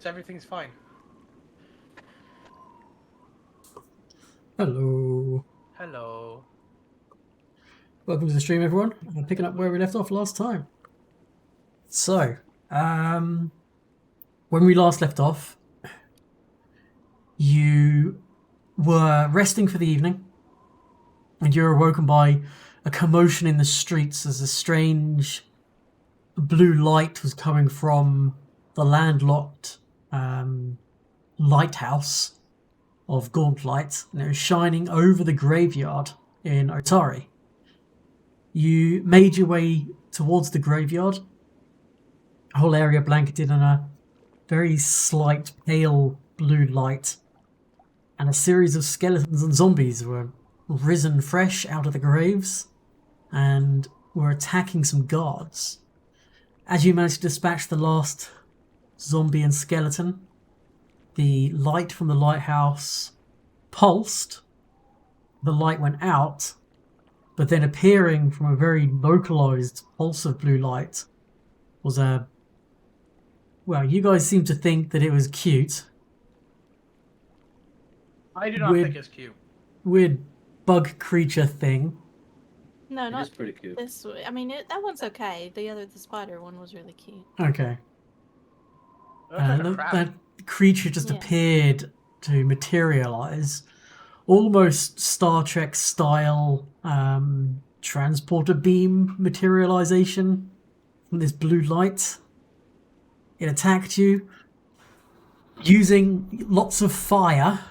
Everything's fine. Hello. Hello. Welcome to the stream, everyone. I'm picking up where we left off last time. So, when we last left off, you were resting for the evening, and you were awoken by a commotion in the streets as a strange blue light was coming from the landlocked lighthouse of Gauntlight, and it was shining over the graveyard in Otari. You made your way towards the graveyard, a whole area blanketed in a very slight pale blue light, and a series of skeletons and zombies were risen fresh out of the graves and were attacking some guards. As you managed to dispatch the last zombie and skeleton, the light from the lighthouse pulsed, the light went out, but then appearing from a very localized pulse of blue light was a... Well, you guys seem to think that it was cute. I do not think it's cute. Weird bug creature thing. No, It not is pretty cute. this. I mean, that one's okay. The spider one was really cute. Okay. Like a crab. That creature just Yeah. appeared to materialize, almost Star Trek style transporter beam materialization from this blue light. It attacked you using lots of fire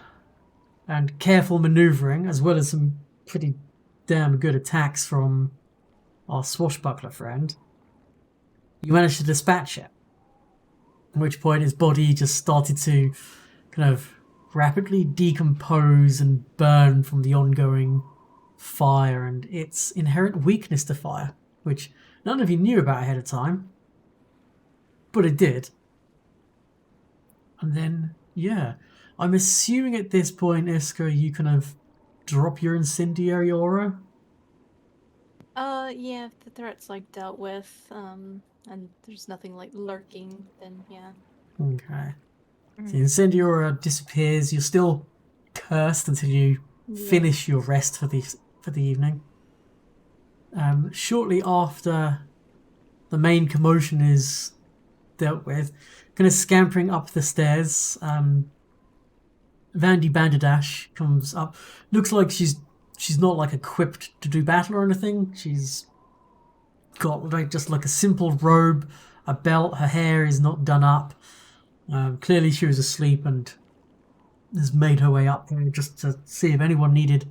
and careful maneuvering, as well as some pretty damn good attacks from our swashbuckler friend. You managed to dispatch it. At which point his body just started to kind of rapidly decompose and burn from the ongoing fire and its inherent weakness to fire, which none of you knew about ahead of time. But it did. And then, yeah. I'm assuming at this point, Iska, you kind of drop your incendiary aura? Yeah, if the threat's like dealt with, and there's nothing like lurking, then yeah. Okay. So the incendiary aura disappears. You're still cursed until you finish your rest for the evening. Shortly after the main commotion is dealt with, kind of scampering up the stairs, Vandy Banderdash comes up. Looks like she's not like equipped to do battle or anything. She's got like just like a simple robe, a belt. Her hair is not done up. Clearly she was asleep and has made her way up here just to see if anyone needed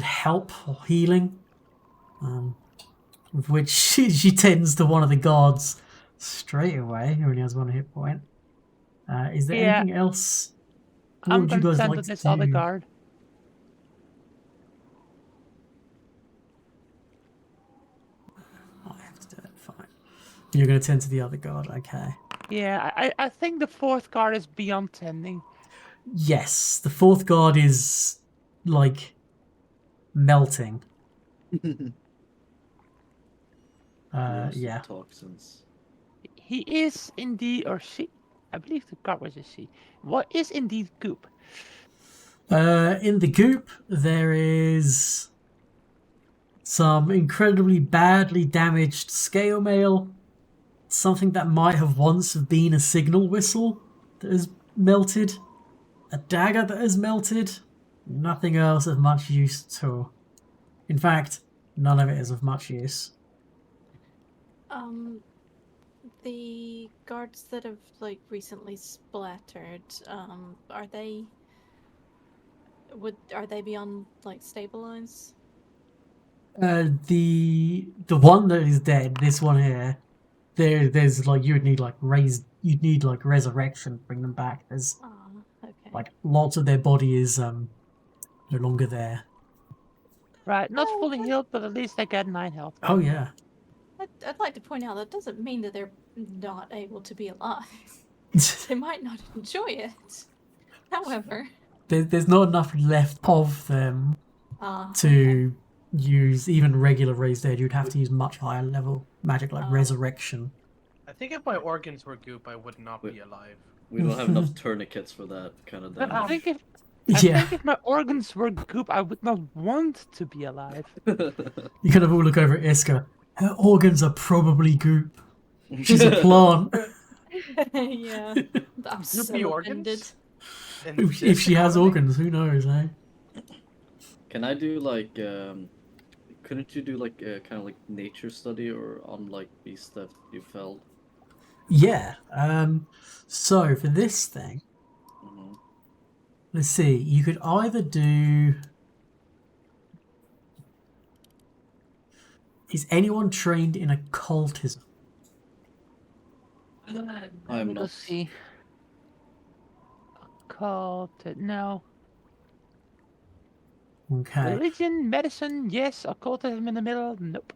help or healing. With which she tends to one of the guards straight away, who only has one hit point. Is there anything else? What I'm would you going to guys send like to this to other do? guard. I have to do it. Fine. You're going to tend to the other guard. Okay. Yeah, I think the fourth guard is beyond tending. Yes, the fourth guard is like melting. Yeah. Toxins. He is indeed, or she, I believe the guard was a she. What is indeed goop? In the goop, there is some incredibly badly damaged scale mail, something that might have once have been a signal whistle that has melted, a dagger that has melted, nothing else of much use at all. In fact, none of it is of much use. The guards that have like recently splattered, are they beyond like stabilize? The one that is dead, this one here, there's like you'd need like resurrection to bring them back. There's Okay. like lots of their body is no longer there. Right, not fully healed, but at least they get 9 health. Oh yeah. I'd like to point out that doesn't mean that they're not able to be alive. They might not enjoy it. However, There's not enough left of them to use even regular raised aid. You'd have to use much higher level magic like resurrection. I think if my organs were goop, I would not be alive. We don't have enough tourniquets for that kind of I damage. think if Yeah. think if my organs were goop, I would not want to be alive. You kind of all look over at Iska. Her organs are probably goop. She's a plant. Yeah. I'm so Goopy offended. organs? In If this she has economy? organs, who knows, eh? Can I do like couldn't you do like a kind of like nature study or on like beasts that you felled? Yeah. So for this thing, Mhm. let's see. You could either do. Is anyone trained in occultism? Let I'm me go not. see. Occult, no. Okay. Religion, medicine, yes. Occultism in the middle, nope.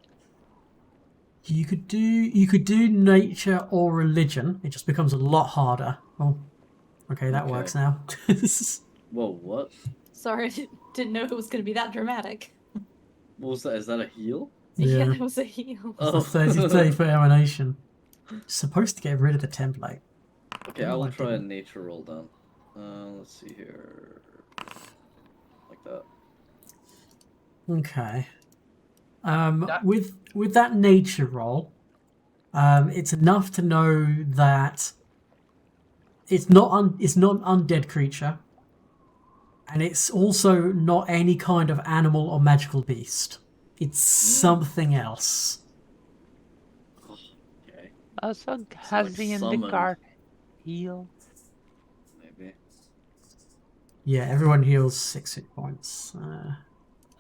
You could do nature or religion. It just becomes a lot harder. Oh, okay, that Okay. works now. Whoa, what? Sorry, I didn't know it was going to be that dramatic. What was that? Is that a heal? Yeah, Yeah. that was a heal. It's the 30 for emanation. Supposed to get rid of the template. Okay, I No, will I try a didn't. nature roll then. Let's see here. Like that. Okay. That- With that nature roll, it's enough to know that it's not an undead creature, and it's also not any kind of animal or magical beast. It's something else. Okay, Also, like Hazi and summoned. Descartes heal. maybe. Yeah, everyone heals 6 hit points.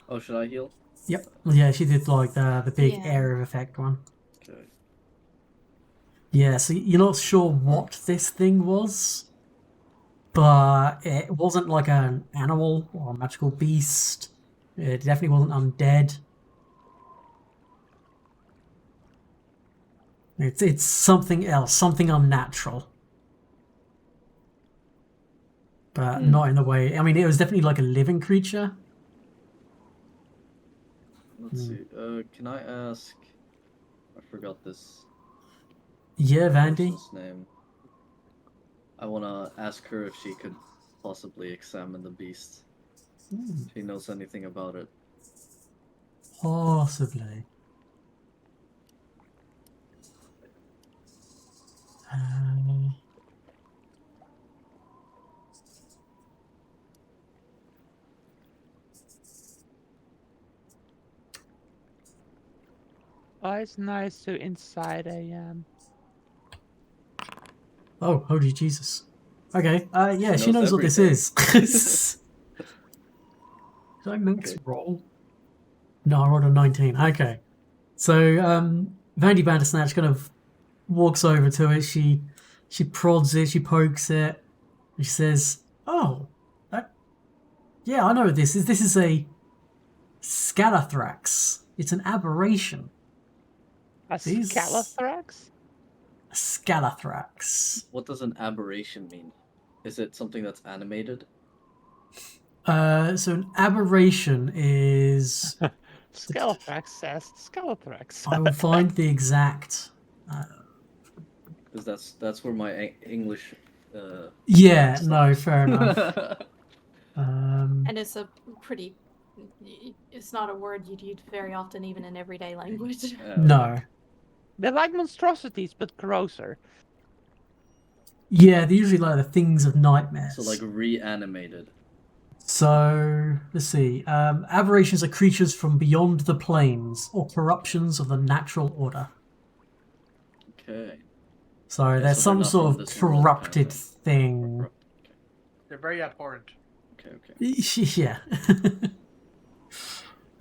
Oh, should I heal? Yep. Yeah, she did like the big Yeah. area of effect one. Okay. Yeah, so you're not sure what this thing was, but it wasn't like an animal or a magical beast. It definitely wasn't undead. It's something else, something unnatural. But not in the way. I mean, it was definitely like a living creature. Let's see. Can I ask? I forgot this Yeah, Vandy. person's name. I wanna ask her if she could possibly examine the beast. If she knows anything about it. Possibly. Oh, it's nice to inside a Oh, holy Jesus. Okay, yeah, she knows knows what this everything. is. Did I max roll? No, I rolled a 19. Okay. So, Vandy Bandersnatch kind of walks over to it. She prods it, she pokes it, and she says, "Oh, yeah, I know what this is. This is a Scalathrax. It's an aberration. a These- Scalathrax. Scalathrax. What does an aberration mean? Is it something that's animated? So an aberration is... Scalathrax says Scalathrax. I will find the exact... Because that's where my English. Yeah, no, fair enough. And it's a pretty. It's not a word you'd use very often, even in everyday language. No. They're like monstrosities, but grosser. Yeah, they're usually like the things of nightmares. So like reanimated. So, let's see. Aberrations are creatures from beyond the planes or corruptions of the natural order. Okay. So Yeah, there's so they're some not sort from of this world, corrupted kind of. thing. They're very abhorrent. Okay. Okay. Yeah.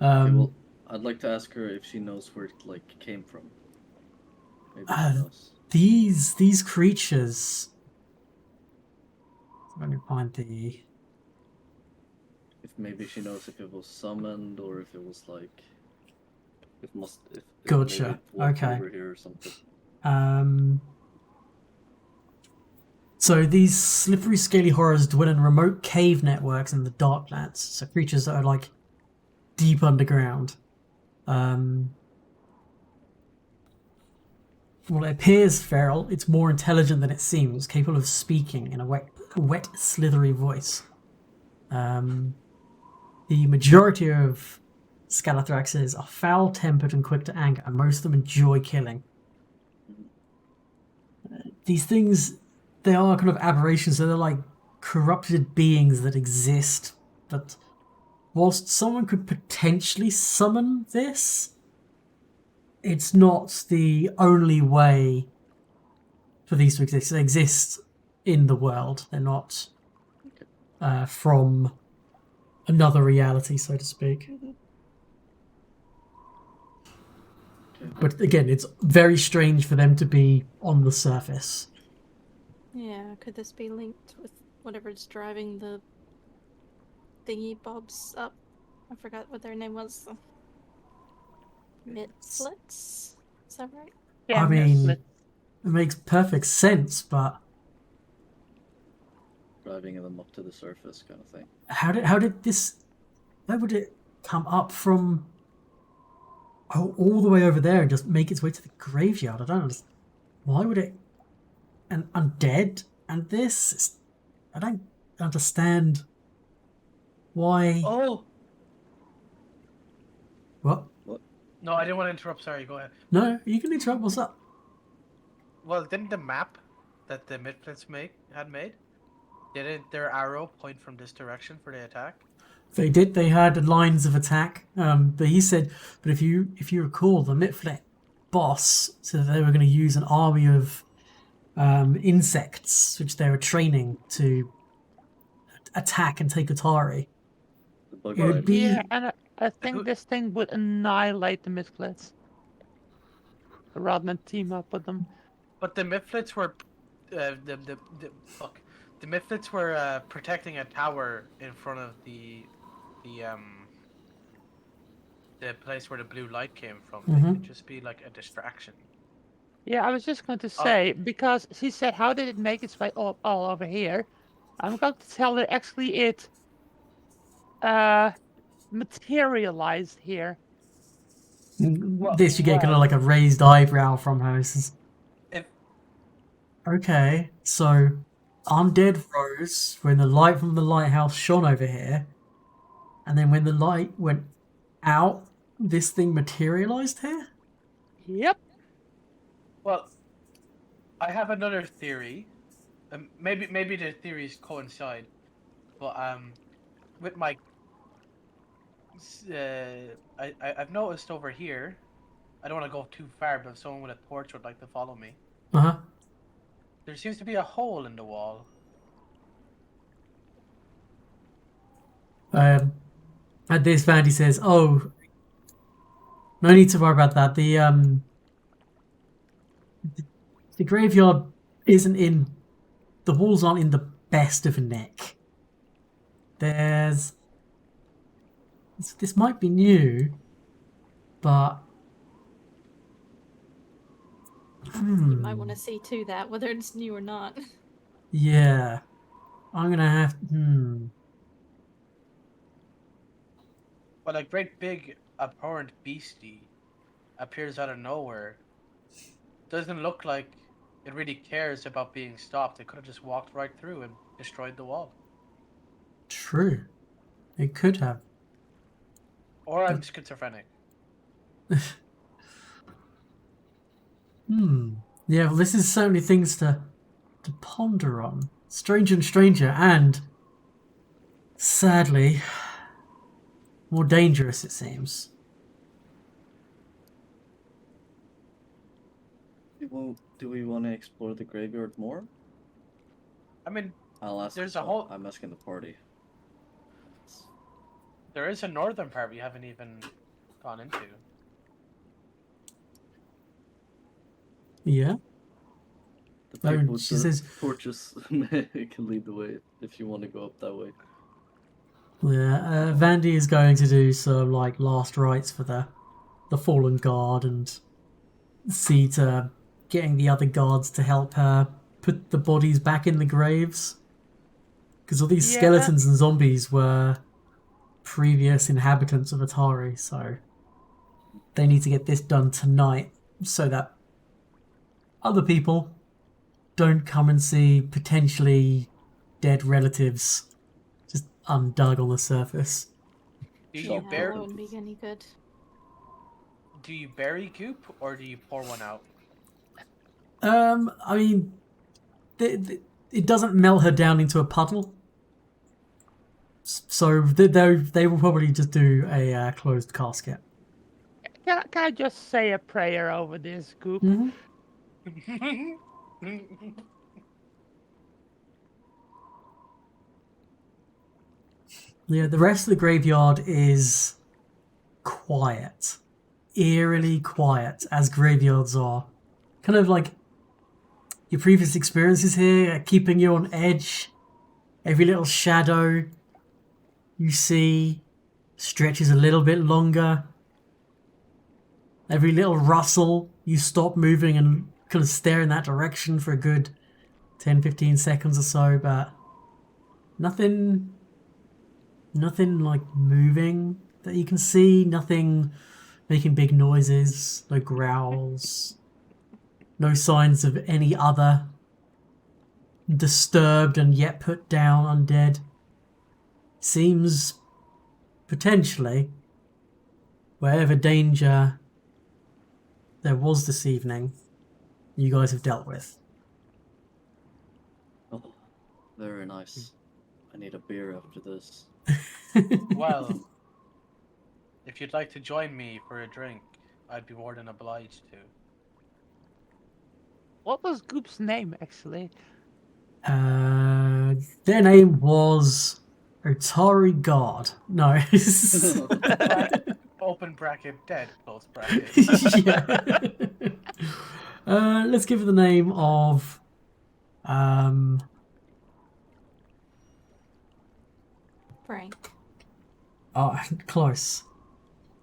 Okay, well, I'd like to ask her if she knows where it like came from. Maybe she knows. These creatures. Let me find the. If maybe she knows if it was summoned or if it was like. If Gotcha, maybe it walked okay. over here or something. So these slippery, scaly horrors dwell in remote cave networks in the Darklands. So creatures that are like deep underground. well, it appears feral. It's more intelligent than it seems, capable of speaking in a wet, slithery voice. The majority of Scalathraxes are foul-tempered and quick to anger, and most of them enjoy killing. These things, they are kind of aberrations, so they're like corrupted beings that exist, but whilst someone could potentially summon this, it's not the only way for these to exist. They exist in the world. They're not from another reality, so to speak. But again, it's very strange for them to be on the surface. Yeah, could this be linked with whatever's driving the thingy bobs up? I forgot what their name was. Mitlets? Is that right? Yeah, I mean, let's- it makes perfect sense, but Driving them up to the surface, kind of thing. how did this? Where would it come up from? All the way over there and just make its way to the graveyard. I don't understand. Why would it? And undead and this? I don't understand why. Oh What? no, I didn't want to interrupt. Sorry, go ahead. No, you can interrupt. What's up? Well, didn't the map that the Midplets had made, didn't their arrow point from this direction for the attack? They did. They had lines of attack. But he said, but if you recall, the Mitflet boss said that they were going to use an army of insects, which they were training to attack and take Atari. The bug It would rider. be Yeah, and I think this thing would annihilate the Misflets. Rather than team up with them. But the Midplets were the Midplets were protecting a tower in front of the place where the blue light came from. They Mhm. could just be like a distraction. Yeah, I was just going to say, because she said, how did it make its way all over here? I'm going to tell her actually it materialized here. this. You get kind of like a raised eyebrow from her. This is- If Okay, so undead rose when the light from the lighthouse shone over here, and then when the light went out, this thing materialized here? Yep. well, I have another theory. Maybe the theories coincide, but with my I've noticed over here. I don't want to go too far, but if someone with a torch would like to follow me, Uh-huh. there seems to be a hole in the wall. At this, Vandy says, "Oh, no need to worry about that. The graveyard isn't in. The walls aren't in the best of nick. There's. This might be new, but You might want to see to that, whether it's new or not. yeah, I'm gonna have. Well, a great big abhorrent beastie appears out of nowhere. Doesn't look like it really cares about being stopped. It could have just walked right through and destroyed the wall. True, it could have. Or I'm schizophrenic. Yeah, well, this is certainly things to ponder on. Stranger and stranger, and sadly, more dangerous, it seems. Do we want to explore the graveyard more? I mean, I'll ask. There's a whole- I'm asking the party. there is a northern part we haven't even gone into. Yeah. The Oh, people with she the says- torches can lead the way if you want to go up that way. Yeah, Vandy is going to do some like last rites for the fallen guard and see to getting the other guards to help her put the bodies back in the graves. Because all these Yeah. skeletons and zombies were previous inhabitants of Atari, so they need to get this done tonight so that other people don't come and see potentially dead relatives just undug on the surface. Do Yeah, you bury that wouldn't be any good. goop or do you pour one out? I mean, it doesn't melt her down into a puddle, so they will probably just do a closed casket. Can I just say a prayer over this goop? Mm-hmm. Yeah, the rest of the graveyard is quiet, eerily quiet, as graveyards are. Kind of like your previous experiences here, keeping you on edge. Every little shadow you see stretches a little bit longer. Every little rustle, you stop moving and kind of stare in that direction for a good 10-15 seconds or so, but nothing like moving that you can see, nothing making big noises, no growls, no signs of any other disturbed and yet put down undead. Seems potentially wherever danger there was this evening, you guys have dealt with. Oh, very nice. I need a beer after this. Well, if you'd like to join me for a drink, I'd be more than obliged to. What was Goop's name, actually? Their name was Otari God. No. Open bracket, dead, close bracket. Yeah. Let's give it the name of Frank. oh, close.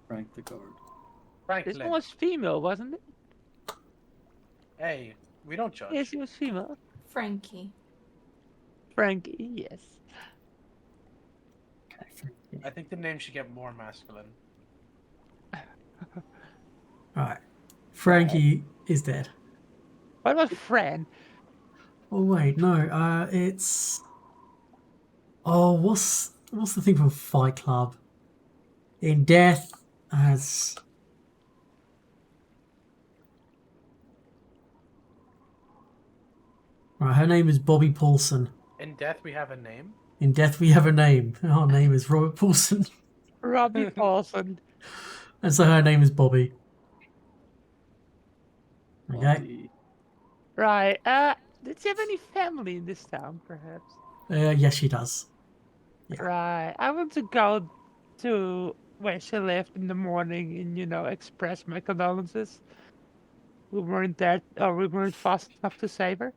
Frank the guard. This Franklin. one was female, wasn't it? Hey, we don't judge. Yes, she was female. Frankie. Frankie, yes. I think the name should get more masculine. Right. Frankie is dead. What about Fran? Oh wait, no, it's what's the thing from Fight Club? In death as right, her name is Bobby Paulson. In death, we have a name. In death we have a name. Our name is Robert Paulson. Robbie Paulson. And so her name is Bobby. Okay. Body. Right. Did she have any family in this town, perhaps? Yes, she does. Yeah. Right. I want to go to where she lived in the morning and, express my condolences. We weren't fast enough to save her.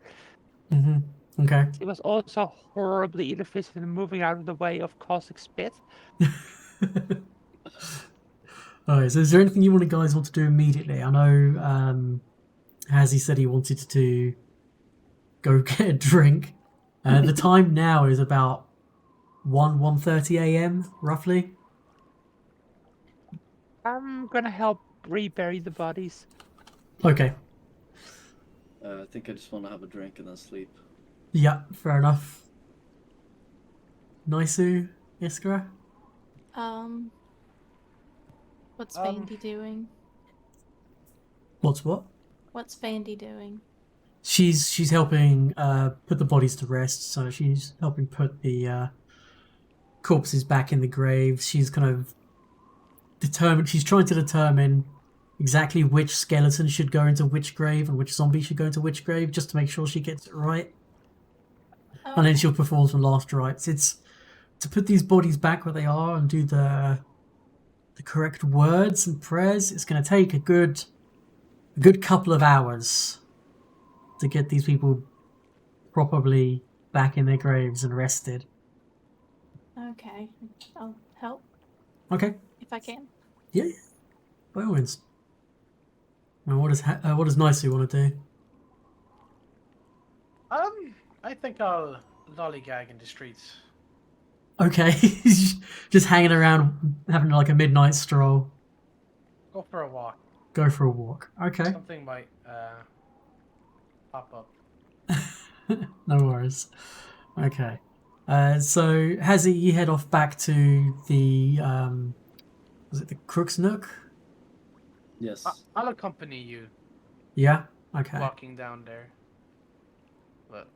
Mm-hmm. Okay. She was also horribly inefficient in moving out of the way of caustic spit. Alright, so is there anything you guys want to do immediately? I know Hazzy said he wanted to go get a drink. The time now is about 1:30 a.m. roughly. I'm gonna help rebury the bodies. Okay. I think I just want to have a drink and then sleep. Yeah, fair enough. Naisu, Iskra? What's Vandy doing? What's what? What's Vandy doing? She's helping put the bodies to rest, so she's helping put the corpses back in the graves. She's kind of determined. She's trying to determine exactly which skeleton should go into which grave and which zombie should go into which grave, just to make sure she gets it right. Oh, And then she'll perform some last rites. It's to put these bodies back where they are and do the correct words and prayers. It's going to take a good couple of hours to get these people properly back in their graves and rested. okay. I'll help Okay. if I can. Yeah. By all means. Now, what does Naisu want to do? I think I'll lollygag in the streets. Okay. Just hanging around, having like a midnight stroll. Go for a walk. Go for a walk. Okay. Something might pop up. No worries. Okay. So Hazzy, you head off back to the was it the Crook's Nook? Yes. I'll accompany you Yeah. Okay. walking down there. But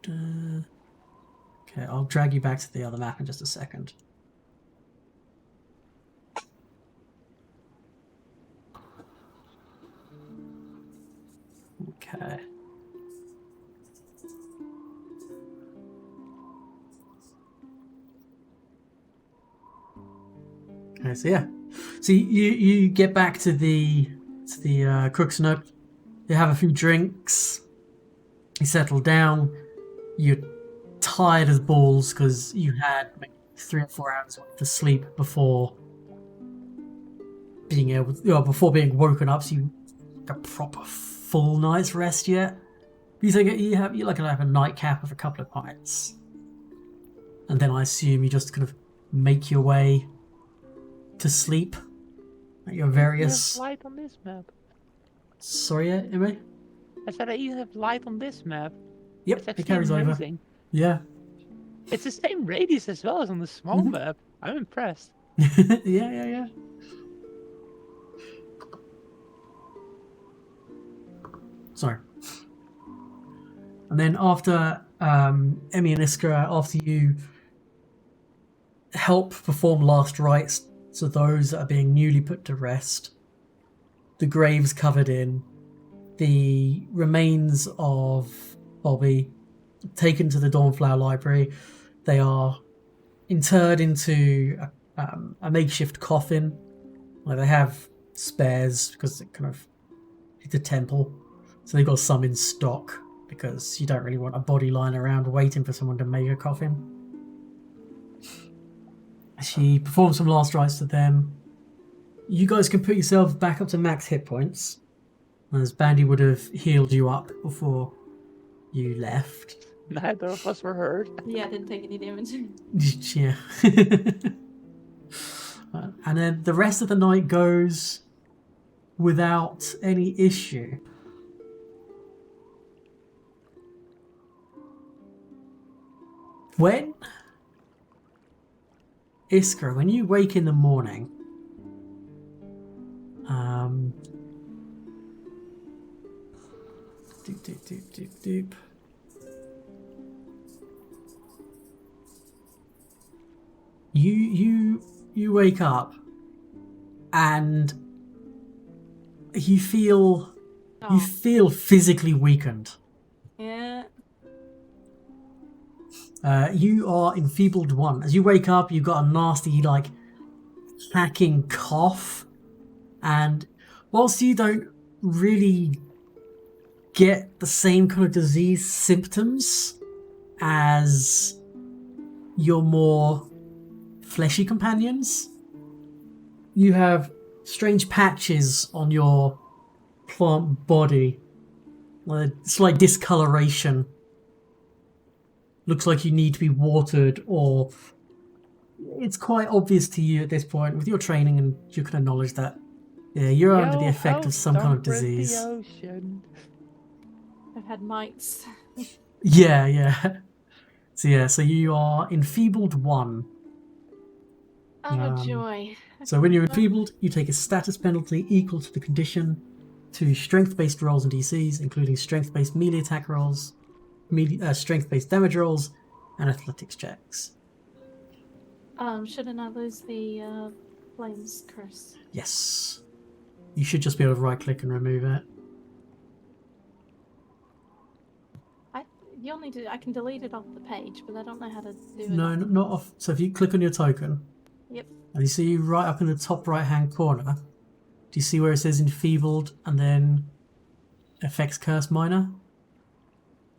Okay, I'll drag you back to the other map in just a second. Okay. Okay, so yeah. So you get back to the Crook's Nook. You have a few drinks. You settle down. You're tired as balls because you had maybe 3 or 4 hours worth of sleep before being able, before being woken up. So you a proper full night's rest yet. You think you're looking to have a nightcap of a couple of pints, and then I assume you just kind of make your way to sleep at your You have various. light on this map. Sorry, Emmy. I said you have light on this map. Yep, It's it actually carries over. amazing. Yeah. It's the same radius as well as on the small Mhm. map. I'm impressed. Yeah. Sorry. And then after Emmy and Iskra, after you help perform last rites to those that are being newly put to rest, the graves covered in, the remains of Bobby taken to the Dawnflower Library. They are interred into a makeshift coffin. Like they have spares because it kind of it's a temple, so they got some in stock because you don't really want a body lying around waiting for someone to make a coffin. She performs some last rites to them. You guys can put yourselves back up to max hit points, as Bandy would have healed you up before you left. Neither of us were hurt. Yeah, I didn't take any damage. Yeah. And then the rest of the night goes without any issue. When Iskra, when you wake in the morning, doop. You wake up and you feel Oh, physically weakened. yeah. You are enfeebled 1. As you wake up, you've got a nasty, like, hacking cough. And whilst you don't really get the same kind of disease symptoms as your more fleshy companions, you have strange patches on your plant body. Slight discoloration. Looks like you need to be watered, or it's quite obvious to you at this point with your training, and you can acknowledge that you're under the effect of some kind of disease. The ocean. I've had mites. Yeah. So you are enfeebled 1. Oh, joy. So when you're enfeebled, you take a status penalty equal to the condition to strength-based rolls and DCs, including strength-based melee attack rolls, strength-based damage rolls, and athletics checks. Shouldn't I lose the flames curse? Yes. You should just be able to right-click and remove it. You'll need to. I can delete it off the page, but I don't know how to do it. No, not off. So if you click on your token, Yep. and you see right up in the top right-hand corner, do you see where it says enfeebled and then effects curse minor?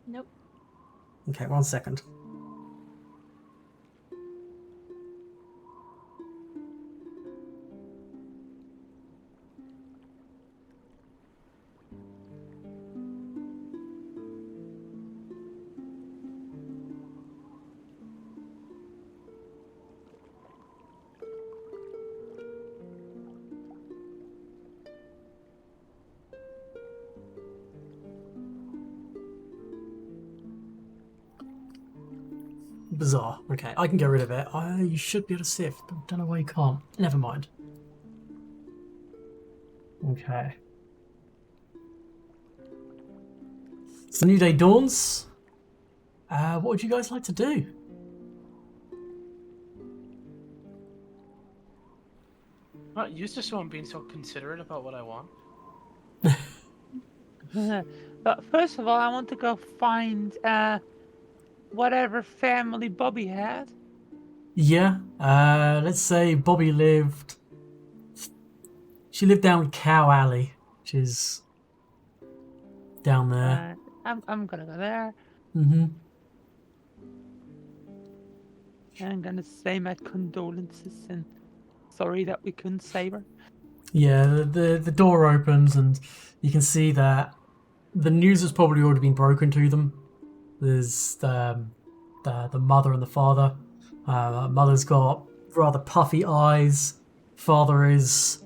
Nope. Okay, 1 second. Bizarre. Okay, I can get rid of it. You should be able to see it, but I don't know why you can't. Never mind. Okay. So the new day dawns. What would you guys like to do? I'm not used to someone being so considerate about what I want. But first of all, I want to go find whatever family Bobby had. Yeah. Let's say Bobby lived. She lived down Cow Alley, which is down there. I'm gonna go there. Mm-hmm. I'm gonna say my condolences and sorry that we couldn't save her. Yeah. The door opens and you can see that the news has probably already been broken to them. There's the mother and the father. Mother's got rather puffy eyes. Father is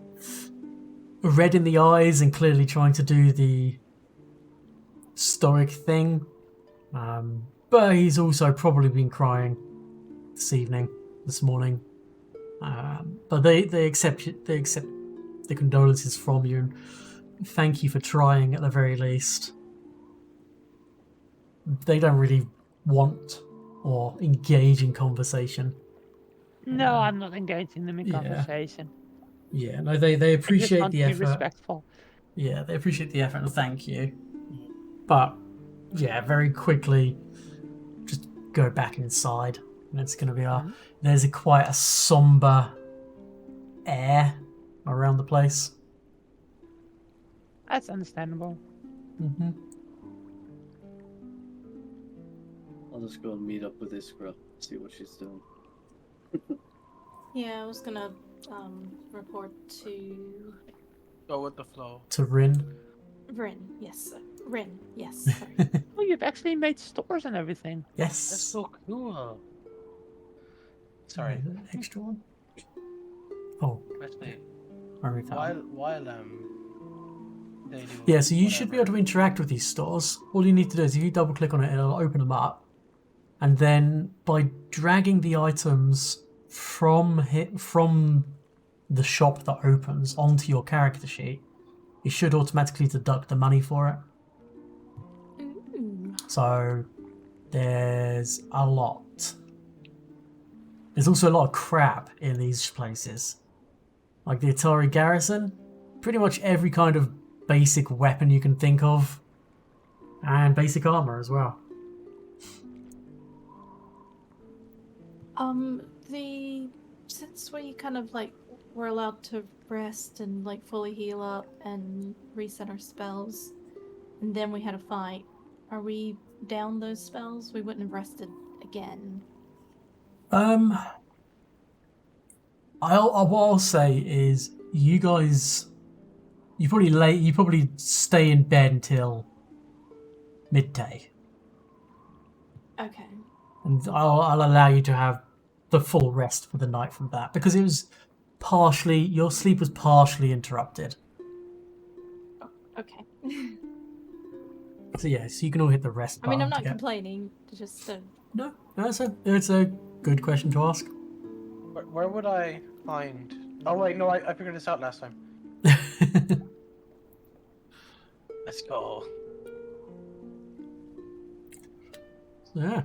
red in the eyes and clearly trying to do the stoic thing. But he's also probably been crying this morning. But they accept the condolences from you and thank you for trying at the very least. They don't really want or engage in conversation. No, I'm not engaging them in Yeah. conversation. Yeah, no, they I just appreciate want the to be effort. respectful. Yeah, they appreciate the effort and thank you. But yeah, very quickly, just go back inside, and it's going to be there's quite a somber air around the place. That's understandable. Mm-hmm. I'll just go and meet up with Iskra, see what she's doing. Yeah, I was gonna report to Go with the flow. To Rin. Rin. Yes, Rin. Yes. Sorry. Oh, you've actually made stores and everything. Yes. That's so cool. Sorry. Extra one. Oh, Actually, I read that one. while they do. Yeah, so you should be able to interact with these stores. All you need to do is if you double click on it, it'll open them up. And then by dragging the items from the shop that opens onto your character sheet, it should automatically deduct the money for it. Ooh. So there's a lot. There's also a lot of crap in these places. Like the Atari Garrison, pretty much every kind of basic weapon you can think of. And basic armor as well. Since we kind of like were allowed to rest and like fully heal up and reset our spells, and then we had a fight, are we down those spells? We wouldn't have rested again. What I'll say is you guys, you probably stay in bed until midday, Okay. and I'll allow you to have the full rest for the night from that because it was your sleep was partially interrupted. Oh, okay. So yeah, so you can all hit the rest I button. mean, I'm not complaining. Just No, it's a good question to ask. Where would I find? Oh wait, no, I figured this out last time. Let's go. Yeah.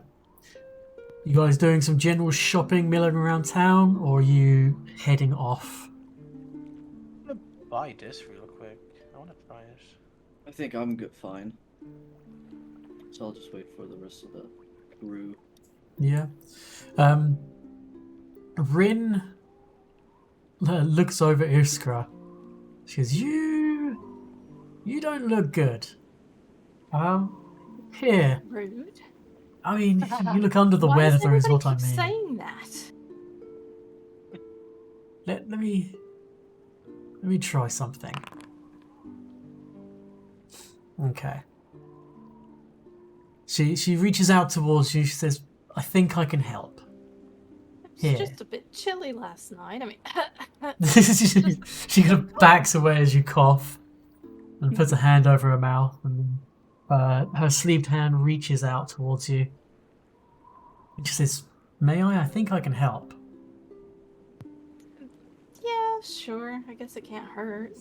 You guys doing some general shopping, milling around town, or are you heading off? I'm gonna buy this real quick. I want to try it. I think I'm good, fine. So I'll just wait for the rest of the crew. Yeah. Rin looks over at Iskra. She goes, You don't look good. Here. rude. I mean, you look under the Why weather does is what I everybody keep mean. saying that? Let me try something. Okay. She reaches out towards you. She says, "I think I can help." It's Here. just a bit chilly last night. I mean, She kind of backs away as you cough and puts a hand over her mouth, and her sleeved hand reaches out towards you. And she says, May I? I think I can help. Yeah, sure. I guess it can't hurt.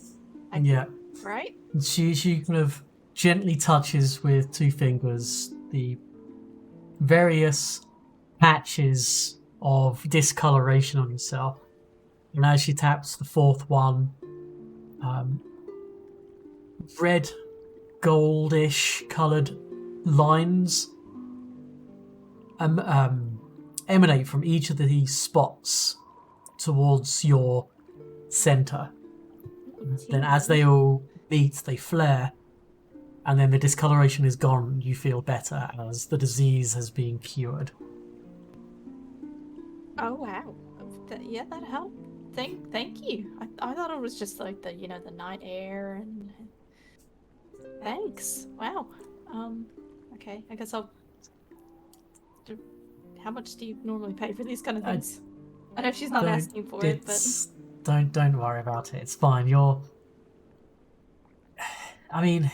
Yeah. Right? She kind of gently touches with 2 fingers the various patches of discoloration on yourself. And as she taps the 4th one, red, goldish coloured lines emanate from each of these spots towards your centre. Then as they all meet, they flare, and then the discoloration is gone. You feel better as the disease has been cured. Oh wow. Yeah, that helped. Thank you. I thought it was just like the the night air and thanks. Wow. Okay. I guess I'll. How much do you normally pay for these kind of things? I know she's not asking for it, but Don't worry about it. It's fine. I mean,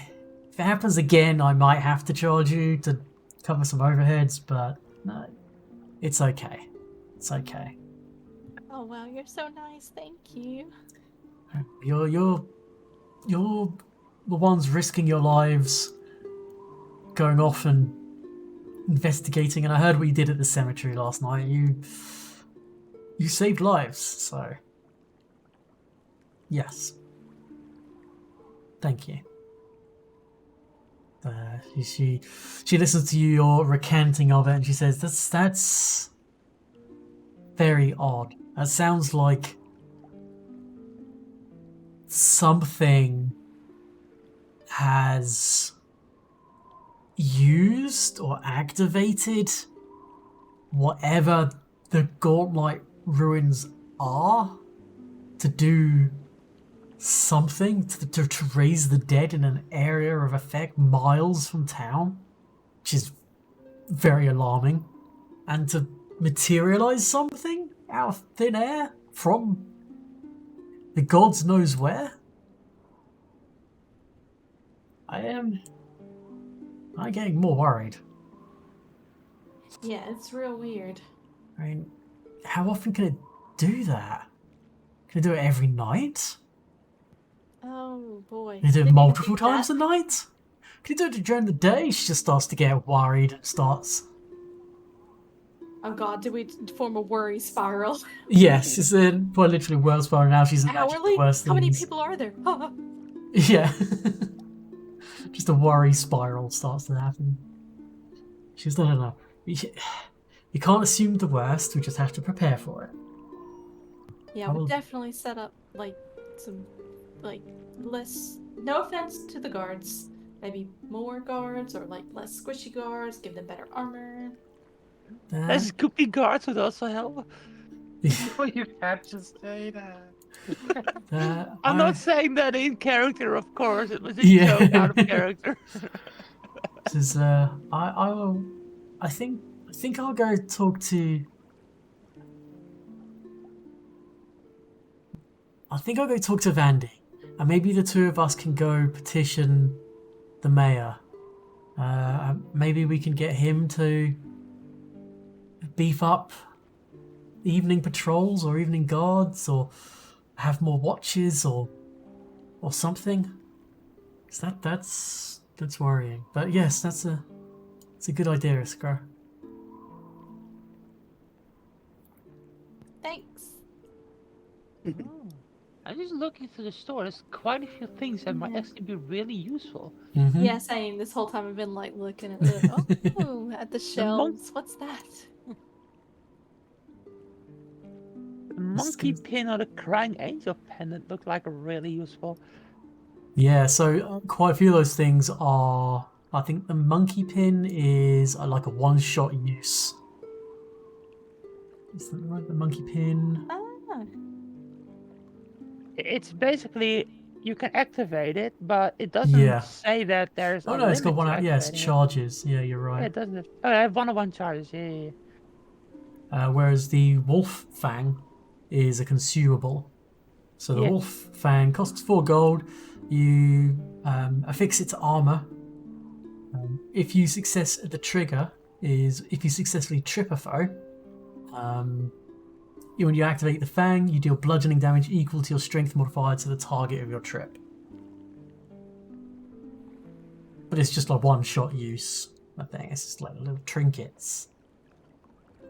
if it happens again, I might have to charge you to cover some overheads, but no, it's okay. It's okay. oh wow, you're so nice. Thank you. You're the ones risking your lives, going off and investigating. And I heard what you did at the cemetery last night. You saved lives, so yes. Thank you. She listens to your recanting of it, and she says, "That's very odd. That sounds like something has used or activated whatever the Gauntlet ruins are to do something to raise the dead in an area of effect miles from town, which is very alarming, and to materialize something out of thin air from the gods knows where. I'm getting more worried. Yeah, it's real weird. I mean, how often can it do that? Can it do it every night? Oh boy. Can it do it Didn't even multiple think times that. a night? Can it do it during the day? She just starts to get worried and starts... Oh god, did we form a worry spiral? Yes, it's quite literally worse for her now. She's imagining the Hourly? worst How many things. people are there? Yeah. Just a worry spiral starts to happen. She's no. You can't assume the worst, we just have to prepare for it. Yeah, we'll definitely set up like some less, no offense to the guards, maybe more guards or like less squishy guards, give them better armor. As Scoopy guards would also help. No, you can't just say that. I'm not saying that in character, of course. It was a Yeah. joke out of character. Says, I think I'll go talk to... I think I'll go talk to Vandy, and maybe the 2 of us can go petition the mayor. Maybe we can get him to beef up evening patrols or evening guards, or have more watches, or something. 'Cause that's worrying. But yes, it's a good idea, Iskra. Thanks. I'm just looking through the store. There's quite a few things that might actually be really useful. Mm-hmm. Yeah, same. This whole time I've been like looking at the at the shelves. What's that? The monkey pin or the crying angel pendant look like really useful. Yeah, so quite a few of those things are... I think the monkey pin is like a one-shot use. Is that right? The monkey pin? Ah. It's basically, you can activate it, but it doesn't say that there's Oh a no, it's got limit one to out. Yeah, it's activating it. charges. Yeah, you're right. Yeah, it doesn't. Oh, I have one charges. Yeah. Whereas the wolf fang is a consumable. So the wolf fang costs 4 gold. You affix it to armor. If you successfully trip a foe, When you activate the Fang, you deal bludgeoning damage equal to your strength modifier to the target of your trip. But it's just like one-shot use. I think it's just like little trinkets.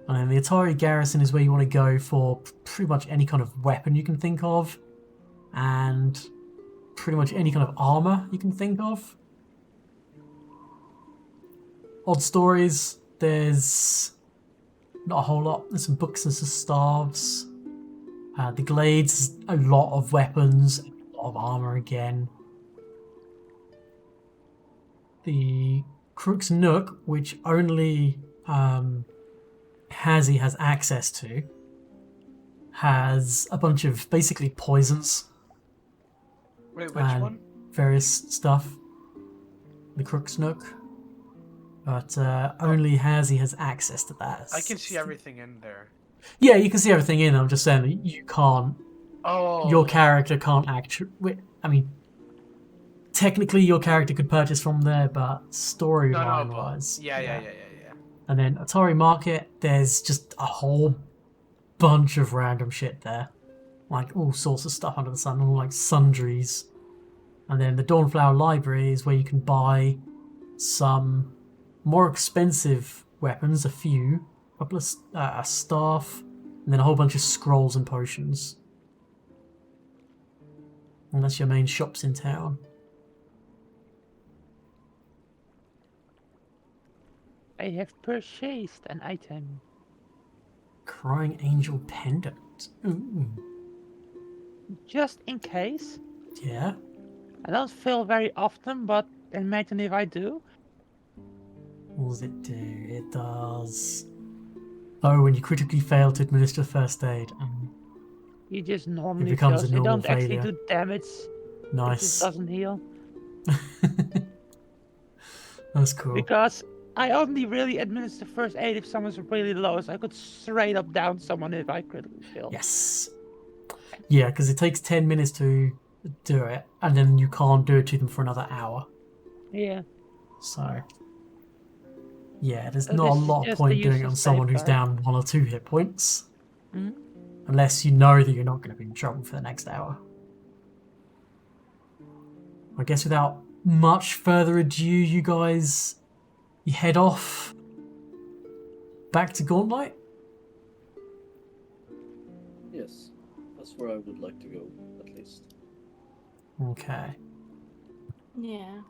And then the Atari Garrison is where you want to go for pretty much any kind of weapon you can think of, and pretty much any kind of armor you can think of. Odd stories, there's not a whole lot. There's some books and some staves. The Glades, a lot of weapons, a lot of armor again. The Crook's Nook, which only Hazy has access to, has a bunch of basically poisons. Wait, which and one? various stuff. The Crook's Nook. But only Hazy has access to that. I can see everything in there. Yeah, you can see everything in. I'm just saying that you can't. Oh. Your character can't actually. I mean, technically your character could purchase from there, but storyline wise. Yeah. And then Atari Market, there's just a whole bunch of random shit there. Like all sorts of stuff under the sun, all like sundries. And then the Dawnflower Library is where you can buy some more expensive weapons, a few, a couple of a staff, and then a whole bunch of scrolls and potions. And that's your main shops in town. I have purchased an item. Crying Angel Pendant. Ooh. Just in case. Yeah. I don't feel very often, but imagine if I do. What does it do? It does. Oh, when you critically fail to administer first aid. You just normally becomes fail. a You normal don't actually failure. do damage. It just Nice. doesn't heal. That's cool. Because I only really administer first aid if someone's really low, so I could straight up down someone if I critically fail. Yes. Yeah, because it takes 10 minutes to do it, and then you can't do it to them for another hour. Yeah. So, yeah, there's So not a this is lot of just point the doing it use on of someone who's safeguard. down 1 or 2 hit points. Mhm. Unless you know that you're not going to be in trouble for the next hour. I guess without much further ado, you guys, you head off back to Gauntlet? Yes, that's where I would like to go, at least. Okay. Yeah.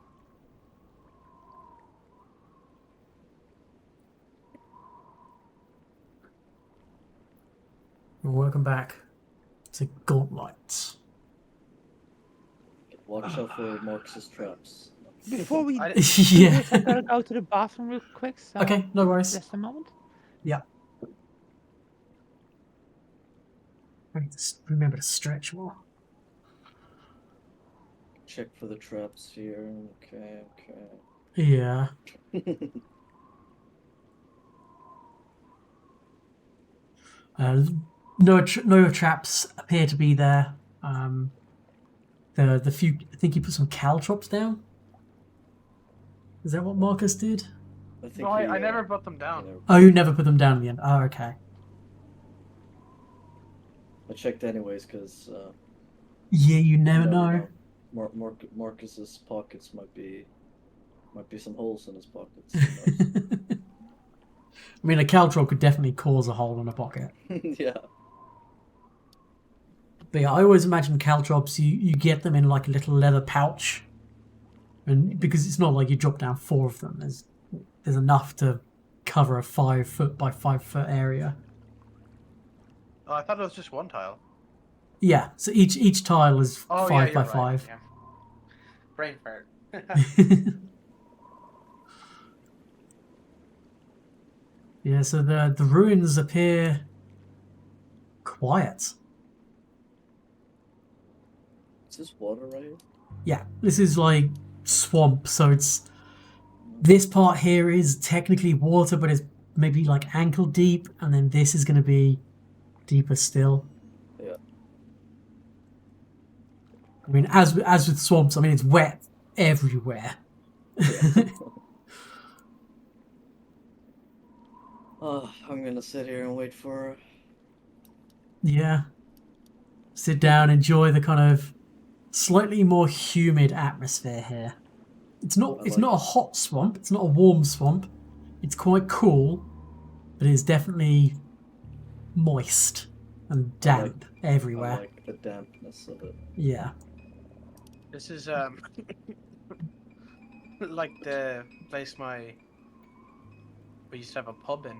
Welcome back to Gauntlet. Watch out for Marcus's traps. Before we I- do Yeah. this, I'm gonna go to the bathroom real quick. So Okay, no worries. just a moment. Yeah. I need to remember to stretch more. Check for the traps here. Okay. Yeah. No traps appear to be there. The few, I think you put some caltrops down. Is that what Marcus did? I think No, I never put them down. you know, Oh, you never put them down in the end. Oh, okay. I checked anyways because Yeah, you never know. Marcus's pockets might be some holes in his pockets. Who I mean, a caltrop could definitely cause a hole in a pocket. knows? Yeah. But yeah, I always imagine caltrops, you get them in like a little leather pouch. And because it's not like you drop down 4 of them, there's enough to cover a 5 foot by 5 foot area. Oh, I thought it was just one tile. Yeah, so each tile is Oh, 5 yeah, by you're right. 5. Yeah. Brain fart. Yeah, so the ruins appear quiet. Is this water right here? Yeah, this is like swamp, so it's this part here is technically water, but it's maybe like ankle deep, and then this is going to be deeper still. Yeah. I mean, as with swamps, I mean it's wet everywhere. Yeah. I'm gonna sit here and wait for her. Yeah. Sit down, enjoy the kind of slightly more humid atmosphere here. It's not. I It's like not a it. hot swamp. It's not a warm swamp. It's quite cool, but it's definitely moist and I like- damp I everywhere. like the dampness of it. Yeah. This is like the place we used to have a pub in,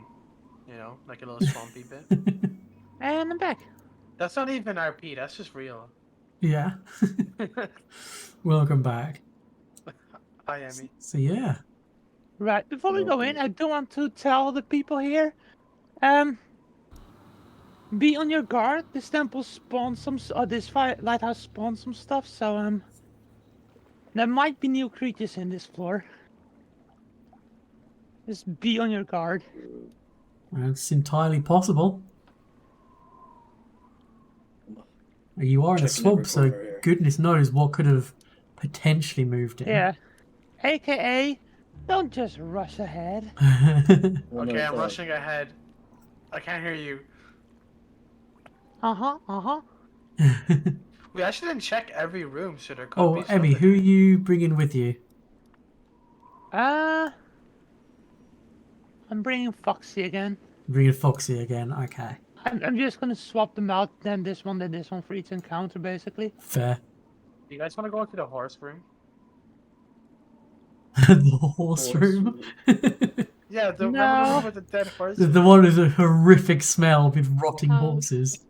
you know, like a little swampy bit. And I'm back. That's not even RP. That's just real. Yeah. Welcome back. Hi, Emmy. So yeah. Right, before we No, go in, yeah. I do want to tell the people here, be on your guard. This temple spawns some, this lighthouse spawns some stuff, so there might be new creatures in this floor. Just be on your guard. It's entirely possible. You are in a Checking every swamp, so corner here. goodness knows what could have potentially moved in. Yeah. AKA, don't just rush ahead. One Okay, at a I'm time. rushing ahead. I can't hear you. We actually didn't check every room, so there could be Oh, Emmy, stuff who are in you bringing with you? I'm bringing Foxy again. Bringing Foxy again. Okay, I'm just gonna swap them out, then this one for each encounter, basically. fair. Do you guys want to go into the horse room? The horse room. Yeah, the remember the No. room with the dead horse? The one with a horrific smell with rotting Oh. horses.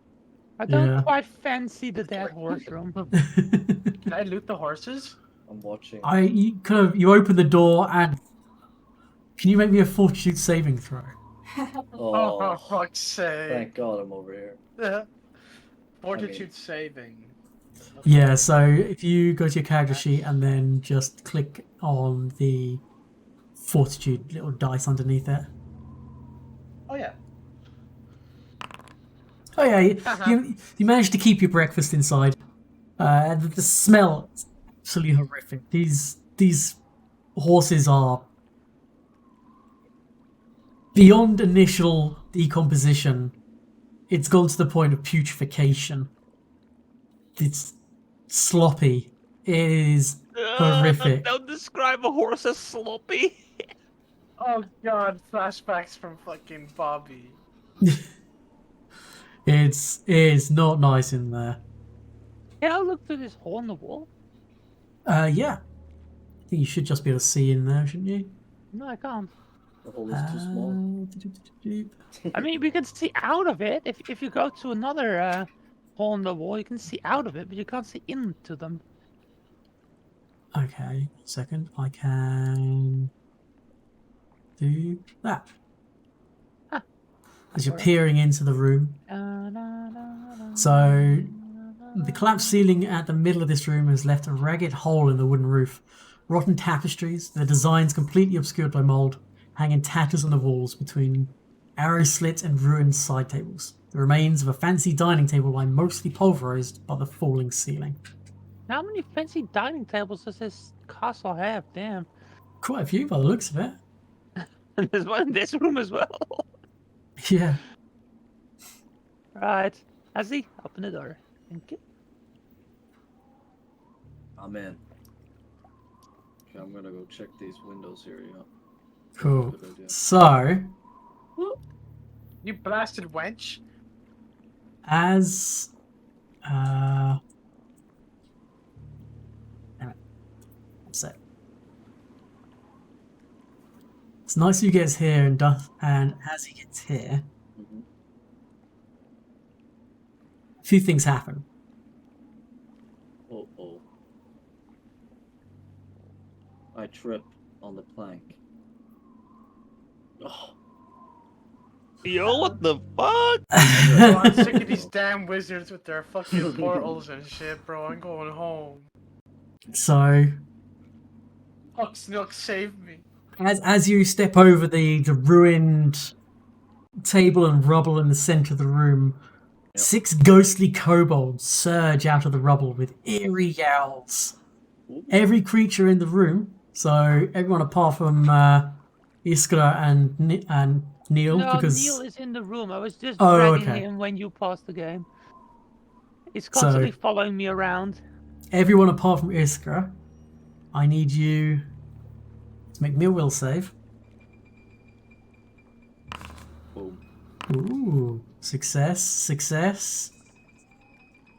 I don't Yeah. quite fancy the dead horse room. Can I loot the horses? I'm watching. You open the door and can you make me a fortitude saving throw? Oh, for Oh, fuck's sake. thank God I'm over here. Fortitude saving. Yeah, so if you go to your character sheet and then just click on the fortitude little dice underneath it. Oh, yeah. Oh yeah, you managed to keep your breakfast inside. The smell is absolutely horrific. These horses are beyond initial decomposition. It's gone to the point of putrefaction. It's sloppy. It is horrific. Don't describe a horse as sloppy. Oh, God. Flashbacks from fucking Bobby. It's not nice in there. Can I look through this hole in the wall? Yeah. I think you should just be able to see in there, shouldn't you? No, I can't. The hole is too small. I mean, we can see out of it. If you go to another hole in the wall, you can see out of it, but you can't see into them. Okay, second. I can do that. Ah, As you're alright. peering into the room. So, the collapsed ceiling at the middle of this room has left a ragged hole in the wooden roof. Rotten tapestries, their designs completely obscured by mould, hang in tatters on the walls between arrow slits and ruined side tables. The remains of a fancy dining table lie mostly pulverized by the falling ceiling. How many fancy dining tables does this castle have? Damn. Quite a few by the looks of it. And there's one in this room as well. Yeah. Right. Azzy, open the door. Thank you. I'm in. Okay, I'm gonna go check these windows here, yeah. Cool. Good idea. So, You blasted wench. as that's it. It's nice he gets here and as he gets here, Mhm. a few things happen. Oh. I trip on the plank. Oh. Yo, what the fuck? Oh, I'm sick of these damn wizards with their fucking portals and shit, bro. I'm going home. So, Fuck, Snook, save me. as you step over the ruined table and rubble in the center of the room, Yep. 6 ghostly kobolds surge out of the rubble with eerie yowls. Ooh. Every creature in the room, so everyone apart from Iskra and Neil No, because Neil is in the room. I was just oh, dragging okay. him when you paused the game. He's So constantly following me around. everyone apart from Iskra, I need you to make me a will save. Boom. Ooh, success.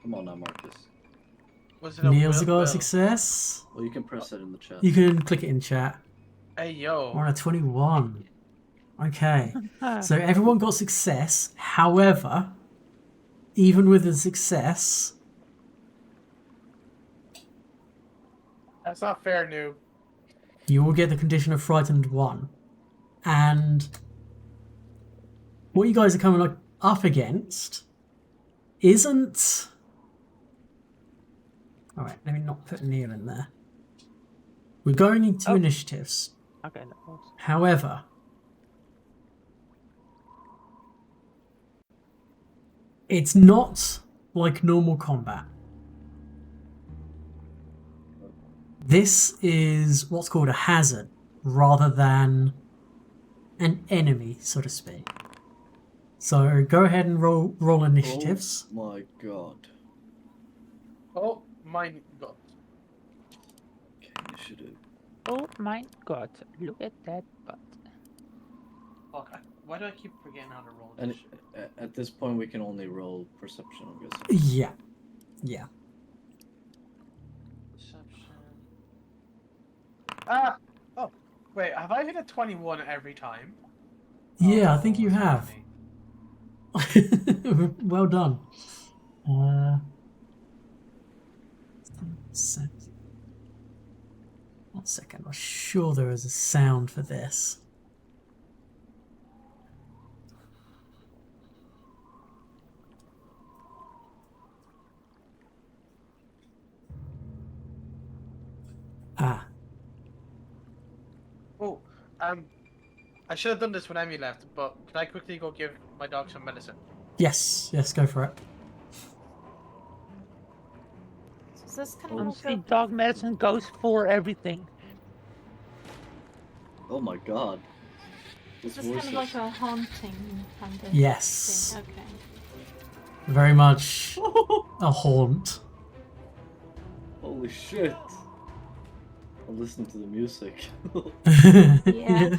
Come on now, Marcus. Was it a Neil's will? got a Will? Well, success. you can press it in the chat. You can click it in chat. Hey yo. We're on a 21. Okay. Ah, So everyone got success. However, even with the success, That's not fair, noob. you will get the condition of frightened 1. And what you guys are coming up against isn't... Alright, let me not put Neil in there. We're going into Oh. initiatives. okay, that was. However, it's not like normal combat. This is what's called a hazard rather than an enemy, so to speak. So go ahead and roll initiatives. Oh my god. Oh my god. Okay, initiative. Oh my god, look at that butt. Okay. Why do I keep forgetting how to roll And this shit? at this point, we can only roll perception, I'm guessing. Yeah. Perception. Ah! Oh, wait, have I hit a 21 every time? Yeah, I Oh, think you it's have. funny. Well done. One second. I'm sure there is a sound for this. Ah, Oh, I should have done this when Emmy left, but can I quickly go give my dog some medicine? yes, go for it. So is this kind of Honestly, like a... dog medicine goes for everything. Oh my god. Is Those this kind of voices. like a haunting kind of Yes, thing? Okay. very much a haunt. Holy shit. I'm listening to the music. Yeah,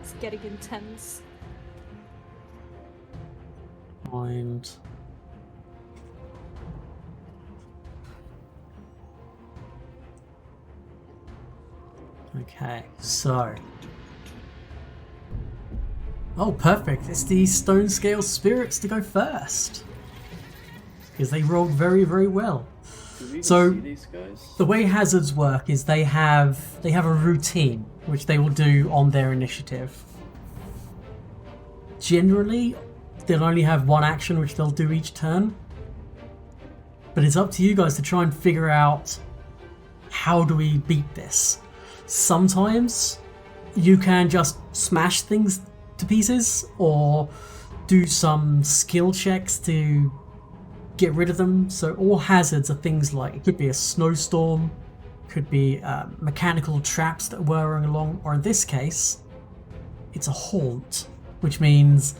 it's getting intense. Mind. Okay, so. Oh, perfect. It's the Stone Scale Spirits to go first. Because they rolled very, very well. Do we even So- see these guys? The way hazards work is they have a routine which they will do on their initiative. Generally, they'll only have one action which they'll do each turn. But it's up to you guys to try and figure out how do we beat this. Sometimes you can just smash things to pieces or do some skill checks to get rid of them. So all hazards are things like, it could be a snowstorm, could be mechanical traps that are whirring along, or in this case, it's a haunt, which means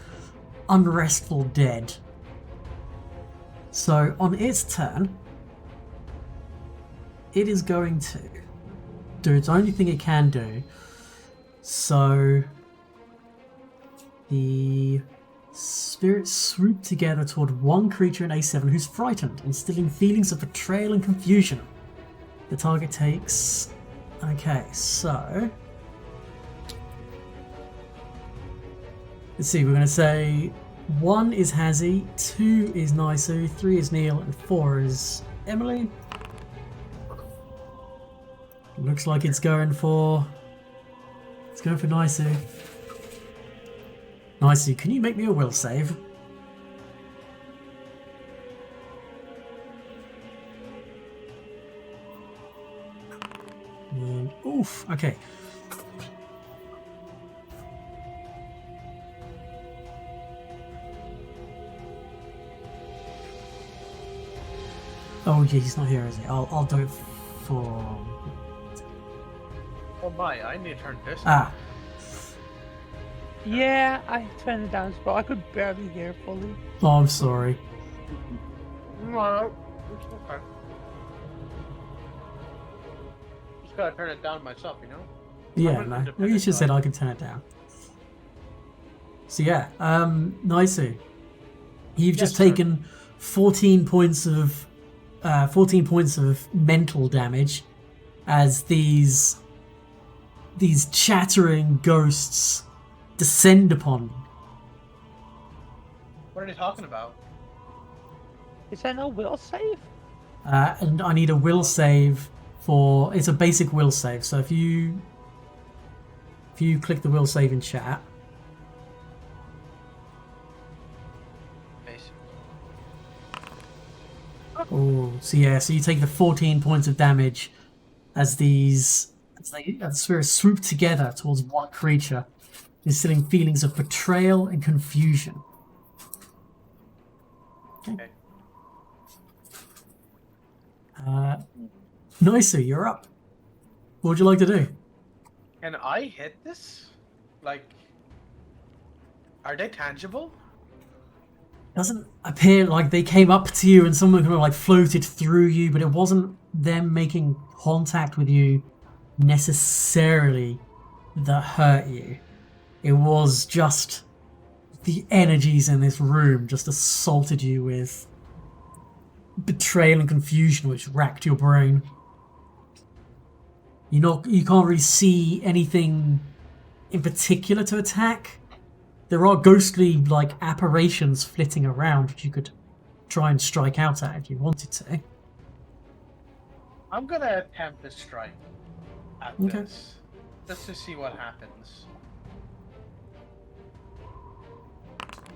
unrestful dead. So on its turn, it is going to do its only thing it can do. So the spirits swoop together toward one creature in A7 who's frightened, instilling feelings of betrayal and confusion. The target takes... Okay, so... Let's see, we're going to say 1 is Hazzy, 2 is Naisu, 3 is Neil, and 4 is Emily. Looks like it's going for Naisu. Naisu, can you make me a will save? And, oof, okay. Oh yeah, he's not here, is he? I'll do it for... Oh my, I need to turn this. Ah. Yeah, I turned it down as well. I could barely hear fully. Oh, I'm sorry. No, it's okay. Just gotta turn it down myself, you know? Yeah, an no. independent Well, you just said guy. I can turn it down. So yeah, Naisu, you've just Yes, sir. taken 14 points of 14 points of mental damage as these chattering ghosts descend upon you. What are they talking about? Is there no will save? And I need a will save for. It's a basic will save. So if you click the will save in chat, Basic. oh, so yeah, so you take the 14 points of damage as the spirits swoop together towards one creature, instilling feelings of betrayal and confusion. Okay. Noisu, you're up. What would you like to do? Can I hit this? Like, are they tangible? Doesn't appear like they came up to you and someone kind of like floated through you, but it wasn't them making contact with you necessarily that hurt you. It was just the energies in this room just assaulted you with betrayal and confusion, which racked your brain. You can't really see anything in particular to attack. There are ghostly like apparitions flitting around which you could try and strike out at if you wanted to. I'm gonna attempt to strike at Okay. this. Just to see what happens.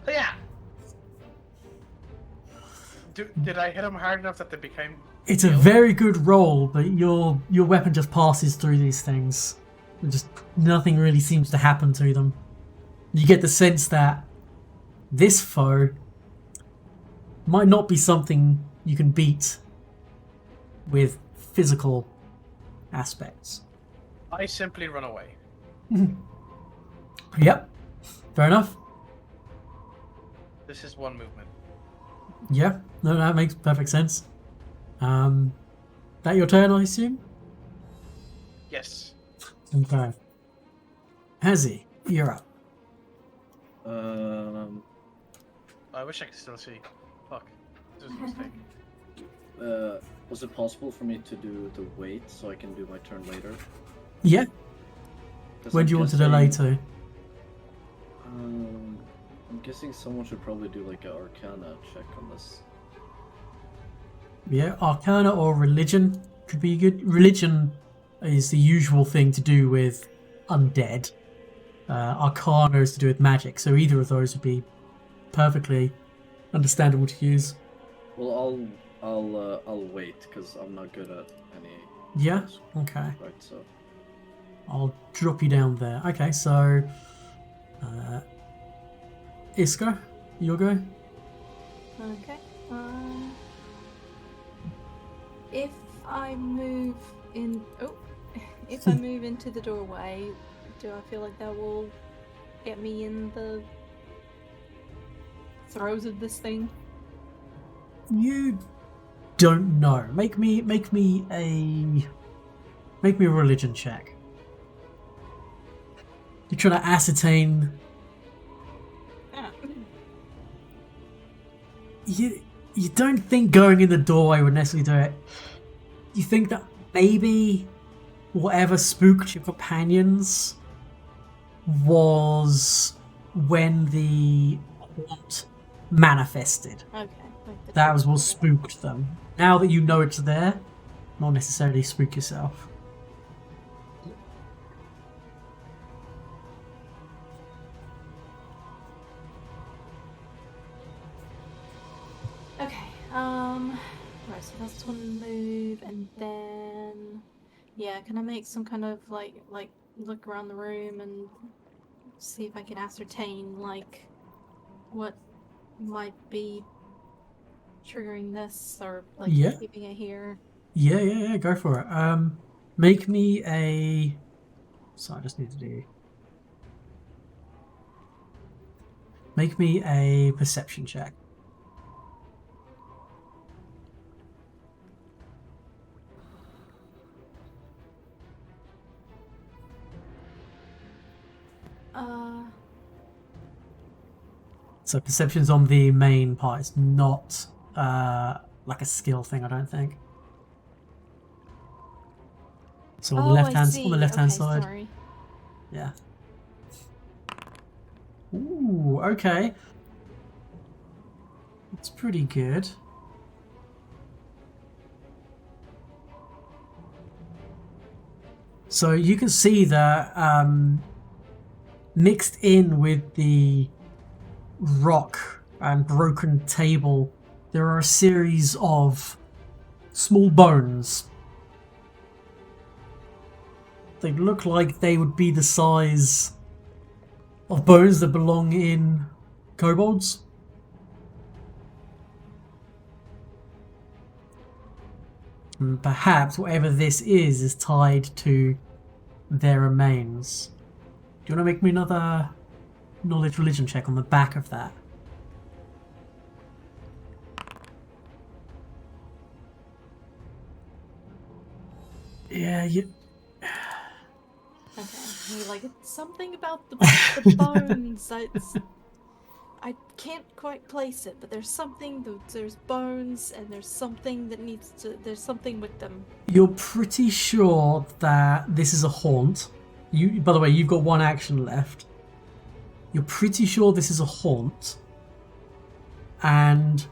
So yeah! Did I hit him hard enough that they became... It's a very good roll, but your weapon just passes through these things. And just nothing really seems to happen to them. You get the sense that this foe might not be something you can beat with physical aspects. I simply run away. Yep, fair enough. This is one movement. Yeah, no, that makes perfect sense. That your turn, I assume? Yes. Okay. Hazi, you're up. I wish I could still see. Fuck. This is a mistake. Was it possible for me to do the wait so I can do my turn later? Yeah. 'Cause When I'm do you want to guessing- delay to? I'm guessing someone should probably do like an Arcana check on this. Yeah, Arcana or Religion could be good. Religion is the usual thing to do with undead. Arcana is to do with magic, so either of those would be perfectly understandable to use. Well, I'll wait because I'm not good at any. Yeah? dice, Okay. Right. So. I'll drop you down there. Okay, so... Iska, you'll go? Okay. If I move in, if I move into the doorway, do I feel like that will get me in the throes of this thing? You don't know. Make me a religion check. You're trying to ascertain. Ah. You don't think going in the doorway would necessarily do it. You think that maybe whatever spooked your companions was when the haunt manifested. Okay. Like the That was trick. what spooked them. Now that you know it's there, not necessarily spook yourself. Okay. Right. So that's one move, and then yeah, can I make some kind of like look around the room and see if I can ascertain like what might be triggering this or like Yeah. keeping it here? Yeah, go for it. Make me a... So I just need to do... Make me a perception check. So perception's on the main part. It's not like a skill thing, I don't think. So on the left hand Okay, side. sorry. Yeah. Ooh, okay. That's pretty good. So you can see that mixed in with the rock and broken table, there are a series of small bones. They look like they would be the size of bones that belong in kobolds. And perhaps whatever this is tied to their remains. Do you want to make me another knowledge religion check on the back of that? Yeah, you... Okay. You're like, it's something about the bones. I can't quite place it, but there's something. There's bones, and there's something that needs to. There's something with them. You're pretty sure that this is a haunt. By the way, you've got one action left. You're pretty sure this is a haunt. And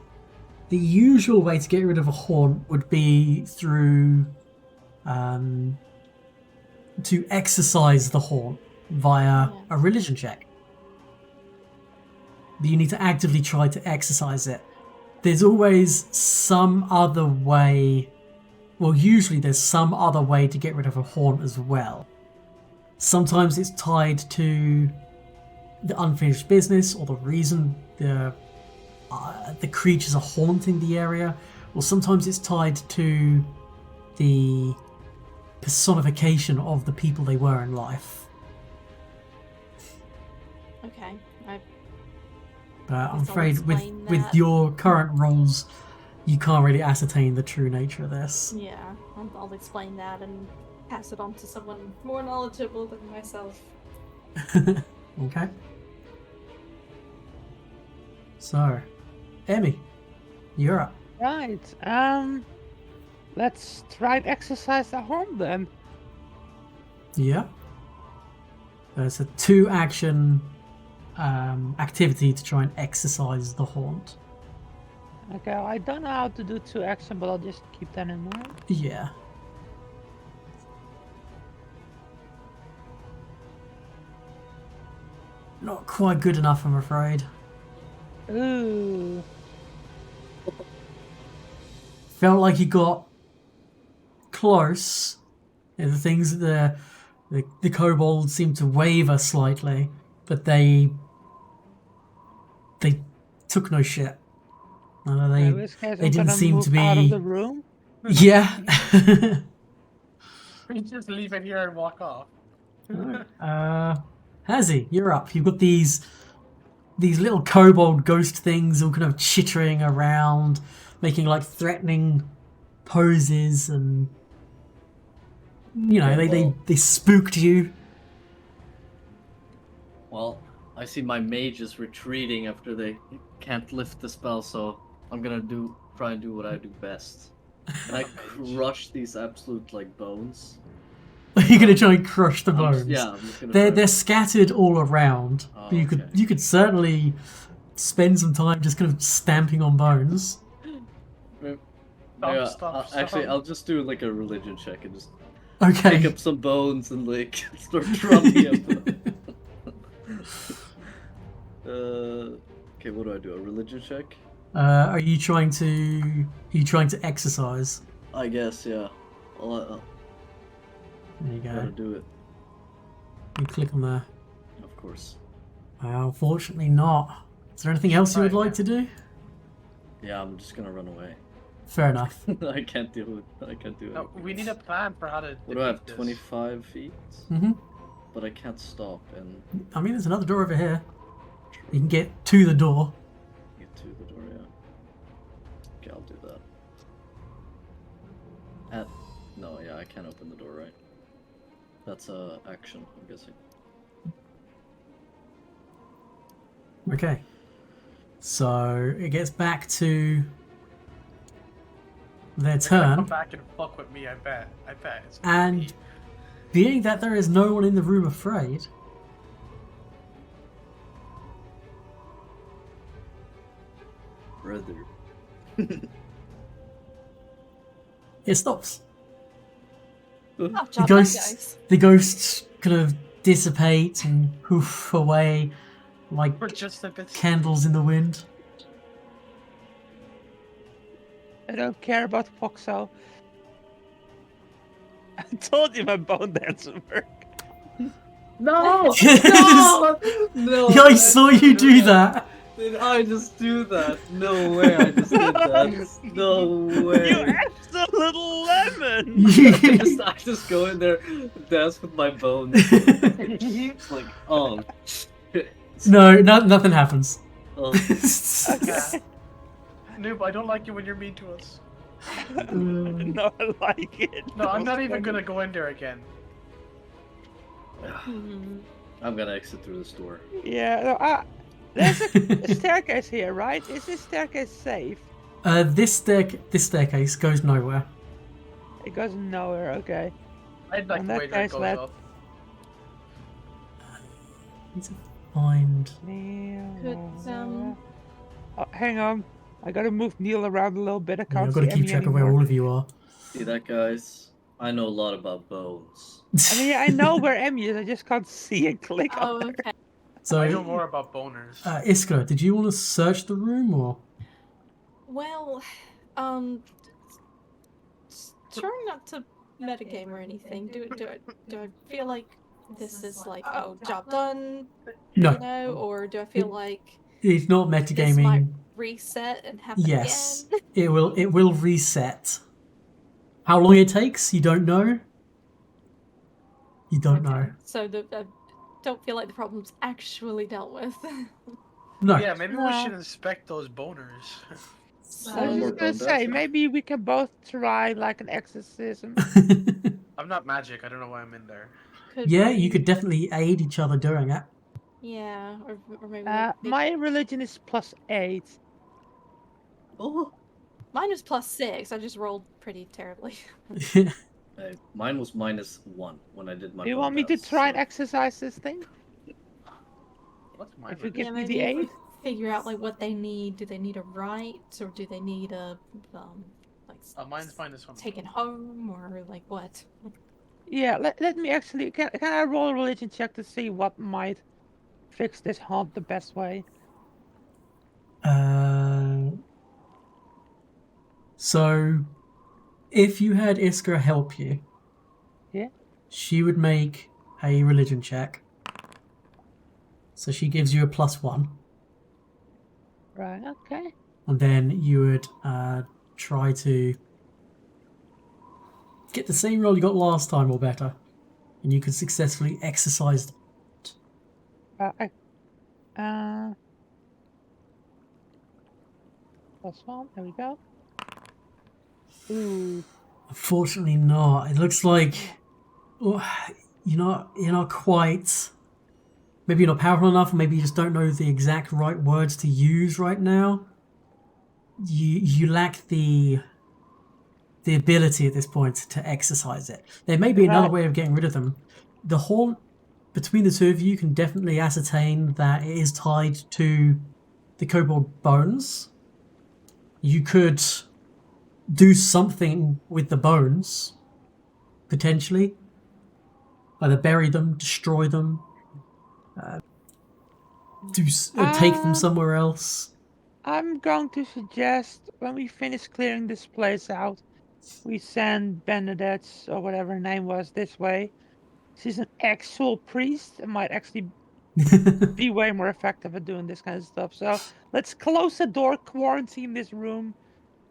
the usual way to get rid of a haunt would be through to exorcise the haunt via a religion check. But you need to actively try to exorcise it. There's always some other way. Well, usually there's some other way to get rid of a haunt as well. Sometimes it's tied to the unfinished business or the reason the creatures are haunting the area, or sometimes it's tied to the personification of the people they were in life. Okay. But I'm Guess I'll afraid explain with that. your current roles, you can't really ascertain the true nature of this. Yeah, I'll explain that and pass it on to someone more knowledgeable than myself. Okay. So, Emmy, you're up. Right. Let's try and exercise the home then. Yeah. There's a 2-action activity to try and exercise the haunt. Okay, I don't know how to do 2 action, but I'll just keep that in mind. Yeah. Not quite good enough, I'm afraid. Ooh. Felt like you got close. Yeah, the things that the kobolds seem to waver slightly, but they took no shit. In this case, they I'm didn't gonna seem move to be out of the room. Yeah. We just leave it here and walk off. Hazy, you're up. You've got these little kobold ghost things all kind of chittering around, making like threatening poses, and you know, they spooked you. Well, I see my mage is retreating after they can't lift the spell, so I'm gonna try and do what I do best. And I crush these absolute like bones. You're gonna try and crush the I'm bones. just gonna They're scattered all around. Oh, But okay. you could certainly spend some time just kind of stamping on bones. Stop. Actually, I'll just do like a religion check and just Okay. pick up some bones and like start drumming them. Okay, what do I do? A religion check? Are you trying to exercise? I guess, yeah. I'll There you gotta go. do it, You click on there. of course. Unfortunately not. Is there anything else you would like to do? Yeah, I'm just gonna run away. Fair enough. I can't do it. I can't do it. No, we need a plan for how to. What do I have? defeat this. 25 feet? hmm But I can't stop, and I mean, there's another door over here. You can get to the door. Get to the door, yeah. Okay, I'll do that. No, yeah, I can't open the door, right? That's a action, I'm guessing. Okay. So it gets back to their They're gonna come turn, back and fuck with me. I bet. It's and me. being that there is no one in the room afraid, Brother. it stops. Oh, The job done, ghosts, guys. the ghosts kind of dissipate and poof away like We're just a bit. candles in the wind. I don't care about Foxo. I told you my bone dancer work. No! No! No! Yeah, I saw you do that. Did I just do that? No way I just did that. No You way. absolute lemon! I just go in there, dance with my bones. It's like, oh, shit. No, nothing happens. Oh, Yeah. Noob, I don't like you when you're mean to us. No, I like it. No, I'm not even gonna go in there again. I'm gonna exit through this door. Yeah, no, there's a staircase here, right? Is this staircase safe? This staircase goes nowhere. It goes nowhere, okay. I'd like And the that way that guy's goes left. up. Need to find. Oh, hang on. I gotta move Neil around a little bit. I can't I've got to see keep Emmy track of where anymore. all of you are. See that, guys? I know a lot about bones. I mean, I know where Emmy is. I just can't see and click on Oh, her. okay. So, I know more about boners. Iskra, did you want to search the room or? Well, try not to metagame or anything. Do I feel like this is like, oh, job done, No, you know, or do I feel like it's not this might metagaming. reset and happen Yes, again? it will reset. How long it takes, you don't know. You don't know. So I don't feel like the problem's actually dealt with. No. Yeah, maybe we No. should inspect those boners. I was more just gonna bone say, dancing? maybe we can both try like an exorcism. I'm not magic. I don't know why I'm in there. Could Yeah, we- you could definitely aid each other doing it. Yeah, or maybe like, My religion is +8. Oh, mine was +6. I just rolled pretty terribly. hey, mine was -1 when I did my. Do you bone want me to dance, try and so- exercise this thing? What's my If you religion? give Yeah, me maybe the if we 8? figure out like what they need. Do they need a rite, or do they need a like Mine's -1. taken home, or like what? Yeah, let me actually. Can I roll a religion check to see what might fix this haunt the best way? So, if you had Iskra help you, Yeah. she would make a religion check. So she gives you a +1, Right, okay. and then you would try to get the same roll you got last time or better, and you could successfully exercise. +1, there we go. Ooh. Unfortunately, not. It looks like you're not quite. Maybe you're not powerful enough, or maybe you just don't know the exact right words to use right now. You lack the ability at this point to exercise it. There may be another Right. way of getting rid of them. The haunt between the two of you can definitely ascertain that it is tied to the kobold bones. You could do something with the bones, potentially. Either bury them, destroy them, take them somewhere else. I'm going to suggest when we finish clearing this place out, we send Benedette's or whatever her name was this way. She's an actual priest and might actually be way more effective at doing this kind of stuff. So let's close the door, quarantine this room,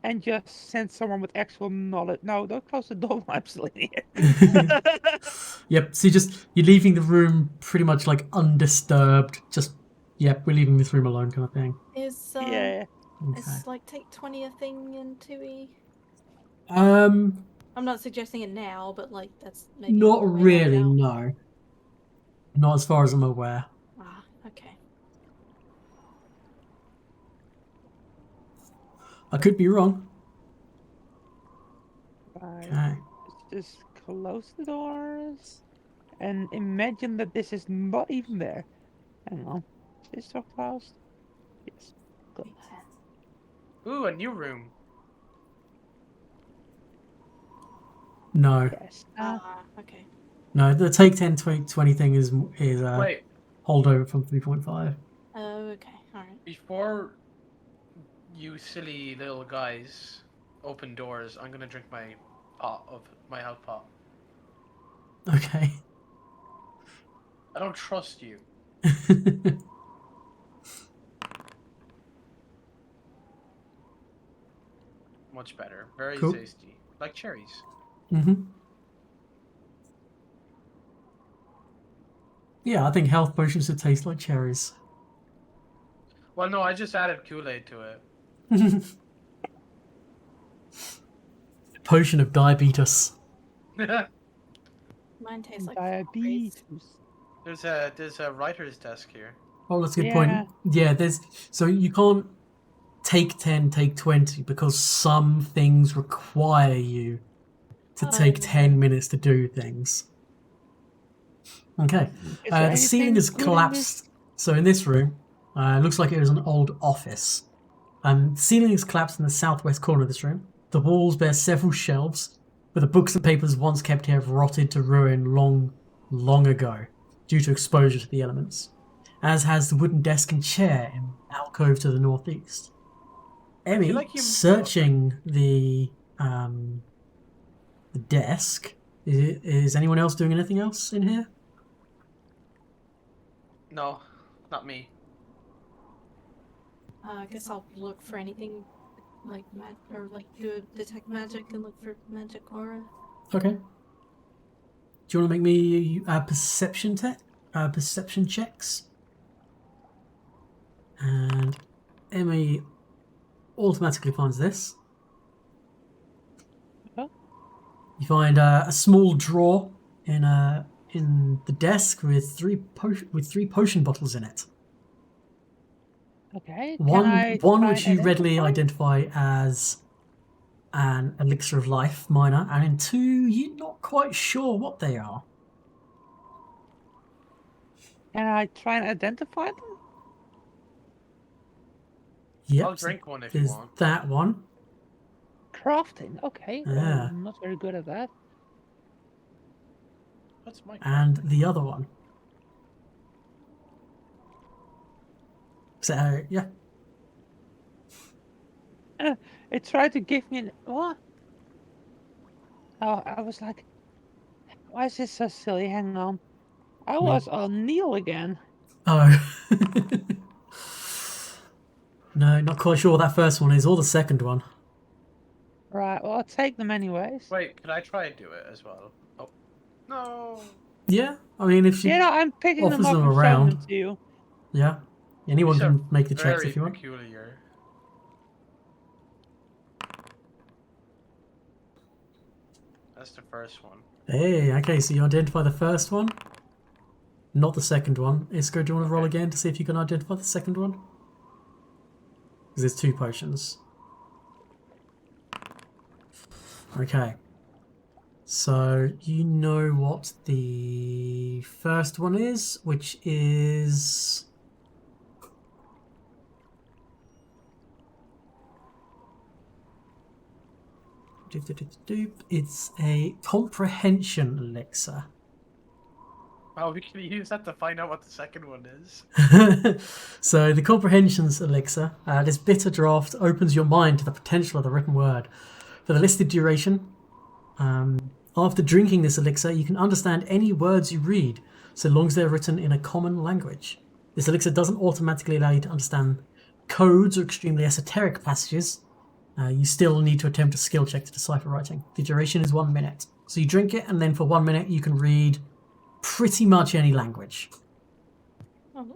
and just send someone with actual knowledge. No, don't close the door while I'm still in here. Yep, so you're leaving the room pretty much like undisturbed, just Yep, we're leaving this room alone, kind of thing. Is Yeah. Okay. is like take 20 a thing in 2E? Um, I'm not suggesting it now, but like that's maybe not one way to lay it really. out. No, not as far as I'm aware. Ah, okay. I could be wrong. Right. Okay. Let's just close the doors and imagine that this is not even there. Hang on. Is this door closed? Yes. Good. Ooh, a new room. No, Yes. Okay. no. The take 10, 20 thing is Wait, holdover from 3.5. Oh, okay. Alright. before you silly little guys open doors, I'm gonna drink my health pot. Okay. I don't trust you. Much better. Very Cool. tasty. Like cherries. Mm-hmm. Yeah, I think health potions should taste like cherries. Well, no, I just added Kool-Aid to it. Potion of diabetes. Mine tastes like Diabetes. There's a writer's desk here. Oh, that's a good Yeah. point. Yeah, so you can't take 10, take 20 because some things require you to take 10 minutes to do things. Okay. Is there The ceiling anything is good in collapsed. So in this room, it looks like it was an old office. The ceiling is collapsed in the southwest corner of this room. The walls bear several shelves, but the books and papers once kept here have rotted to ruin long ago due to exposure to the elements, as has the wooden desk and chair in the alcove to the northeast. Emmy, like you- searching the desk. Is anyone else doing anything else in here? No, not me. I guess I'll look for anything like or like do detect magic and look for magic aura. Okay. Do you want to make me perception checks? And Emmy automatically finds this. Oh. You find a small drawer in the desk with three potion bottles in it. Okay. One try which and you readily identify? identify as an elixir of life minor, and in two you're not quite sure what they are. Can I try and identify them? Yep. I'll drink one if you There's want. that one. Crafting. Okay. Well, Yeah. I'm not very good at that. What's my And the other one. So yeah. It tried to give me an what? Oh, I was like, why is this so silly? Hang on. I was on Neil again. Oh. No, not quite sure what that first one is, or the second one. Right. Well, I'll take them anyways. Wait, could I try and do it as well? Oh, no. Yeah, I mean, if she You know, I'm picking them offers up them and showing them around, to you. yeah, anyone These are can make the checks very if you want. peculiar. That's the first one. Hey, okay, so you identify the first one, not the second one. Isco, do you want to roll Okay. again to see if you can identify the second one? Because there's two potions. Okay. So you know what the first one is, which is... It's a comprehension elixir. Oh, we can use that to find out what the second one is. So the comprehensions elixir, this bitter draught opens your mind to the potential of the written word. For the listed duration, after drinking this elixir, you can understand any words you read, so long as they're written in a common language. This elixir doesn't automatically allow you to understand codes or extremely esoteric passages. You still need to attempt a skill check to decipher writing. The duration is 1 minute. So you drink it, and then for 1 minute you can read pretty much any language. Oh.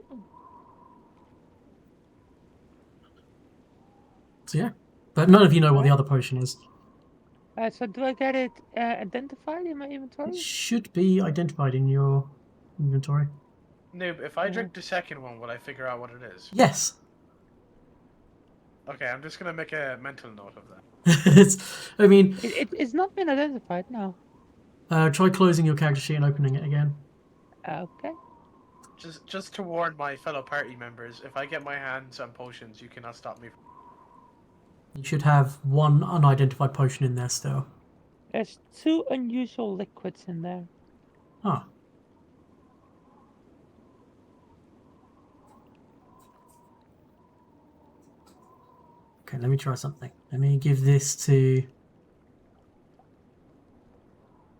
So yeah, but none of you know what the Alright. other potion is. So do I get it identified in my It inventory? should be identified in your inventory. Noob, if I drink the second one, will I figure out what it is? Yes. Okay, I'm just gonna make a mental note of that. I mean, It's not been identified, no. try closing your character sheet and opening it again. Okay. Just to warn my fellow party members, if I get my hands on potions, you cannot stop me. You should have one unidentified potion in there still. There's 2 unusual liquids in there. Huh. Okay, let me try something. Let me give this to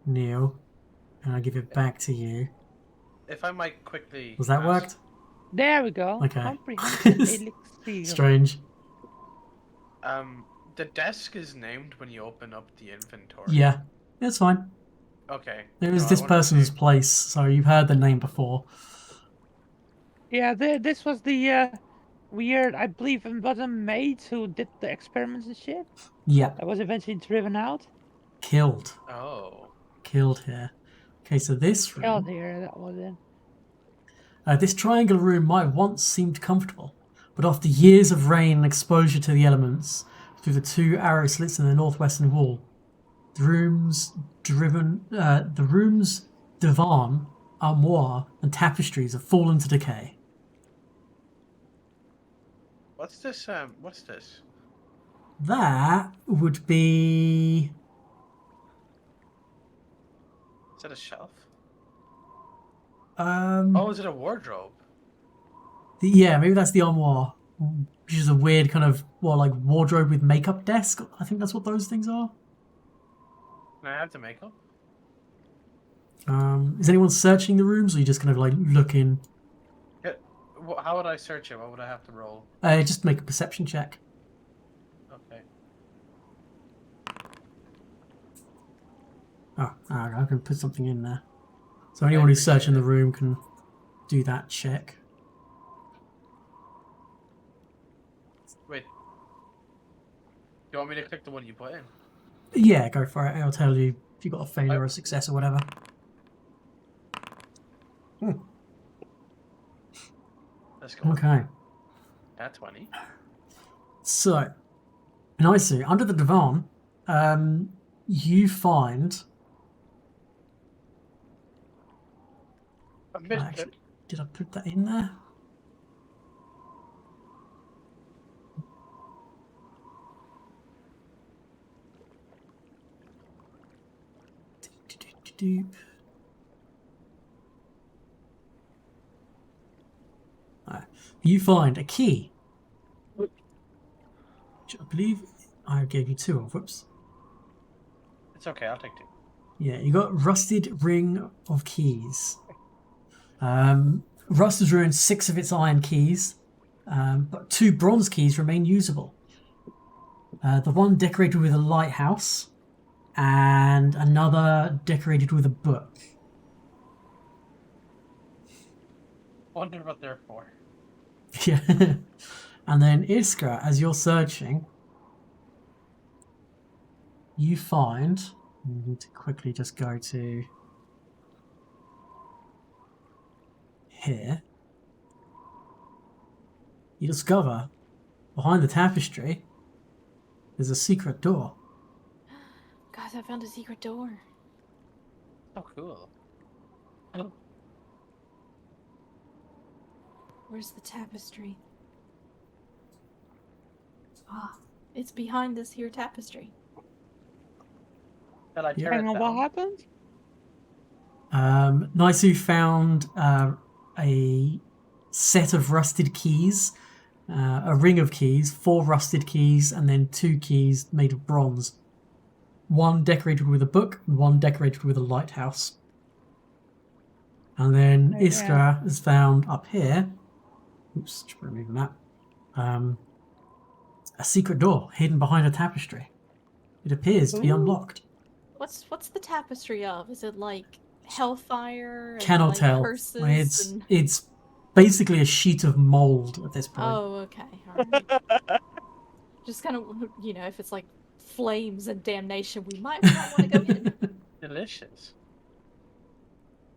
Neil, and I'll give it back to you. If I might quickly. Was that ask, worked? There we go. Okay. Comprehensive elixir. Strange. The desk is named when you open up the inventory. Yeah, it's fine. Okay. It was No, I this wanted to person's see- place, so you've heard the name before. Yeah, this was the weird, I believe it was a maid who did the experiments and shit. Yeah, That was eventually driven out. killed. Oh. Killed here. Okay, so this room. Killed here, that was it. This triangular room might have once seemed comfortable, but after years of rain and exposure to the elements through the 2 arrow slits in the northwestern wall, the room's divan, armoire, and tapestries have fallen to decay. What's this? What's this? That would be. Is that a shelf? Oh, is it a wardrobe? yeah, maybe that's the armoire, which is a weird kind of like wardrobe with makeup desk. I think that's what those things are. Can I have the makeup? Is anyone searching the rooms, or are you just kind of like looking? How would I search it? What would I have to roll? Just make a perception check. Okay. Oh, I can put something in there. So anyone who's searching the room can do that check. Wait. Do you want me to click the one you put in? Yeah, go for it. I'll tell you if you got a failure or a success or whatever. Let's go. Okay. At 20. So, nicely, under the divan, you find. I missed Actually, it. did I put that in there? Doop. You find a key, which I believe I gave you 2 of. Whoops. It's okay, I'll take 2. Yeah, you got rusted ring of keys. Rust has ruined 6 of its iron keys, but 2 bronze keys remain usable. The one decorated with a lighthouse, and another decorated with a book. Wonder what they're for. Yeah. And then Iskra, as you're searching, you find. You need to quickly just go to here. You discover behind the tapestry there's a secret door. Guys, I found a secret door. Oh, cool. Where's the tapestry? Ah, it's behind this here tapestry. Shall I tear Hang it on, down? what happened? Naisu found a set of rusted keys, a ring of keys, 4 rusted keys, and then 2 keys made of bronze. One decorated with a book, and one decorated with a lighthouse. And then Yeah. Iskra has found up here. Oops, just removing that. A secret door hidden behind a tapestry. It appears to be Ooh. unlocked. What's the tapestry of? Is it like hellfire? And, Cannot like, tell. Curses and... It's basically a sheet of mold at this point. Oh, okay. All right. Just kind of, if it's like flames and damnation, we might not want to go in. Delicious.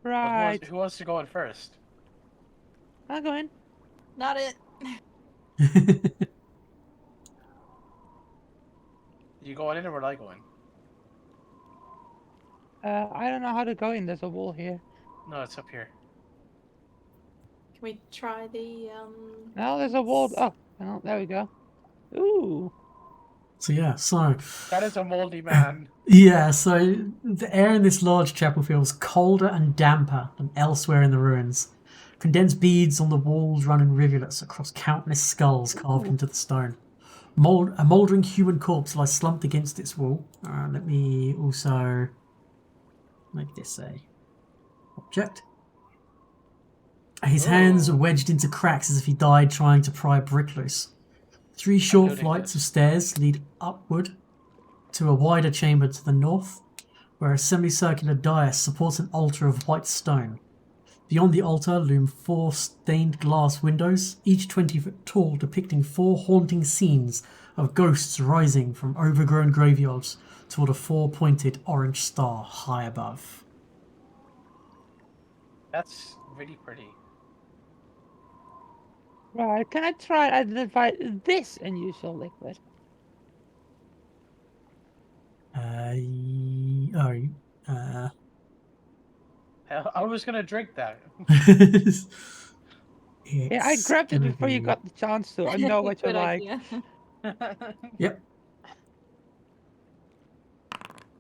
But Right. who wants to go in first? I'll go in. Not it. You going in or will I go in? I don't know how to go in. There's a wall here. No, it's up here. Can we try the No, there's a wall. Oh, well, there we go. Ooh. So yeah, so That is a moldy man. yeah, so the air in this large chapel feels colder and damper than elsewhere in the ruins. Condensed beads on the walls run in rivulets across countless skulls carved into the stone. A mouldering human corpse lies slumped against its wall. Let me also make this a object. His hands are wedged into cracks as if he died trying to pry a brick loose. 3 short Including flights of this. stairs lead upward to a wider chamber to the north, where a semicircular dais supports an altar of white stone. Beyond the altar loom 4 stained glass windows, each 20 foot tall, depicting 4 haunting scenes of ghosts rising from overgrown graveyards toward a 4-pointed orange star high above. That's really pretty. Right. Can I try and identify this unusual liquid? Hell, I was gonna drink that. Yeah, I grabbed it before you got the chance to. I know what you Good like. idea. Yep.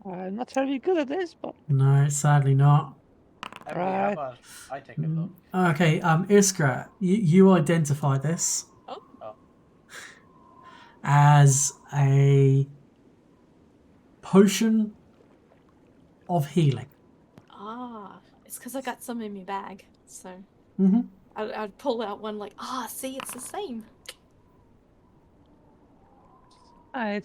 I'm not terribly good at this, but No, sadly not. Emily, how about I take a look? Okay, Iskra, you identify this Oh, as a potion of healing. it's because I got some in my bag, so Mm-hmm. I'd pull out one like, see, it's the same. right.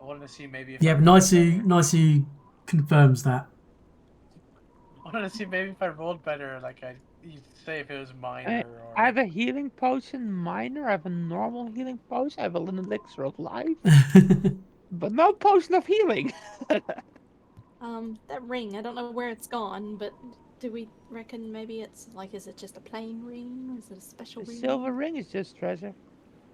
I wanted to see maybe if Yeah, I but rolled better. Nice confirms that. I wanted to see maybe if I rolled better, like you'd say if it was minor or. I have a healing potion minor. I have a normal healing potion. I have an elixir of life, but no potion of healing. That ring, I don't know where it's gone, but do we reckon maybe it's like, is it just a plain ring? Is it a special The ring? silver ring is just treasure.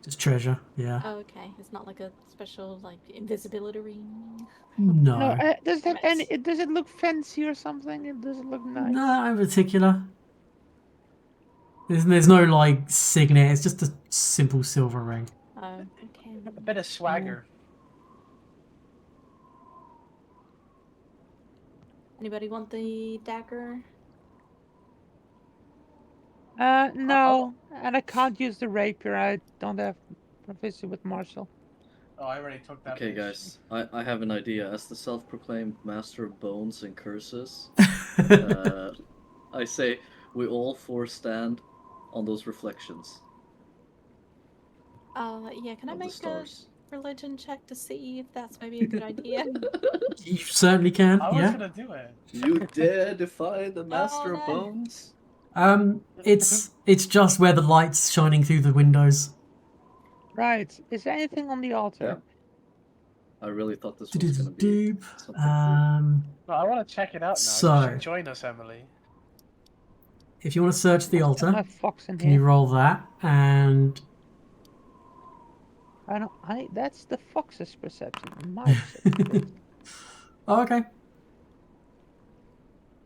Just treasure, yeah. Oh, okay. It's not like a special, like, invisibility ring? No. No, does it have Damn any? it. Does it look fancy or something? Does it look nice? No, in particular. There's no, like, signet. It's just a simple silver ring. Oh, okay. A bit of swagger. Anybody want the dagger? No, and I can't use the rapier. I don't have proficiency with martial. Oh, I already took that. Okay, bitch. guys, I have an idea. As the self-proclaimed master of bones and curses, I say we all 4 stand on those reflections Yeah, can I of the make a stars. religion check to see if that's maybe a good idea? You certainly can, I was yeah. gonna do it. You dare defy the master of no. bones? It's just where the light's shining through the windows. Right. Is there anything on the altar? I really thought this was gonna be Doop. something cool. No, I want to check it out now. So- You should join us, Emily. If you want to search the Let's get my altar, fox in can you here. roll that? And I don't. That's the fox's perception. My perception. oh, okay.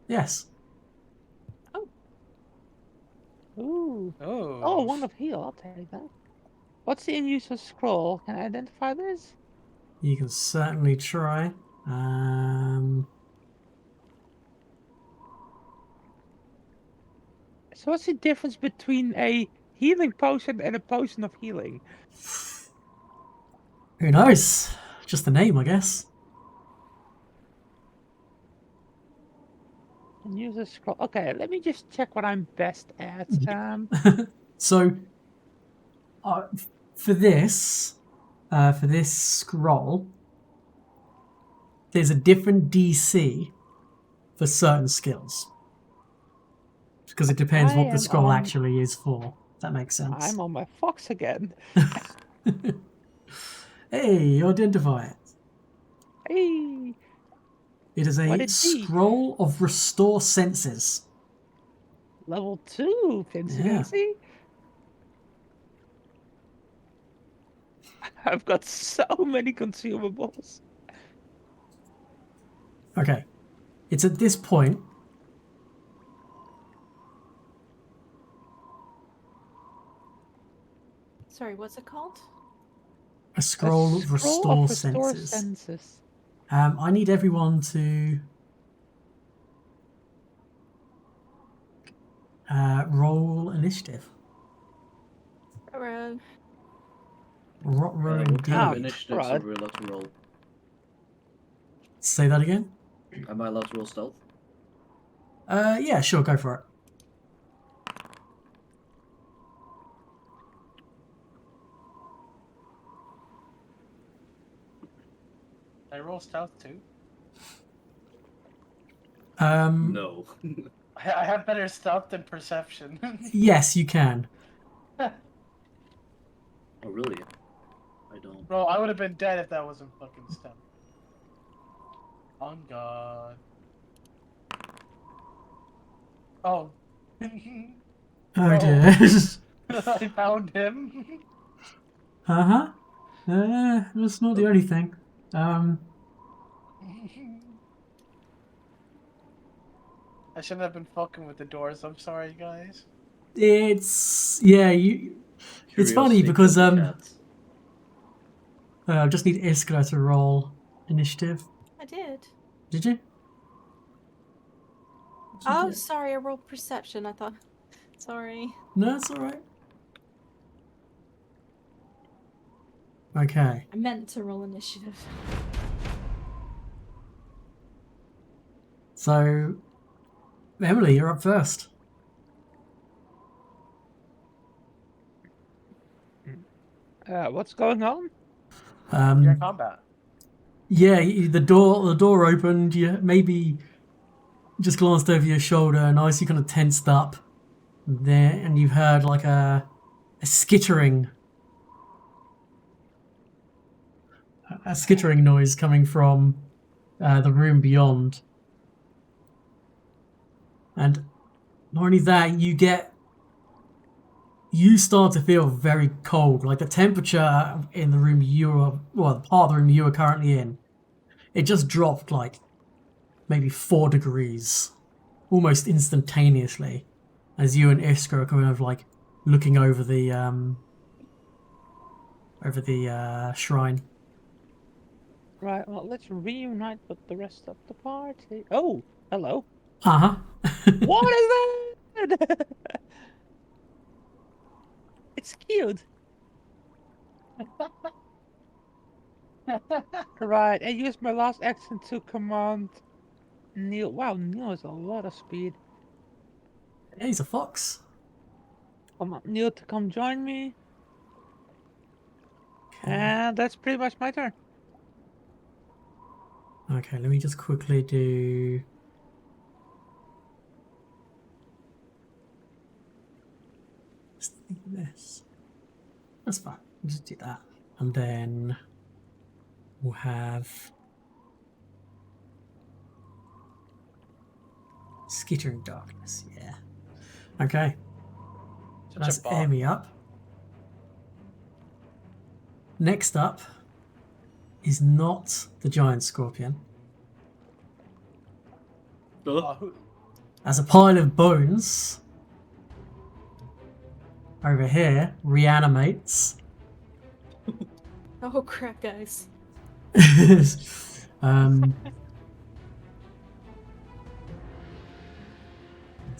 Yes. Ooh. Oh. Oh, one of heal. I'll take that. What's the unusual scroll? Can I identify this? You can certainly try. So what's the difference between a healing potion and a potion of healing? Who knows? Just the name, I guess. And use a scroll. Okay, let me just check what I'm best at. So, for this scroll, there's a different DC for certain skills. Because it depends I what the am scroll on- actually is for. If that makes sense. I'm on my fox again. Hey, you identify it. Hey, It is what a it be? scroll of restore senses. Level 2, fancy Yeah. fancy. I've got so many consumables. Okay. It's at this point. Sorry, what's it called? A scroll of restore senses. Senses. I need everyone to roll initiative. Or, Row What kind of indeed. initiatives are right. we allowed to roll? Say that again? Am I allowed to roll stealth? Yeah, sure, go for it. I roll stealth too. No. I have better stealth than perception. Yes, you can. Oh, really? I don't. Bro, I would have been dead if that wasn't fucking stealth. On God. Oh. Oh Bro. dear. I found him. Uh-huh. That's not the only thing. I shouldn't have been fucking with the doors. I'm sorry, guys. It's it's funny Curiosity because killed the cat. I just need Iskra to roll initiative. I did. Did you? Oh, sorry, I rolled perception. I thought. Sorry. No, it's alright. Okay. I meant to roll initiative. So Emily, you're up first. What's going on? You're in combat. Yeah, the door opened. You maybe just glanced over your shoulder, and Icy kind of tensed up there, and you've heard like a skittering noise coming from the room beyond. And not only that, you start to feel very cold. Like the temperature in the room the part of the room you are currently in, it just dropped like maybe 4 degrees, almost instantaneously, as you and Iskra are kind of like looking over the shrine. Right, well, let's reunite with the rest of the party. Oh, hello. Uh-huh. What is that? It's cute. Right, I used my last action to command Neil. Wow, Neil has a lot of speed. Yeah, he's a fox. Come on, Neil, to come join me. Okay. And that's pretty much my turn. Okay, let me just quickly do... Just think of this. That's fine. We'll just do that. And then we'll have Skittering Darkness, yeah. Okay. So Such that's a bot. Amy up. Next up is not the giant scorpion. As a pile of bones over here reanimates. Oh crap, guys. Does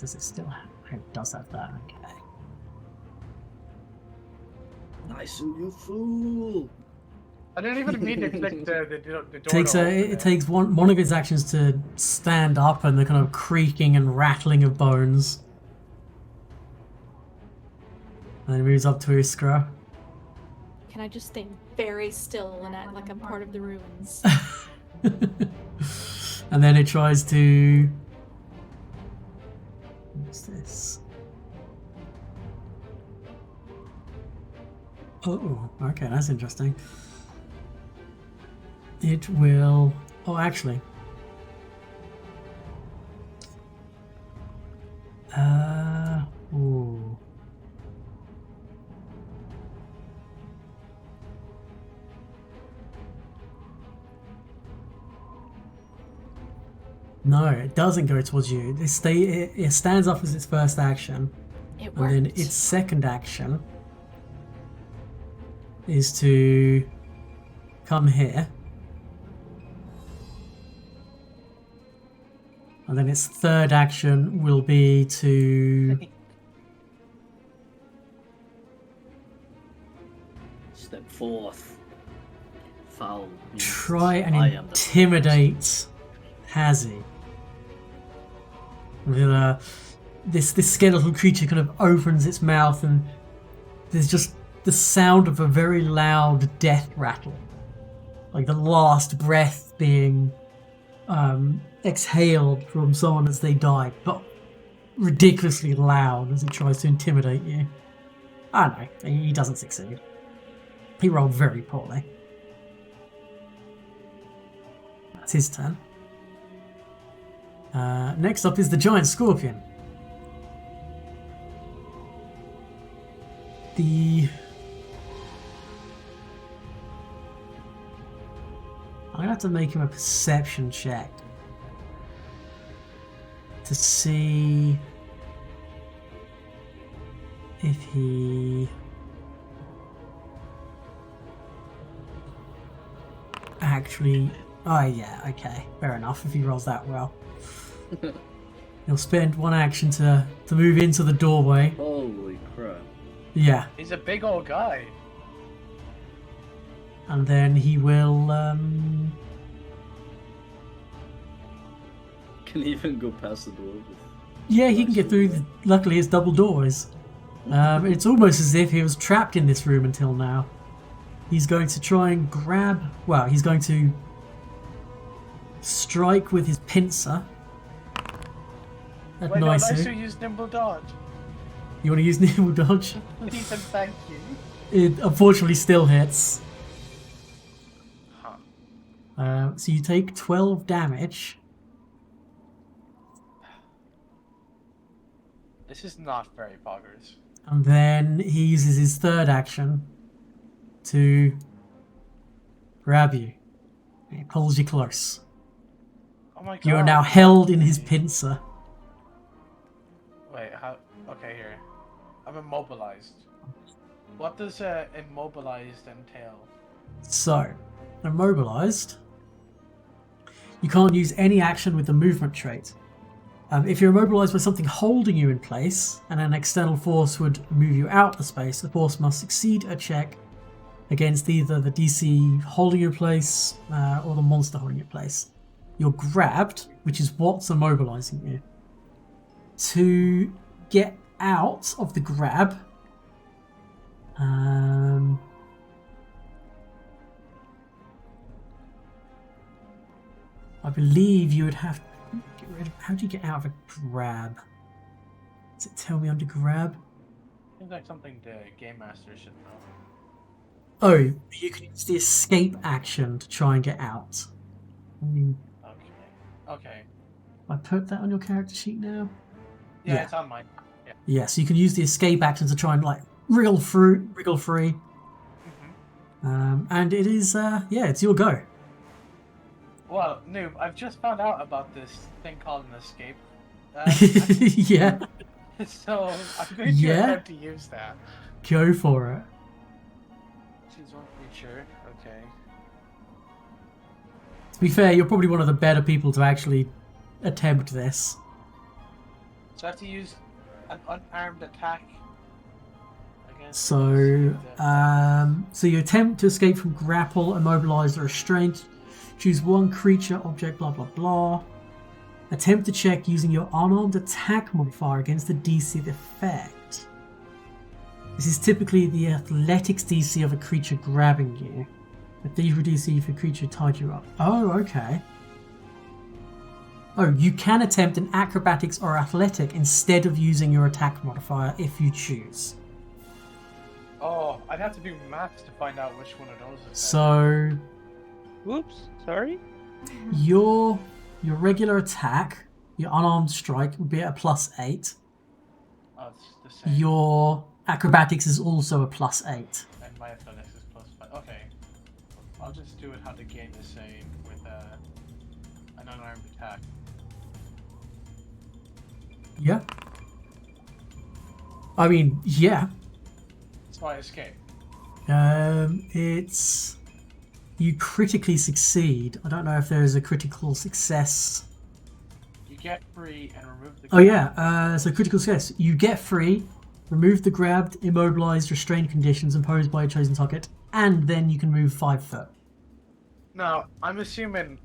it still have? It does have that. Okay. Nice, you fool! I didn't even mean to click the door. It takes one of its actions to stand up, and the kind of creaking and rattling of bones. And then it moves up to Iskra. Can I just stay very still and act like I'm part of the ruins? And then it tries to... What's this? Oh, okay, that's interesting. It will... Oh, actually. Ooh. No, it doesn't go towards you. It stands up as its first action. It And worked. then its second action is to come here. And then its third action will be to... Step forth. Foul. beast. try and I am the intimidate Hazzy. With this skeletal creature kind of opens its mouth and there's just the sound of a very loud death rattle. Like the last breath being exhaled from someone as they die, but ridiculously loud as it tries to intimidate you. I don't know, he doesn't succeed. He rolled very poorly. That's his turn. Next up is the giant scorpion. I'm gonna have to make him a perception check to see if he actually... Oh yeah, okay, fair enough if he rolls that well. He'll spend one action to move into the doorway. Holy crap. Yeah, He's a big old guy. and then he will Can even go past the door. yeah, he can get through luckily his double doors. It's almost as if he was trapped in this room until now. He's going to try and grab... Well, he's going to strike with his pincer at Wait, no, Nisu. Nisu used nimble dodge. You want to use nimble dodge? Please and thank you. It unfortunately still hits. Huh. So you take 12 damage. This is not very poggers. And then he uses his third action to grab you. He pulls you close. Oh my god. You are now held in his pincer. Wait, how? Okay, here. I'm immobilized. What does immobilized entail? So, immobilized. You can't use any action with the movement trait. If you're immobilized by something holding you in place and an external force would move you out of space, the force must succeed a check against either the DC holding you in place or the monster holding you in place. You're grabbed, which is what's immobilizing you. To get out of the grab, I believe you would have to get rid of... How do you get out of a grab? Does it tell me under grab? Seems like something the game master should know. Oh, you can use the escape action to try and get out. Okay. Okay. I put that on your character sheet now? Yeah, Yeah. it's on mine. Yeah. Yeah, so you can use the escape action to try and like wriggle free. And it is, yeah, it's your go. Well, Noob, I've just found out about this thing called an escape. Yeah, So I'm going to Yeah? attempt to use that. go for it. Choose one creature. Okay. To be fair, you're probably one of the better people to actually attempt this. So I have to use an unarmed attack against. So, so you attempt to escape from grapple, immobilized, or restraint. Choose one creature, object, blah blah blah. Attempt to check using your unarmed attack modifier against the DC of the effect. This is typically the athletics DC of a creature grabbing you. The thievery DC if a creature tied you up. Oh, okay. Oh, you can attempt an acrobatics or athletic instead of using your attack modifier if you choose. Oh, I'd have to do maths to find out which one of those is. So Oops, sorry. your regular attack, your unarmed strike would be at a +8. Oh, it's the same. Your acrobatics is also a +8. And my athletics is +5. Okay. I'll just do it how the game is saying with an unarmed attack. Yeah. I mean, yeah. So I escape. It's you critically succeed. I don't know if there is a critical success. You get free and remove the. Oh yeah. So critical success. You get free, remove the grabbed, immobilized, restrained conditions imposed by a chosen target, and then you can move 5 foot. Now, I'm assuming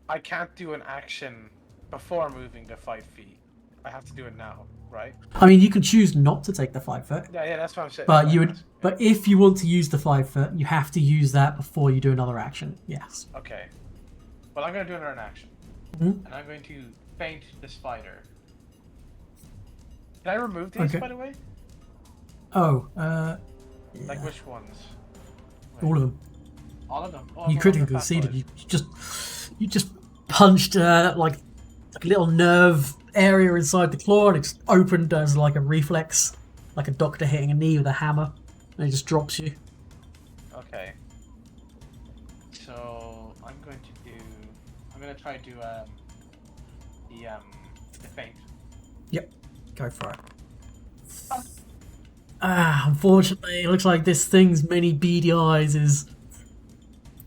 I can't do an action before moving to 5 feet. I have to do it now, right? I mean, you can choose not to take the 5 foot, Yeah, that's what I'm saying. but that's you what I'm would. asking. But if you want to use the 5 foot, you have to use that before you do another action. Yes. Okay. Well, I'm going to do another action. Mhm. And I'm going to faint the spider. Can I remove these, Okay. by the way? Oh, Like which ones? all of them. All of them? Oh, You I'm critically on the succeeded. fat You just punched like a little nerve area inside the claw, and it just opened as like a reflex, like a doctor hitting a knee with a hammer, and it just drops you. side. Okay. So I'm going to do. I'm going to try to do the faint. Yep, go for it. Unfortunately, it looks like this thing's many beady eyes is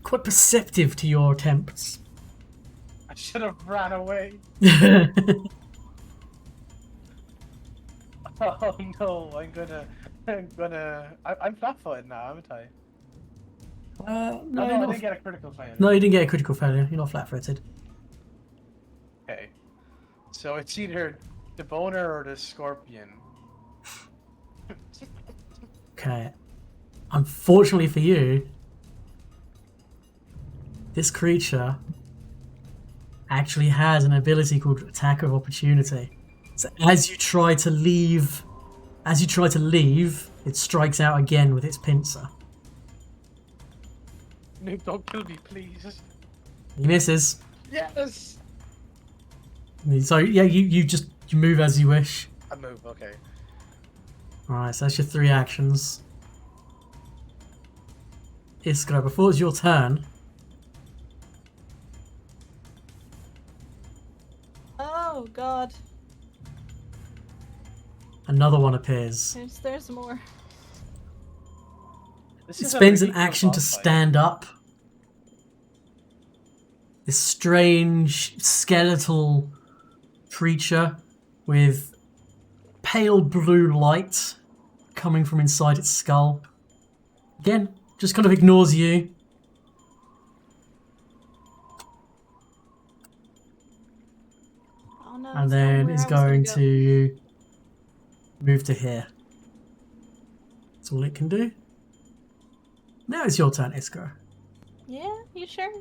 quite perceptive to your attempts. I should have ran away. Oh no! I'm flat-footed now, haven't I? No, I you're not. didn't get a critical failure. No, you didn't get a critical failure. You're not flat-footed. Okay. So it's either the boner or the scorpion. Okay. Unfortunately for you, this creature actually has an ability called Attack of Opportunity. So as you try to leave, it strikes out again with its pincer. No, don't kill me, please. He misses. Yes. So yeah, you move as you wish. I move. Okay. Alright, so that's your 3 actions. Iskra, before it's your turn, Oh god. another one appears. There's more. This It is a spends an really cool action to boss fight. stand up. This strange skeletal creature with pale blue light coming from inside its skull. Again, just kind of ignores you. Oh no. And it's then not where is I was gonna going go. to move to here. That's all it can do. Now it's your turn, Iskra. Yeah, you sure?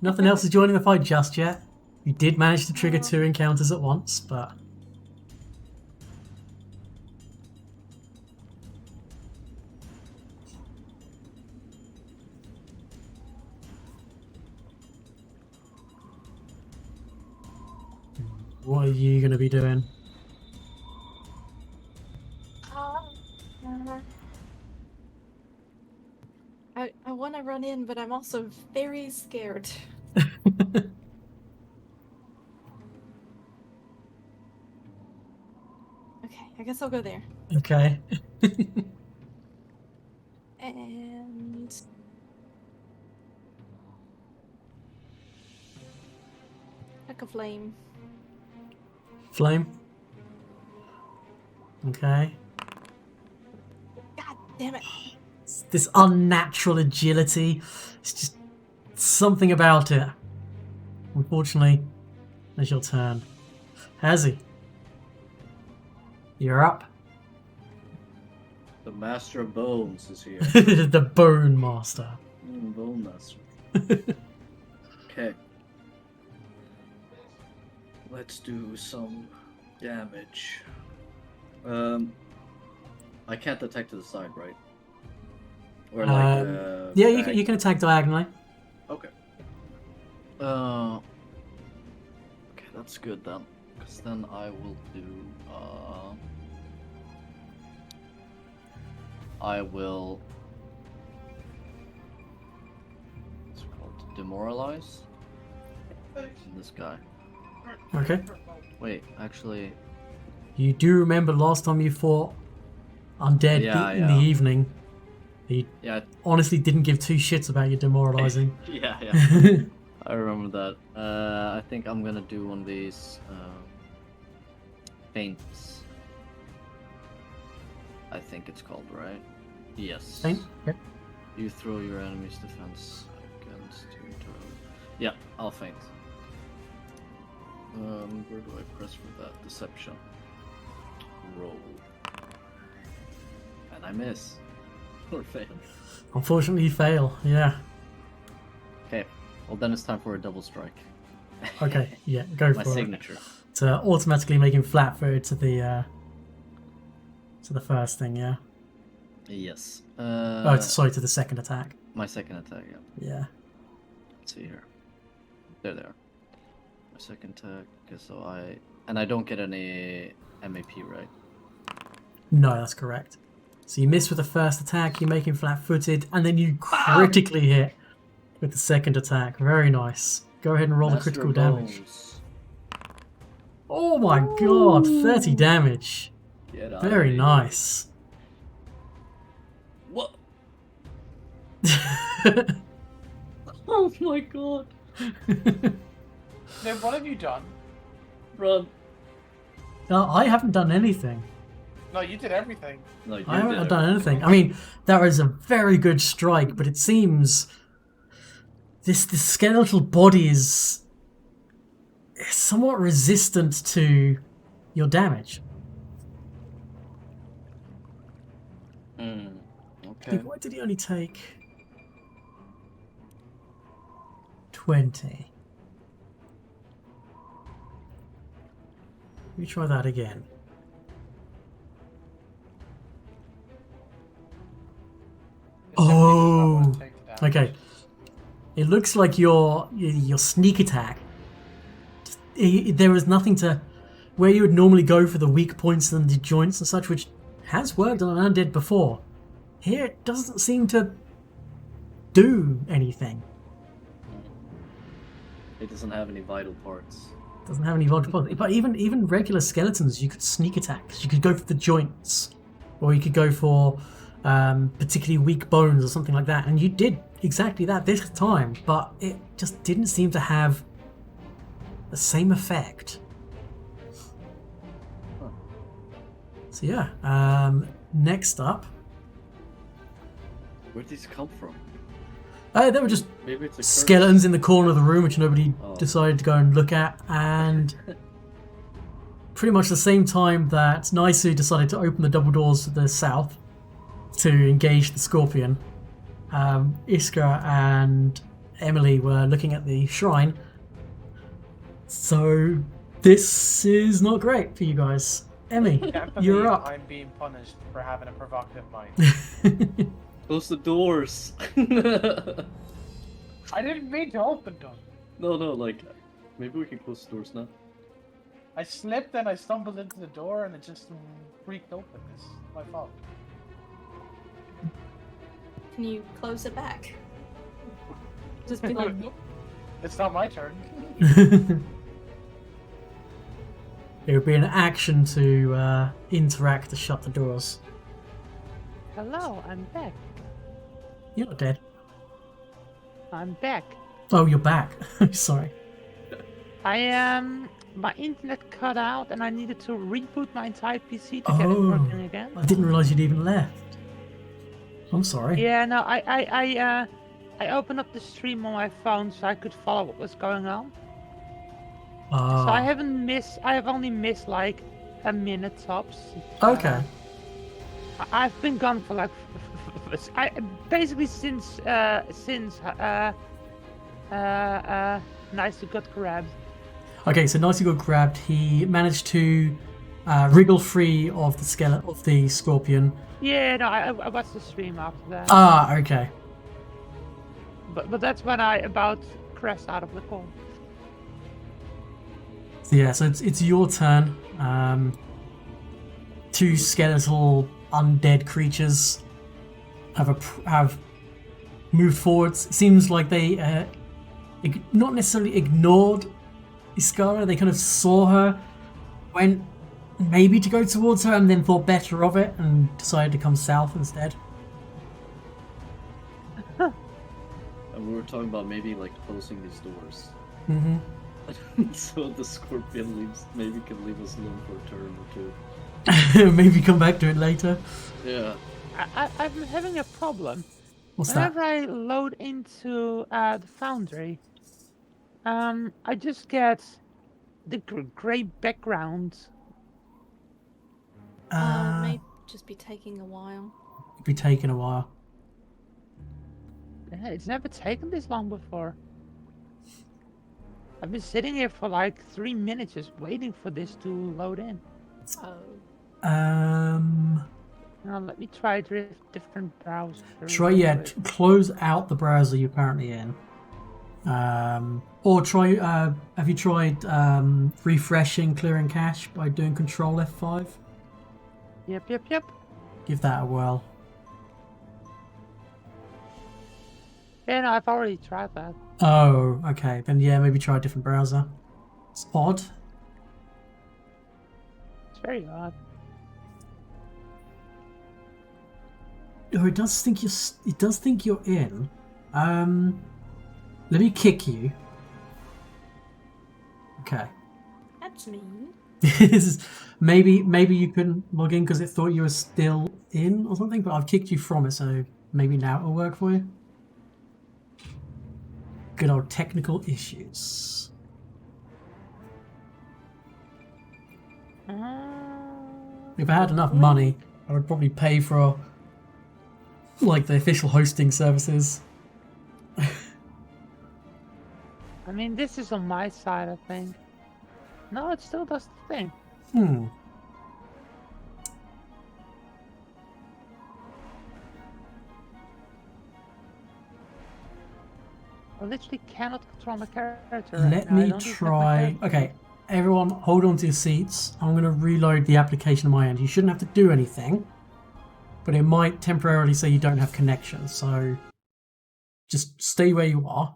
Nothing else is joining the fight just yet. You did manage to trigger Oh. 2 encounters at once, but... What are you going to be doing? I want to run in, but I'm also very scared. Okay, I guess I'll go there. Okay. And like a flame. Flame. Okay. God damn it! It's this unnatural agility. It's just something about it. Unfortunately, it's your turn. Hazzy. You're up. The Master of Bones is here. The Bone Master. Bone Master. Okay. Let's do some damage. I can't attack to the side, right? Or Yeah, you back? can attack diagonally. Okay. Okay, that's good then. Because then I will do. I will. What's it called? Demoralize. This guy. Okay. Wait, actually. You do remember last time you fought undead Yeah, in the yeah. evening. He Yeah, honestly didn't give two shits about you demoralizing. yeah. I remember that. I think I'm gonna do one of these feints. I think it's called, right? Yes. Feint? Okay. You throw your enemy's defense against your turn. Yeah, I'll feint. Where do I press for that? Deception. Roll. And I miss. Or fail. Unfortunately, you fail. Yeah. Okay. Well, then it's time for a double strike. Okay. Yeah. Go My for signature. it. To automatically make him flat-footed to the first thing. Yeah. Yes. Sorry, to the second attack. My second attack, yeah. Yeah. Let's see here. There they are. My second attack, so I don't get any MAP, right? No, that's correct. So you miss with the first attack, you make him flat-footed, and then you critically hit with the second attack. Very nice. Go ahead and roll the Master critical damage. Bones. Oh my god, 30 damage. Get out Very of here. nice. What? Oh my god. Then what have you done? Run. No, I haven't done anything. No, you did everything. No, you I did haven't it. done anything. I mean, that was a very good strike, but it seems this skeletal body is somewhat resistant to your damage. Okay. Why did he only take 20? Let me try that again. Oh, okay. It looks like your sneak attack. There was nothing to where you would normally go for the weak points and the joints and such, which has worked on an undead before. Here, it doesn't seem to do anything. It doesn't have any vital parts. Doesn't have any vital points. But even regular skeletons, you could sneak attack. You could go for the joints, or you could go for particularly weak bones or something like that. And you did exactly that this time, but it just didn't seem to have the same effect. Huh. So yeah, next up, Where did these come from? they were just Maybe it's a curse. skeletons in the corner of the room, which nobody Oh. decided to go and look at, and pretty much the same time that Naisu decided to open the double doors to the south to engage the scorpion, Iska and Emily were looking at the shrine. So this is not great for you guys. Emmy, Can't you're believe up. I'm being punished for having a provocative mind. Close the doors. I didn't mean to open them. No, like, maybe we can close the doors now. I slipped and I stumbled into the door and it just freaked open. It's my fault. Can you close it back? Just be like, nope. It's not my turn. It would be an action to interact to shut the doors. Hello, I'm back. You're not dead. I'm back. Oh, you're back. Sorry. My internet cut out and I needed to reboot my entire PC to get it working again. I didn't realise you'd even left. I'm sorry. Yeah, no, I opened up the stream on my phone so I could follow what was going on. So I have only missed like a minute tops. Okay. I've been gone for like, basically since Nice got grabbed. Okay, so Nicey got grabbed. He managed to wriggle free of the skeleton of the scorpion. Yeah, no, I watched the stream after that. Ah, okay. But that's when I about crashed out of the call. So yeah, so it's your turn. Two skeletal undead creatures have moved forwards. It seems like they not necessarily ignored Iskara. They kind of saw her, went maybe to go towards her, and then thought better of it and decided to come south instead. And we were talking about maybe like closing these doors. Mm-hmm. So the scorpion maybe can leave us alone for a turn or two. Maybe come back to it later. Yeah. I'm having a problem. What's that? Whenever I load into the foundry, I just get the grey background. May just be taking a while. It'd be taking a while. Yeah, it's never taken this long before. I've been sitting here for like 3 minutes just waiting for this to load in. Oh. Now let me try different browsers. Try close out the browser you're currently in. Or try. Have you tried refreshing, clearing cache by doing Control F5? Yep. Give that a whirl. Yeah, no, I've already tried that. Oh, okay. Then yeah, maybe try a different browser. It's odd. It's very odd. Oh, it does think you're. It does think you're in. Let me kick you. Okay. That's mean. maybe you couldn't log in because it thought you were still in or something, but I've kicked you from it, so maybe now it'll work for you. Good old technical issues. If I had enough money, I would probably pay for like the official hosting services. I mean, this is on my side, I think. No, it still does the thing. I literally cannot control my character. Let me try. Okay, everyone, hold on to your seats. I'm going to reload the application on my end. You shouldn't have to do anything, but it might temporarily say you don't have connection. So just stay where you are.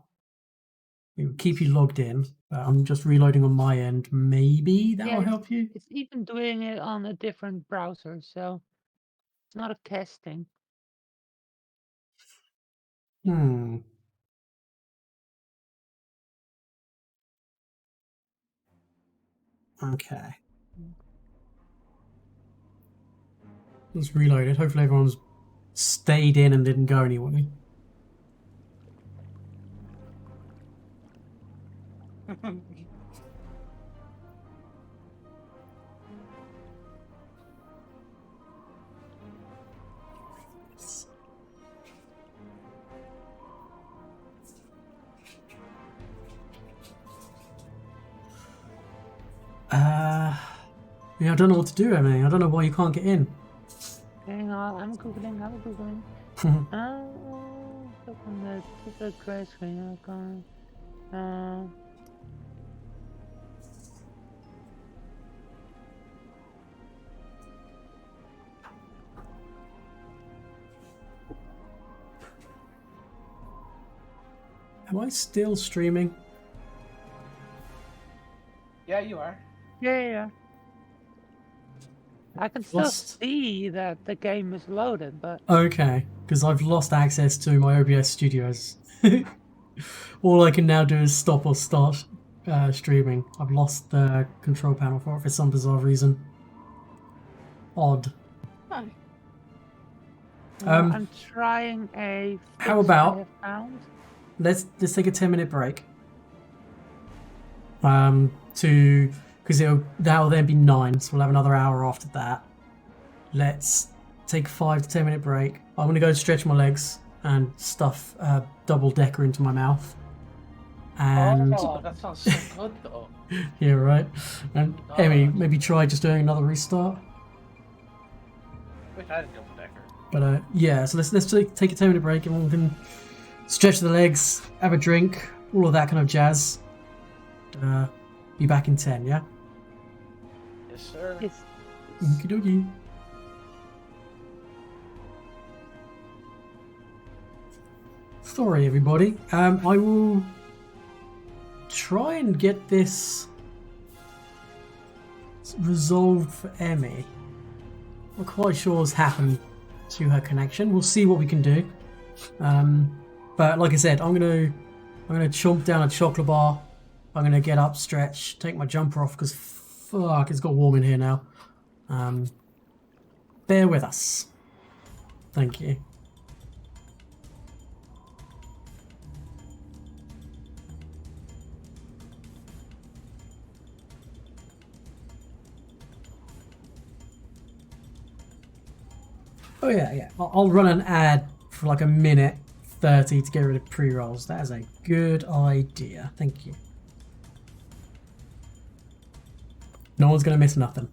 It will keep you logged in. I'm just reloading on my end. Maybe that will help you. It's even doing it on a different browser, so it's not a cache thing. Okay. Let's reload it. Hopefully everyone's stayed in and didn't go anywhere. Yeah, I don't know what to do, Emily. I don't know why you can't get in. Hang on, I'm googling. Look on the gray screen. Am I still streaming? Yeah, you are. Yeah. I can still see that the game is loaded, but... Okay, because I've lost access to my OBS studios. All I can now do is stop or start streaming. I've lost the control panel for some bizarre reason. Odd. Oh. I'm trying a... How about... Let's take a 10-minute break. Because that'll then be 9, so we'll have another hour after that. Let's take a 5 to 10-minute break. I'm going to go stretch my legs and stuff a double-decker into my mouth. And Oh, that sounds so good though. yeah, right. And Emmy, God. maybe try just doing another restart. Wish I had a double decker. But yeah, so let's take a 10-minute break, and we can stretch the legs, have a drink, all of that kind of jazz. Be back in 10, yeah? Yes, sir. Yes. Okie dokie. Sorry, everybody. I will try and get this resolved for Emmy. Not quite sure what's happened to her connection. We'll see what we can do. But like I said, I'm gonna chomp down a chocolate bar. I'm gonna get up, stretch, take my jumper off because fuck, it's got warm in here now. Bear with us. Thank you. Oh yeah. I'll run an ad for like a minute 30 to get rid of pre-rolls. That is a good idea. Thank you. No one's gonna miss nothing.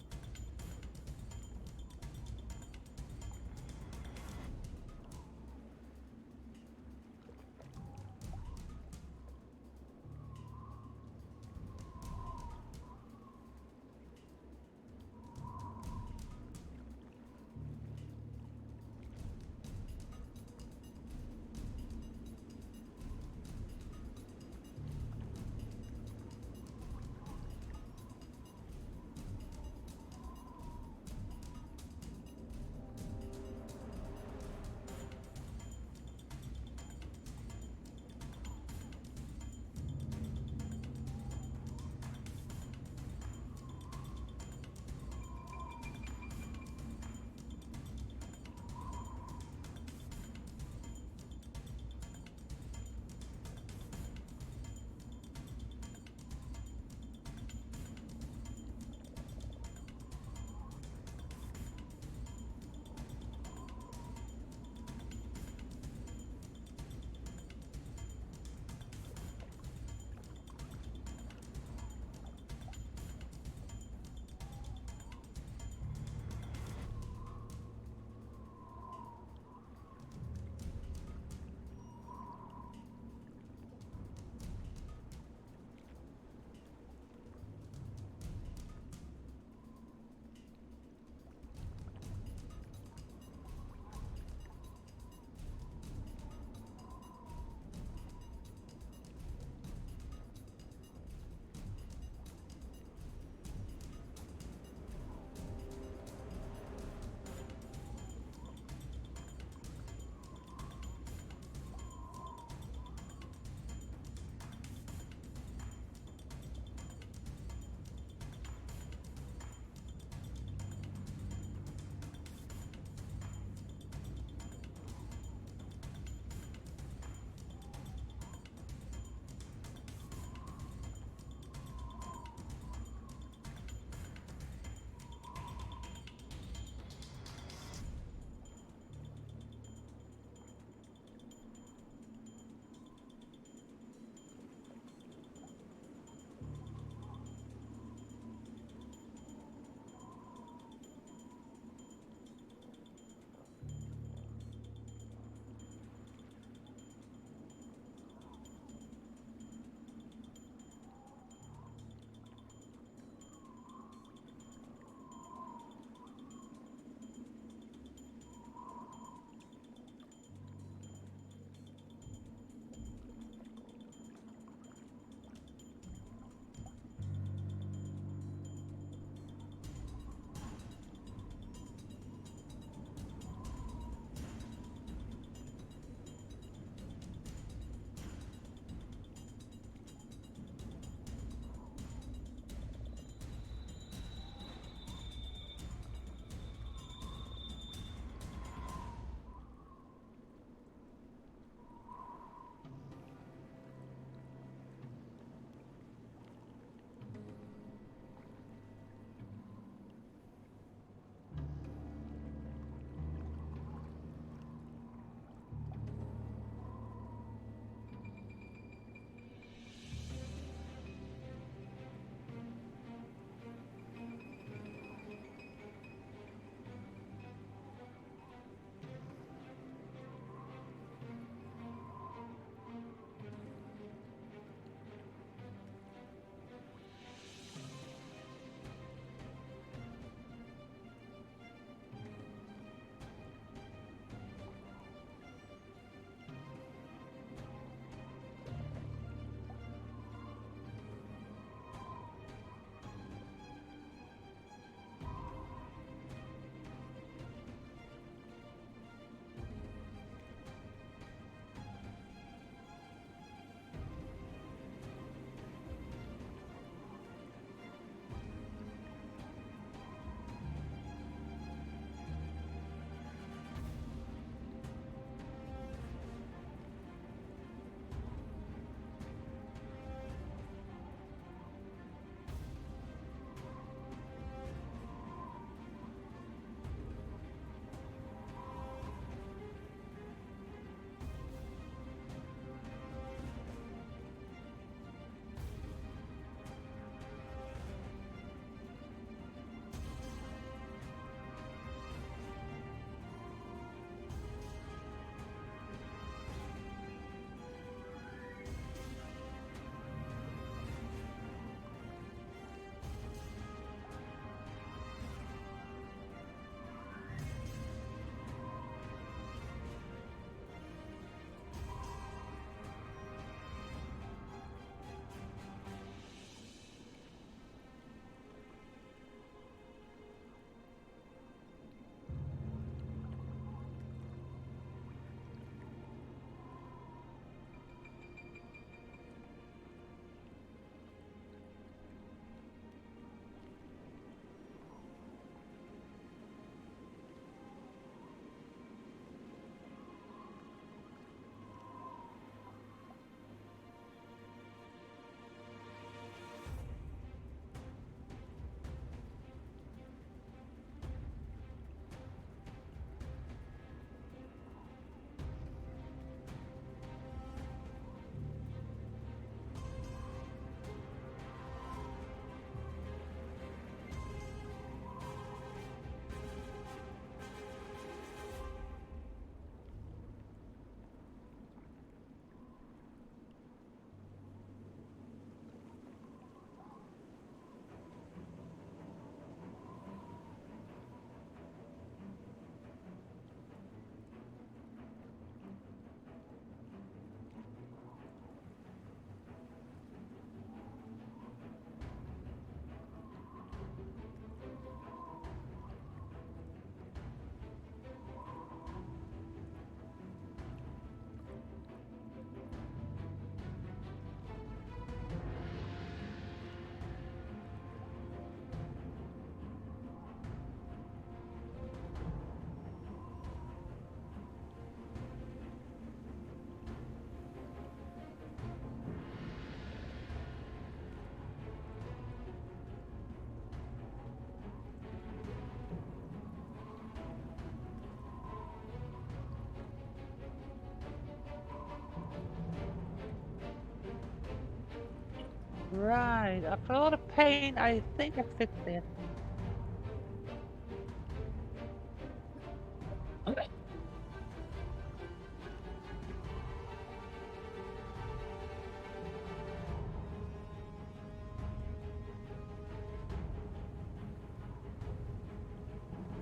Right. After a lot of pain, I think I fixed it.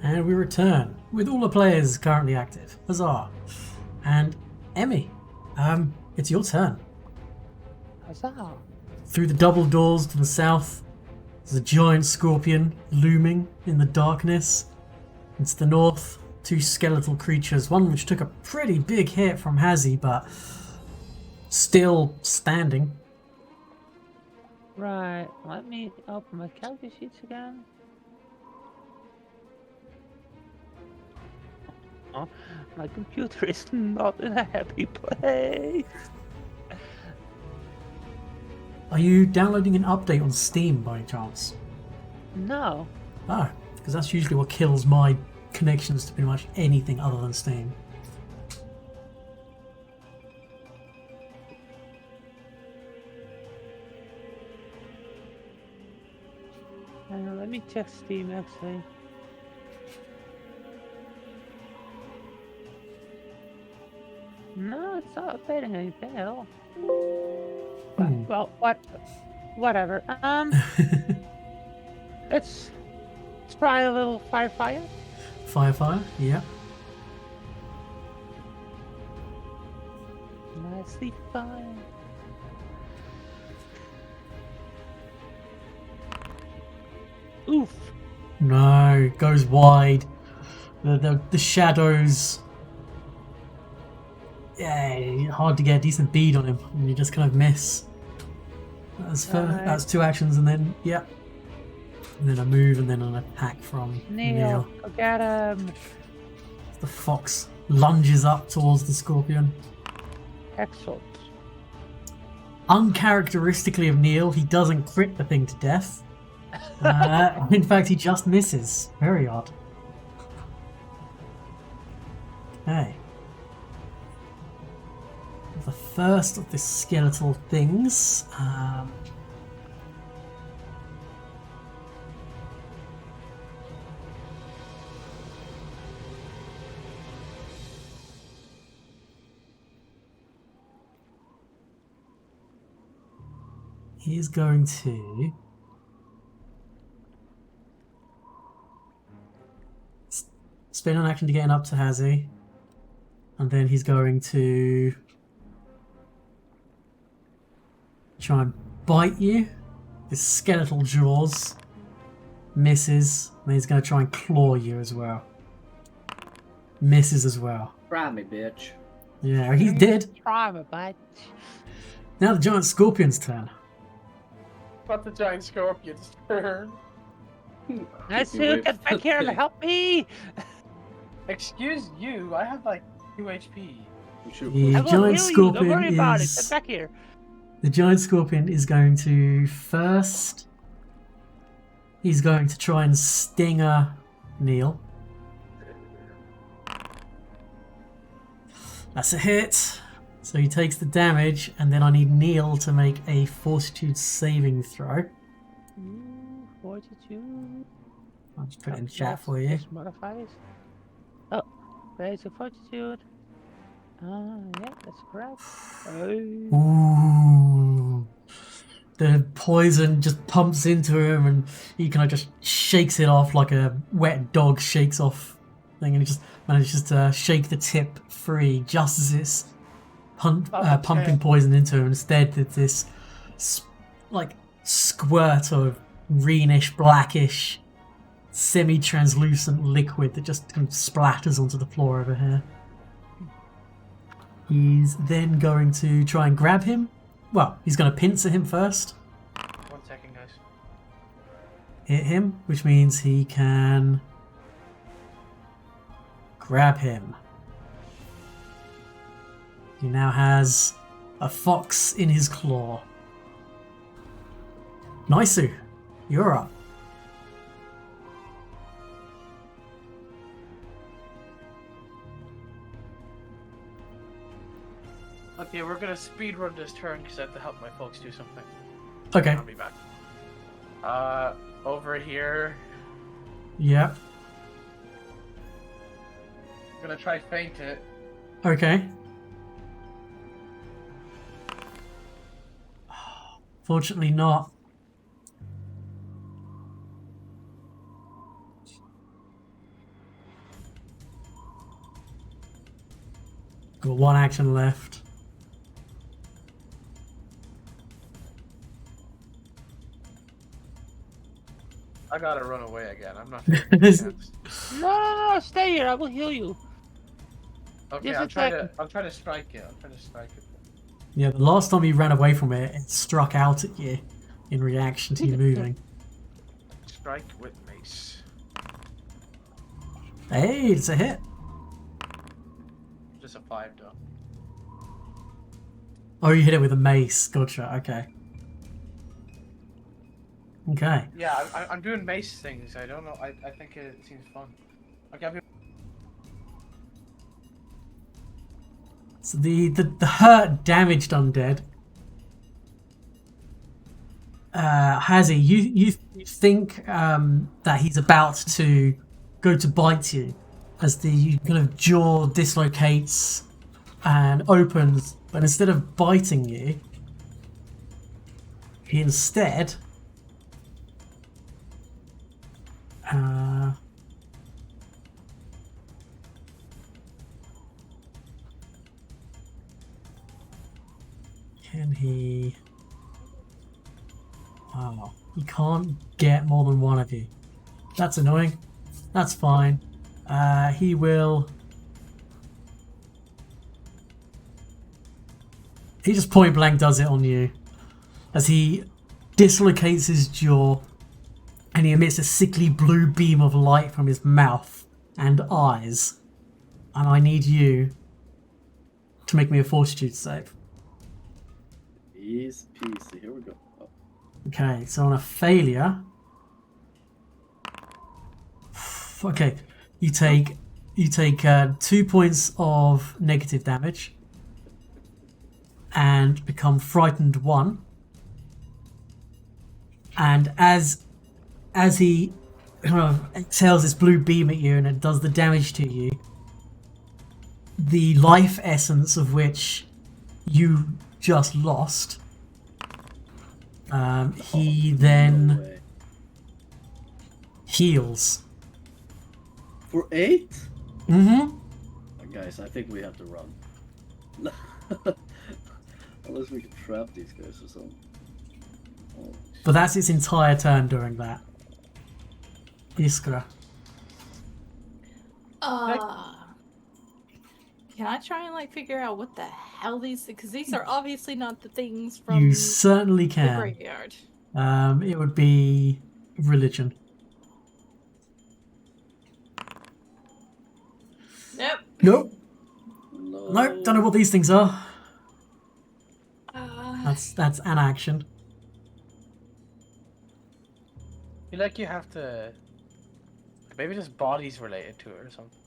And we return with all the players currently active. Huzzah! And Emmy, it's your turn. Huzzah. Through the double doors to the south, there's a giant scorpion looming in the darkness. And to the north, two skeletal creatures, one which took a pretty big hit from Hazzy, but still standing. Right. Let me open my character sheets again. Oh, my computer is not in a happy place. Are you downloading an update on Steam by any chance? No. Oh, because that's usually what kills my connections to pretty much anything other than Steam. Let me check Steam actually. No, it's not updating anything at all. Well, whatever. Let's try a little fire. Fire, yeah. Nicely fine. Oof. No, it goes wide. The shadows. Yeah, hard to get a decent bead on him, and you just kind of miss. That's two actions, and then yep, and then a move, and then an attack from Neil. Go get him. The fox lunges up towards the scorpion. Excellent. Uncharacteristically of Neil, he doesn't crit the thing to death. In fact, he just misses. Very odd. Okay. The first of the skeletal things. He's going to spend an action to get up to Hazzy, and then he's going to try and bite you. His skeletal jaws misses, and he's going to try and claw you as well. Misses as well. Grab me, bitch. Yeah, he's dead. Try me, bud. Now the giant scorpion's turn. What the giant scorpion's turn? Let's get back here and help me. Excuse you, I have like 2 HP. The I will giant heal you. Don't scorpion worry about it. is Get back here. the giant scorpion is going to first. He's going to try and stinger Neil. That's a hit. So he takes the damage, and then I need Neil to make a fortitude saving throw. Fortitude. I'll just put it in the chat for you. Modifies. Oh, raise a fortitude. Yeah, that's correct. Ooh. The poison just pumps into him, and he kind of just shakes it off like a wet dog shakes off thing, and he just manages to shake the tip free just as it's pumping poison into him. Instead, there's this like squirt of greenish, blackish, semi-translucent liquid that just kind of splatters onto the floor over here. He's then going to try and grab him. Well, he's going to pincer him first. 1 second, guys. Hit him, which means he can grab him. He now has a fox in his claw. Naisu, you're up. Okay, we're gonna speedrun this turn because I have to help my folks do something. Okay. I'll be back. Over here. Yeah. I'm gonna try feint it. Okay. Fortunately not. Got one action left. I gotta run away again. I'm not taking a chance. No, stay here. I will heal you. Okay, Just I'll try to strike it. I'll try to strike it. Yeah, the last time you ran away from it, it struck out at you in reaction to you moving. Strike with mace. Hey, it's a hit. Just a 5 though. Oh, you hit it with a mace. Gotcha. Okay. Okay. Yeah, I'm doing mace things. I don't know. I think it seems fun. Okay, I'll be... So the hurt, damaged undead. Hazzy, you think that he's about to go to bite you as the kind of jaw dislocates and opens, but instead of biting you, he instead can he... Wow, he can't get more than one of you. That's annoying. That's fine. He will... He just point blank does it on you as he dislocates his jaw and he emits a sickly blue beam of light from his mouth and eyes. And I need you to make me a fortitude save. Easy peasy. Here we go. Oh. Okay, so on a failure... Okay, you take 2 points of negative damage and become frightened 1. And as he kind of exhales this blue beam at you and it does the damage to you, the life essence of which you just lost, he then No way. heals. For 8? Mm-hmm. Guys, I think we have to run. Unless we can trap these guys or something. Oh. But that's its entire turn during that. Iskra. Can I try and like figure out what the hell these? Because these are obviously not the things from You certainly the can. graveyard. It would be religion. Nope. Nope. No. Nope. Don't know what these things are. Uh, That's an action. I feel like you have to... Maybe just bodies related to it or something.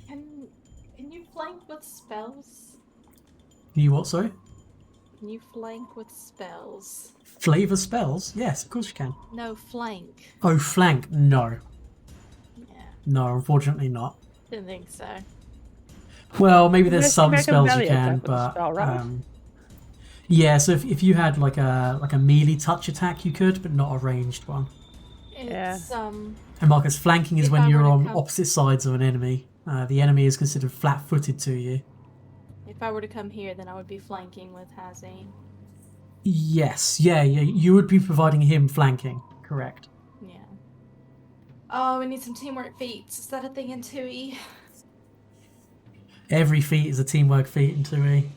can you flank with spells? You what, sorry? Can you flank with spells? Flavor spells? Yes, of course you can. No, flank. Oh, flank? No. Yeah, No, unfortunately not. didn't think so. Well, maybe there's Unless you some make a spells you melee can, attack with the but spell, right? yeah. So if you had like a melee touch attack, you could, but not a ranged one. It's And Marcus, flanking is If when I you're were to on come- opposite sides of an enemy. The enemy is considered flat-footed to you. if I were to come here, then I would be flanking with Hazzy. Yes, yeah, you would be providing him flanking, correct? Yeah. Oh, we need some teamwork feats. Is that a thing in 2E? Every feat is a teamwork feat in 2E.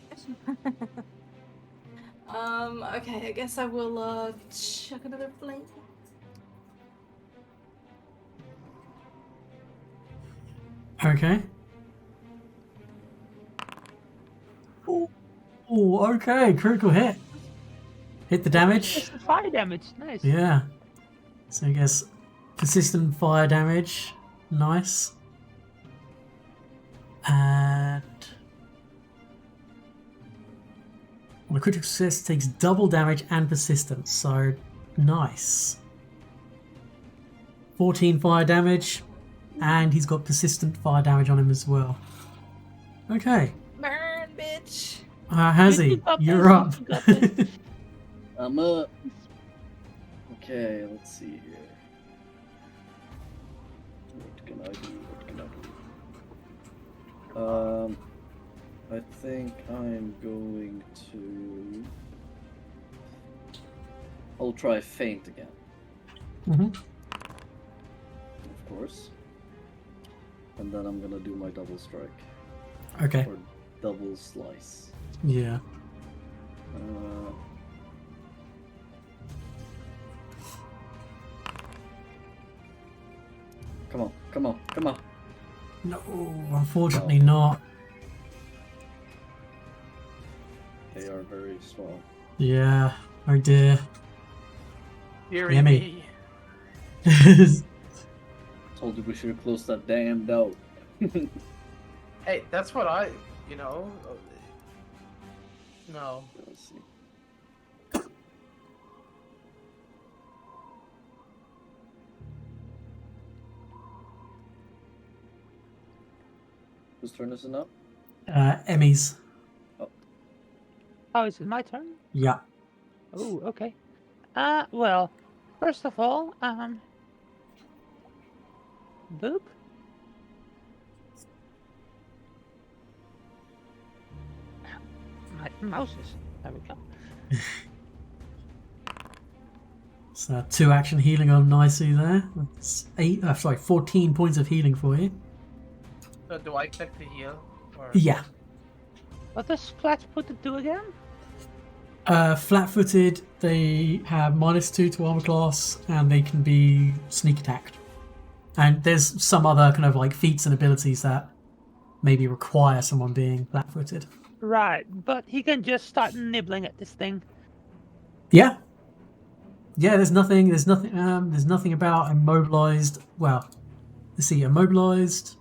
Okay, I guess I will chuck another flank. Okay. Ooh, okay, critical hit. Hit the damage. It's the fire damage. Nice. Yeah. So I guess consistent fire damage. Nice. And On a critical success, takes double damage and persistence. So nice. 14 fire damage, and he's got persistent fire damage on him as well. Okay, Burn, bitch. Hazi, got you're this, up. you got this. I'm up. Okay, let's see here. What can I do? What can I do? I think I'm going to. I'll try feint again, Mhm. of course. And then I'm gonna do my double strike. Okay, Or double slice. yeah. Come on, come on, come on. No, unfortunately not. They are very small. Yeah, oh dear. Deary Yummy. me. Told you we should have closed that damn door. Hey, that's what I, no. Let's see. Whose turn is it now? Emmy's. Oh, is it my turn? Yeah. Oh, okay. Well, first of all, boop. My mouse is. There we go. So 2 action healing on nicely there. That's 14 points of healing for you. So do I click to heal? Or... Yeah. What does flat-footed do again? Flat-footed, they have -2 to armor class, and they can be sneak attacked. And there's some other kind of like feats and abilities that maybe require someone being flat-footed. Right, but he can just start nibbling at this thing. Yeah. Yeah, there's nothing about immobilized. Well, let's see, immobilized.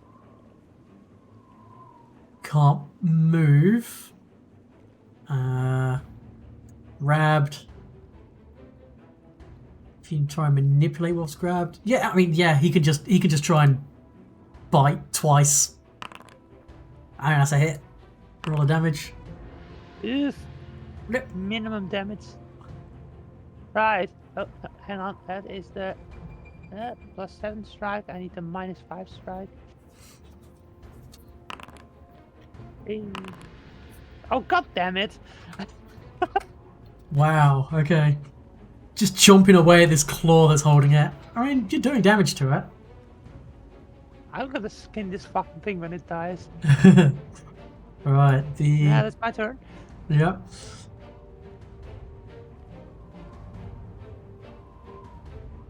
Can't move. Grabbed. If you can try and manipulate what's grabbed. Yeah, I mean, yeah, he can just try and bite twice. And that's a hit. Roll the damage. Oof. Yep. Minimum damage. Right. Oh, hang on. That is the +7 strike. I need the -5 strike. Hey. Oh, god damn it! Wow, okay. Just chomping away at this claw that's holding it. I mean, you're doing damage to it. I'm gonna skin this fucking thing when it dies. Right, Yeah, that's my turn. Yep.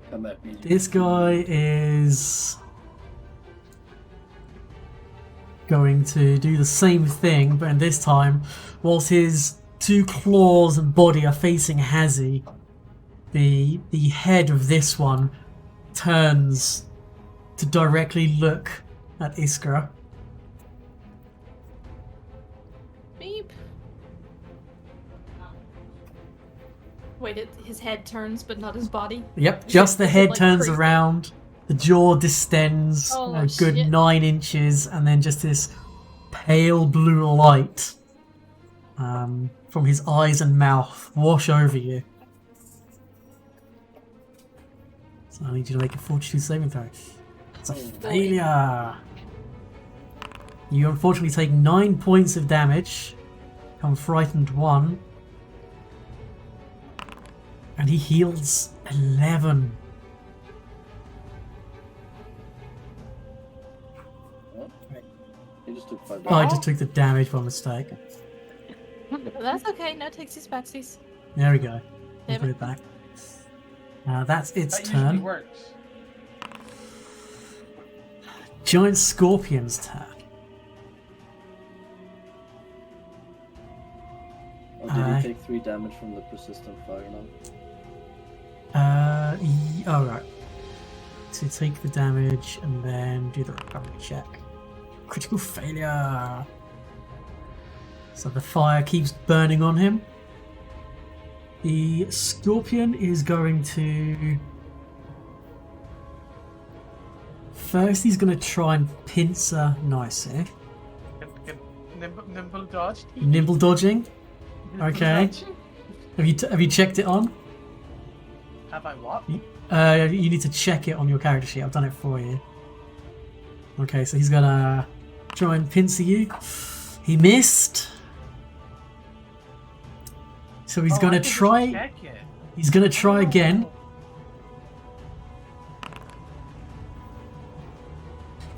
Come at me. This guy is going to do the same thing, but this time, whilst his 2 claws and body are facing Hazi, the head of this one turns to directly look at Iskra. Beep. Wait, his head turns, but not his body? Yep, just the is it, head like, turns creepy? around, the jaw distends Oh, a good shit. 9 inches, and then just this pale blue light from his eyes and mouth wash over you. So I need you to make a fortitude saving throw. It's a failure. You unfortunately take 9 points of damage, become frightened 1, and he heals 11. He just took 5 Oh, I damage. just took the damage by mistake. That's okay, no takesies backsies. There we go. Damn Put it. it back. That's its That usually turn. works. Giant Scorpion's turn. Oh, did he take 3 damage from the persistent fire now? Oh, right. So take the damage and then do the recovery check. Critical failure. So the fire keeps burning on him. The scorpion is going to... First, he's going to try and pincer nicely. Nimble dodge. Nimble dodging. Okay. dodge. Have you checked it on? Have I what? You need to check it on your character sheet. I've done it for you. Okay, so he's gonna try and pincer you. He missed. So he's Oh, I gonna can just try. check it. He's gonna try again.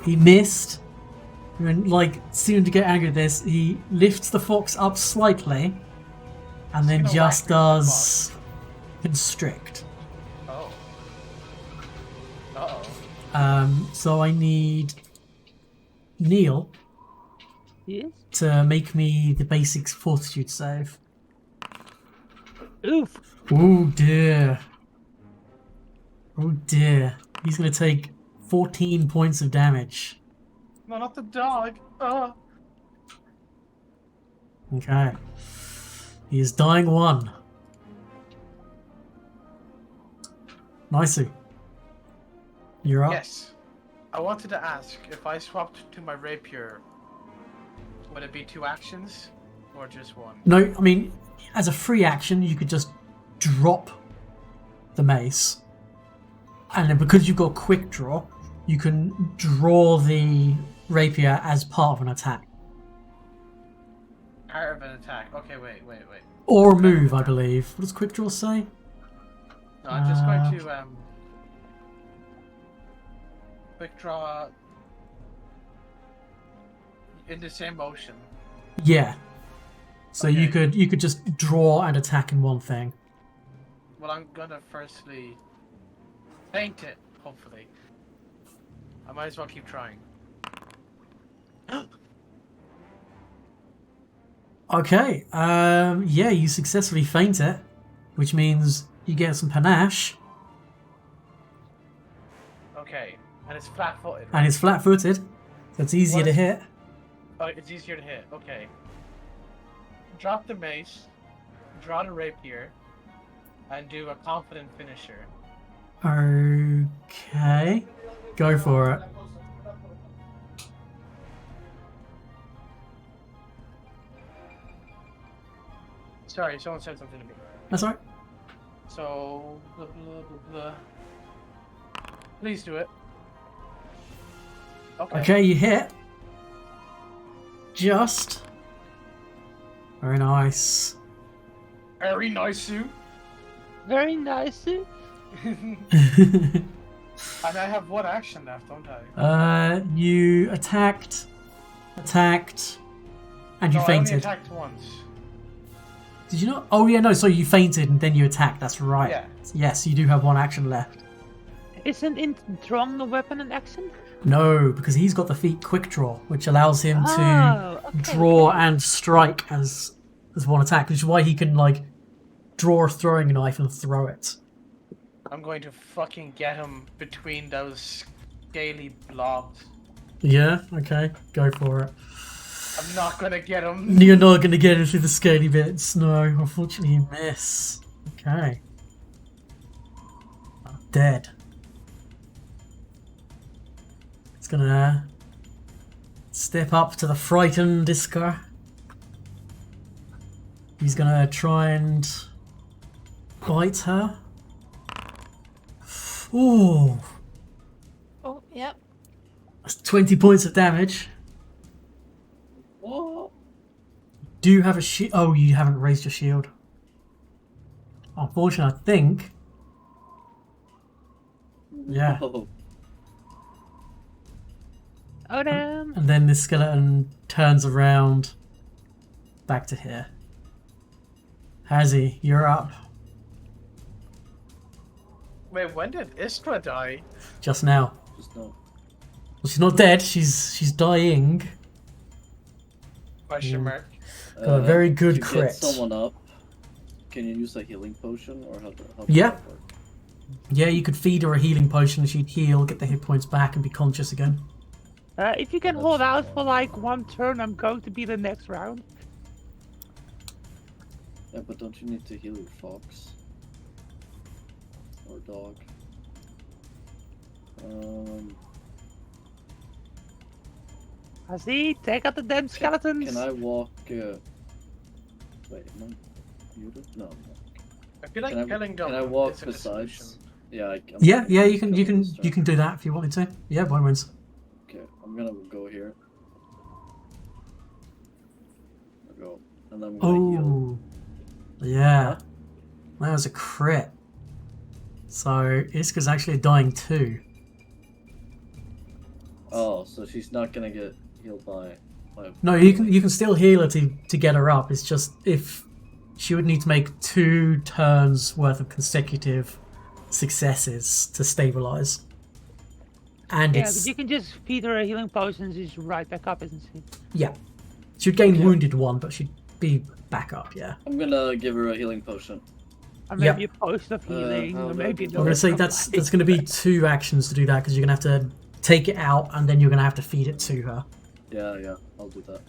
He missed. And like, soon to get angry at this, he lifts the fox up slightly, and then gonna just whack the does constrict. Oh. Uh-oh. So I need Neil Yes. to make me the basics fortitude save. Oof. Oh dear. Oh dear. He's gonna take 14 points of damage. No, not the dog. Okay. He is dying 1. Nicey. You're up. Yes. I wanted to ask, if I swapped to my rapier, would it be 2 actions? Or just 1? No, I mean, as a free action, you could just drop the mace. And then because you've got quick draw, you can draw the rapier as part of an attack. Part of an attack. Okay, wait. Or move, I believe. What does quick draw say? No, I'm just going to, quick draw in the same motion. Yeah. So Okay. you could just draw and attack in one thing. Well, I'm gonna firstly feint it, hopefully. I might as well keep trying. Okay. Yeah, you successfully feint it, which means you get some panache, Okay, and it's flat-footed, right? and it's flat-footed, so it's easier What to is- hit. Oh, it's easier to hit. Okay. Drop the mace, draw the rapier, and do a confident finisher. Okay. Go for it. Sorry, someone said something to me. That's all right. So, blah, blah, blah, blah. Please do it. Okay. Okay, you hit. Just. Very nice. Very nice, Sue. Very nice. And I have 1 action left, don't I? You attacked, and you No, I only fainted. attacked once. Did you not? Oh yeah, no. So you fainted and then you attacked. That's right. Yeah. Yes, you do have 1 action left. Isn't in drawing the weapon an action? No, because he's got the feat quick draw, which allows him to Oh, okay, draw okay. and strike as 1 attack, which is why he can like draw a throwing knife and throw it. I'm going to fucking get him between those scaly blobs. Yeah. Okay. Go for it. I'm not gonna get him. You're not going to get into the scaly bits. No, unfortunately, you miss. Okay. Dead. It's gonna step up to the frightened Iskar. He's gonna try and bite her. Ooh, Oh, yep. that's 20 points of damage. What? Do you have a shield? Oh, you haven't raised your shield. Unfortunately, I think. Yeah. Oh, Oh damn. And then the skeleton turns around back to here. Hazzy, you're up. Wait, when did Istra die? Just now. just no. Well, she's not dead. She's dying. Question mark. Got a very good to crit. Get someone up. Can you use a healing potion or how does Yeah. that work? Yeah, you could feed her a healing potion. She'd heal, get the hit points back, and be conscious again. If you can That's hold out fine. for like 1 turn, I'm going to be the next round. Yeah, but don't you need to heal your fox? Or dog? Ozzy, take out the damn skeletons. Can I walk? Wait, am I muted? No, I'm not. I feel like Can I, killing them can I walk is a besides? solution. Yeah, Yeah, yeah, you I'm can killing this you can do that if you wanted to. Yeah, by all means. Okay, I'm gonna go here. I'll go, and then I'm gonna heal. Oh, yeah, Huh? that was a crit. So Iska's actually dying too. Oh, so she's not gonna get healed by. No, you can still heal her to get her up. It's just if she would need to make 2 turns worth of consecutive successes to stabilize. And Yeah, it's but you can just feed her a healing potion and she's right back up, isn't she? yeah, she'd gain Okay. wounded 1, but she'd be back up. Yeah. I'm gonna give her a healing potion. Or Yep. maybe a potion of healing, how or do I maybe do I'm gonna that? say that's gonna be 2 actions to do that because you're gonna have to take it out and then you're gonna have to feed it to her. Yeah, I'll do that.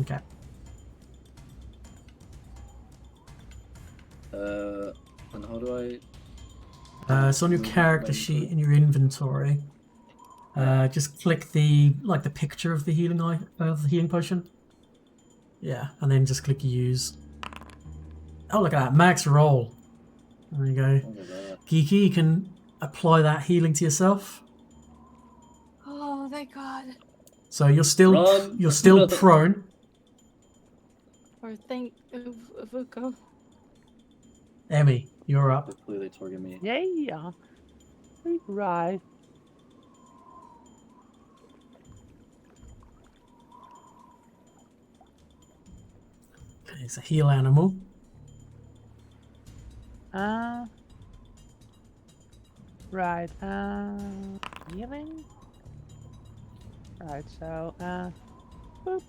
Okay. And how do I? It's on your Move character my sheet in your inventory. Just click the picture of the healing potion. Yeah, and then just click use. Oh, look at that, max roll. There you go. Look at that. Geeky, you can apply that healing to yourself. Oh, thank God. So you're still Run. prone. Or thank Vuko. Emmy, you're up. Hopefully they target me. Yeah. Right. Okay, it's a heal animal. Right. Healing. Right. So. Boop.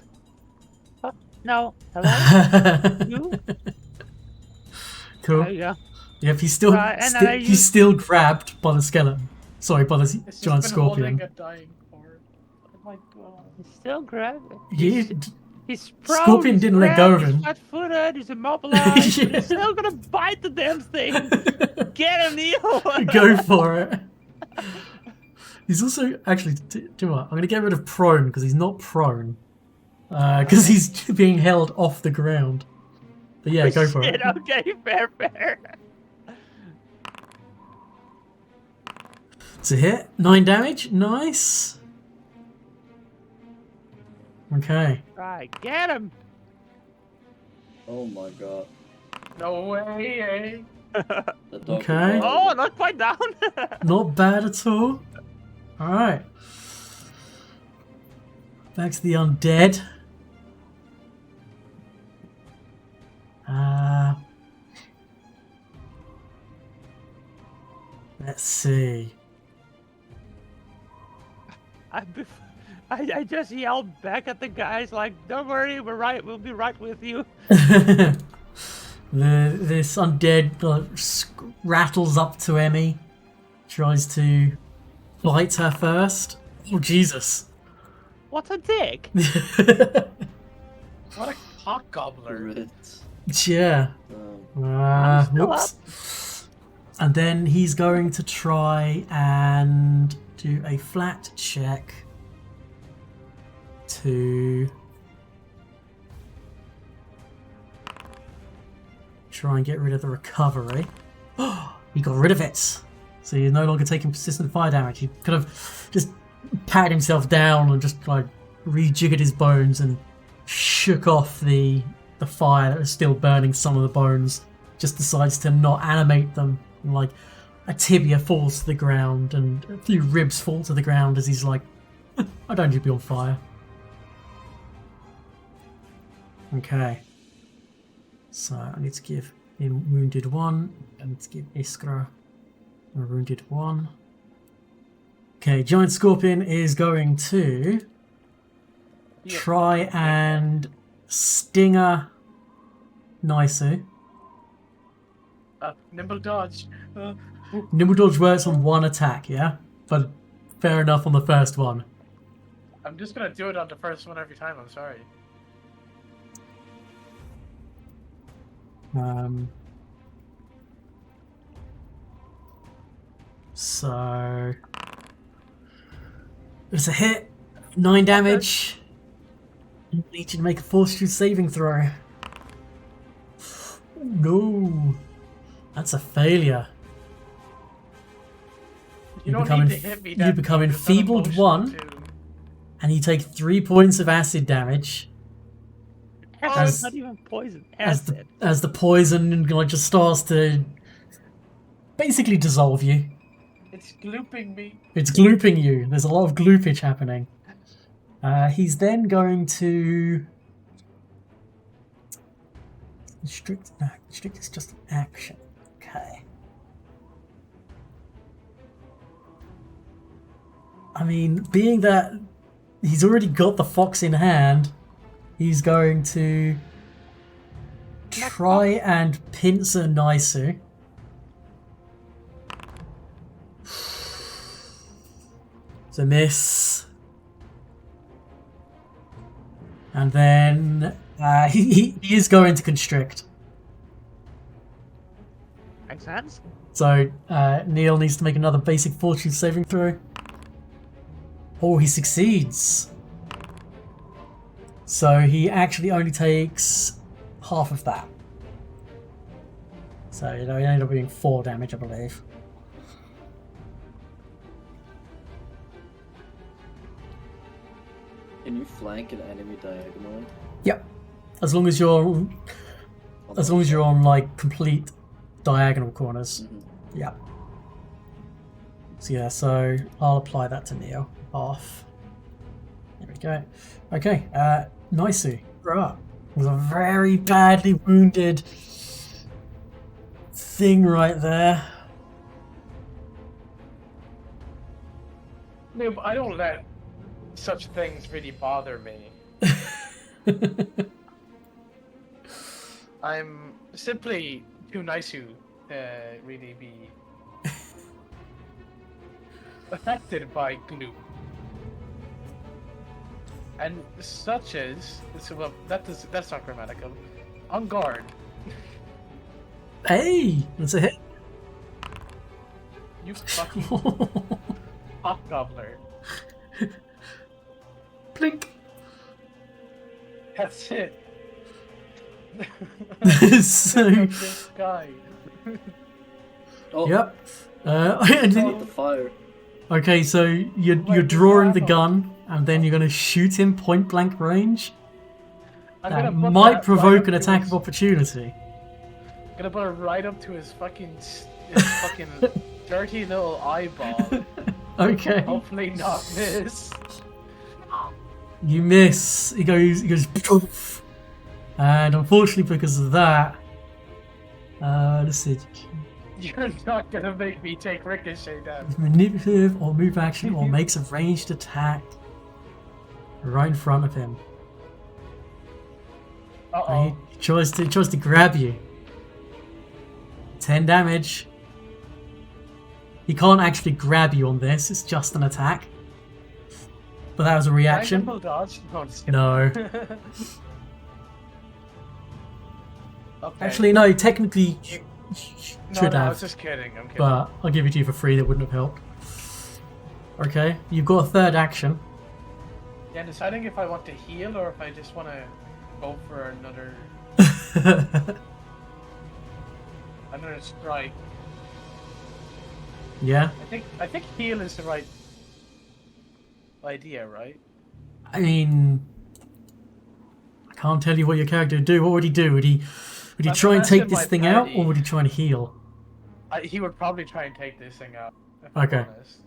Oh no. Hello. You? Cool. There you go. Yep, he's still Right, and then I he's use- still grabbed by the skeleton. Sorry, by the It's just giant been scorpion. holding a dying corpse. Oh my God. He's still grabbing. Yeah, He's prone. Scorpion he's didn't let go of grabbed, him. He's flat-footed. He's immobilized. But Yeah. he's still gonna bite the damn thing. Get him, Neil. Go for it. He's also actually. Do you know what? I'm gonna get rid of prone because he's not prone. Because he's being held off the ground. But yeah, go for it. Shit, okay, fair. It's a hit. 9 damage. Nice. Okay. Right, get him. Oh my god. No way. The dog Okay. Oh, not quite down. Not bad at all. Alright. Back to the undead. Let's see. I just yelled back at the guys like, "Don't worry, we're right. We'll be right with you." This undead rattles up to Emmy, tries to bite her first. Oh Jesus! What a dick! What a cock gobbler. Rit. Yeah. I'm still Whoops. And then he's going to try and do a flat check to try and get rid of the recovery. He got rid of it. So he's no longer taking persistent fire damage. He kind of just patted himself down and just like rejiggered his bones and shook off the fire that was still burning some of the bones. Just decides to not animate them. And, like a tibia falls to the ground and a few ribs fall to the ground as he's like, I don't need to be on fire. Okay. So I need to give him wounded 1. I need to give Iskra a wounded 1. Okay, Giant Scorpion is going to try and stinger Naisu. Nimble dodge. Nimble Dodge works on 1 attack, yeah? But fair enough on the first one. I'm just gonna do it on the first one every time, I'm sorry. So it's a hit, 9 damage. You need to make a fortitude saving throw. No, that's a failure. You don't become need to hit me. you become deep. It's not enfeebled emotional, 1, too. and you take 3 points of acid damage. Acid As- is not even poison. As Acid. the poison like just starts to basically dissolve you. It's glooping me. It's glooping you. There's a lot of gloopage happening. He's then going to constrict. No, constrict is just an action. Okay. I mean, being that he's already got the fox in hand, he's going to try and pincer Naisu. It's a miss. And then he is going to constrict. Makes sense. So Neil needs to make another basic fortune saving throw. Oh, he succeeds. So he actually only takes half of that. So, you know, he ended up being 4 damage, I believe. Can you flank an enemy diagonally? Yep. As long as you're on like complete diagonal corners. Mhm. Yep. So yeah, so I'll apply that to Neo. Off. There we go. Okay, Naisu, you're up. With a very badly wounded thing right there. No, but I don't let such things really bother me. I'm simply too nice to really be affected by glue. And such as well, that's not grammatical. On guard. Hey, that's a hit. You fucking hot gobbler. Blink. That's it. So, This guy. Oh, yep. the fire. Okay, so you're Wait, drawing this the gun, and then you're going to shoot him point blank range. I'm That gonna put might that provoke right an up to attack his- of opportunity. Gonna put it right up to his fucking dirty little eyeball. Okay. Hopefully not miss. You miss. He goes poof. And unfortunately because of that, let's see. You're not gonna make me take ricochet damage. Manipulative or move action or makes a ranged attack right in front of him. Uh And oh. he tries to grab you. 10 damage. He can't actually grab you on this, it's just an attack. But that was a reaction. Triangle dodge? No, I'm just kidding. No. Okay. Actually, no, technically you no, should no, I have. was just kidding. I'm kidding. But I'll give it to you for free, that wouldn't have helped. Okay, you've got a third action. Yeah, deciding if I want to heal or if I just want to go for another strike. Yeah, I think heal is the right idea, right? I mean, I can't tell you what your character would do. What would he do? Would he I'm try and take asking this my thing out, party. or would he try and heal? He would probably try and take this thing out. If I'm Okay. honest.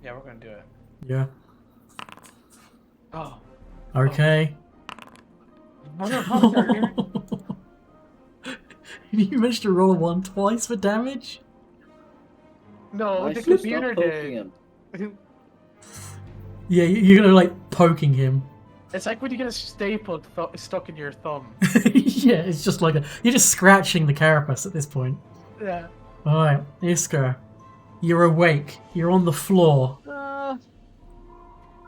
Yeah, we're gonna do it. Yeah. Oh. Okay. You managed to roll 1 twice for damage? No, I the should computer stop poking did. him. Yeah, you're gonna like poking him. It's like when you get a staple stuck in your thumb. Yeah, it's just like you're just scratching the carapace at this point. Yeah. Alright, Iska. You're awake. You're on the floor.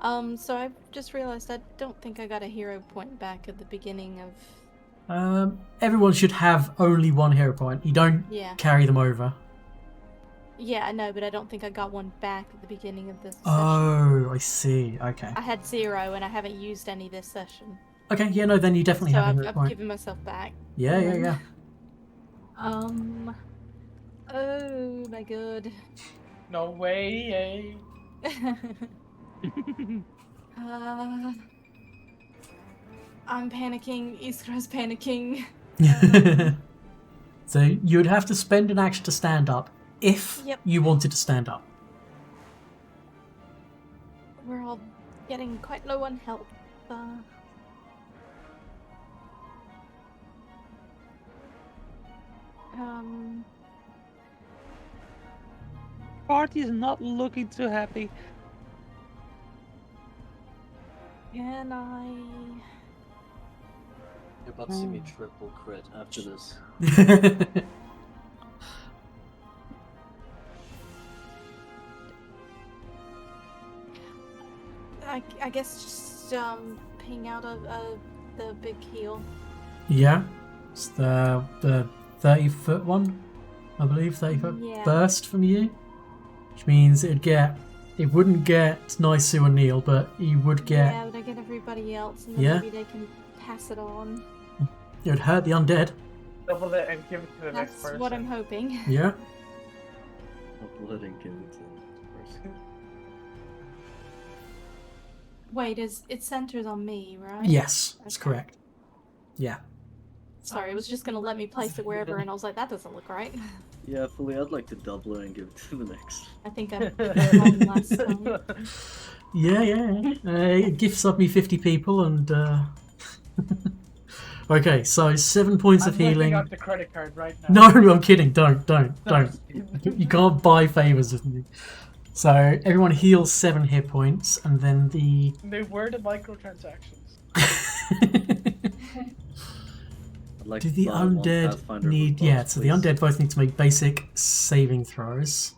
So I just realized I don't think I got a hero point back at the beginning of. Everyone should have only one hero point. You don't Yeah. carry them over. Yeah, I know, but I don't think I got one back at the beginning of this session. Oh, I see. Okay. I had 0 and I haven't used any this session. Okay, yeah, no, then you definitely So have a hero I've point. given myself back. Yeah, And yeah, then- yeah. Oh my god. No way. I'm panicking. Iskra's panicking. So you would have to spend an action to stand up if Yep. you wanted to stand up. We're all getting quite low on health. Party is not looking too happy. Can I? You're about to see me triple crit after this. I guess just ping out the big heal. Yeah, it's the 30-foot one, I believe, 30-foot Yeah. burst from you, which means it wouldn't get Nisu or Neil, but you would get. Yeah, but I get everybody else, and then Yeah. maybe they can pass it on. It would hurt the undead. Double it and give it to the next That's person. what I'm hoping. Yeah. Letting give it to the person. Wait, it centers on me, right? Yes, that's Okay. correct. Yeah. Sorry, it was just gonna let me place it wherever, and I was like, that doesn't look right. Yeah, fully. I'd like to double it and give it to the next. I think I wrong last time. Yeah. It gifts up me 50 people and. Okay, so 7 points of I'm whipping healing. out the credit card right now. No, I'm kidding. Don't. No, You can't buy favors with me. So everyone heals 7 hit points, and then the. They were the microtransactions. I'd like Do to the buy one undead Pathfinder need? book Yeah, box, so the please. undead both need to make basic saving throws.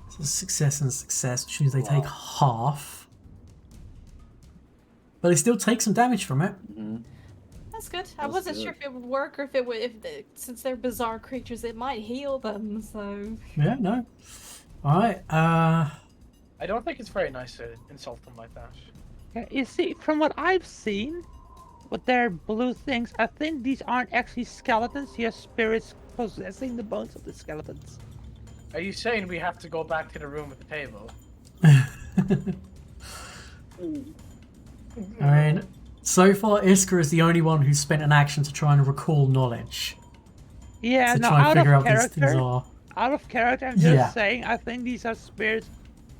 So success and success, which means they take half. But they still take some damage from it. Mhm. That's good. I That's wasn't good. sure if it would work or if it would, since they're bizarre creatures, it might heal them. So Yeah, no. Alright, I don't think it's very nice to insult them like that. Yeah, you see, from what I've seen, with their blue things, I think these aren't actually skeletons, just spirits possessing the bones of the skeletons. Are you saying we have to go back to the room with the table? I mean, so far Iska is the only one who's spent an action to try and recall knowledge. Yeah, To no, try and out figure of out these things character, are. out of character, I'm just Yeah. saying, I think these are spirits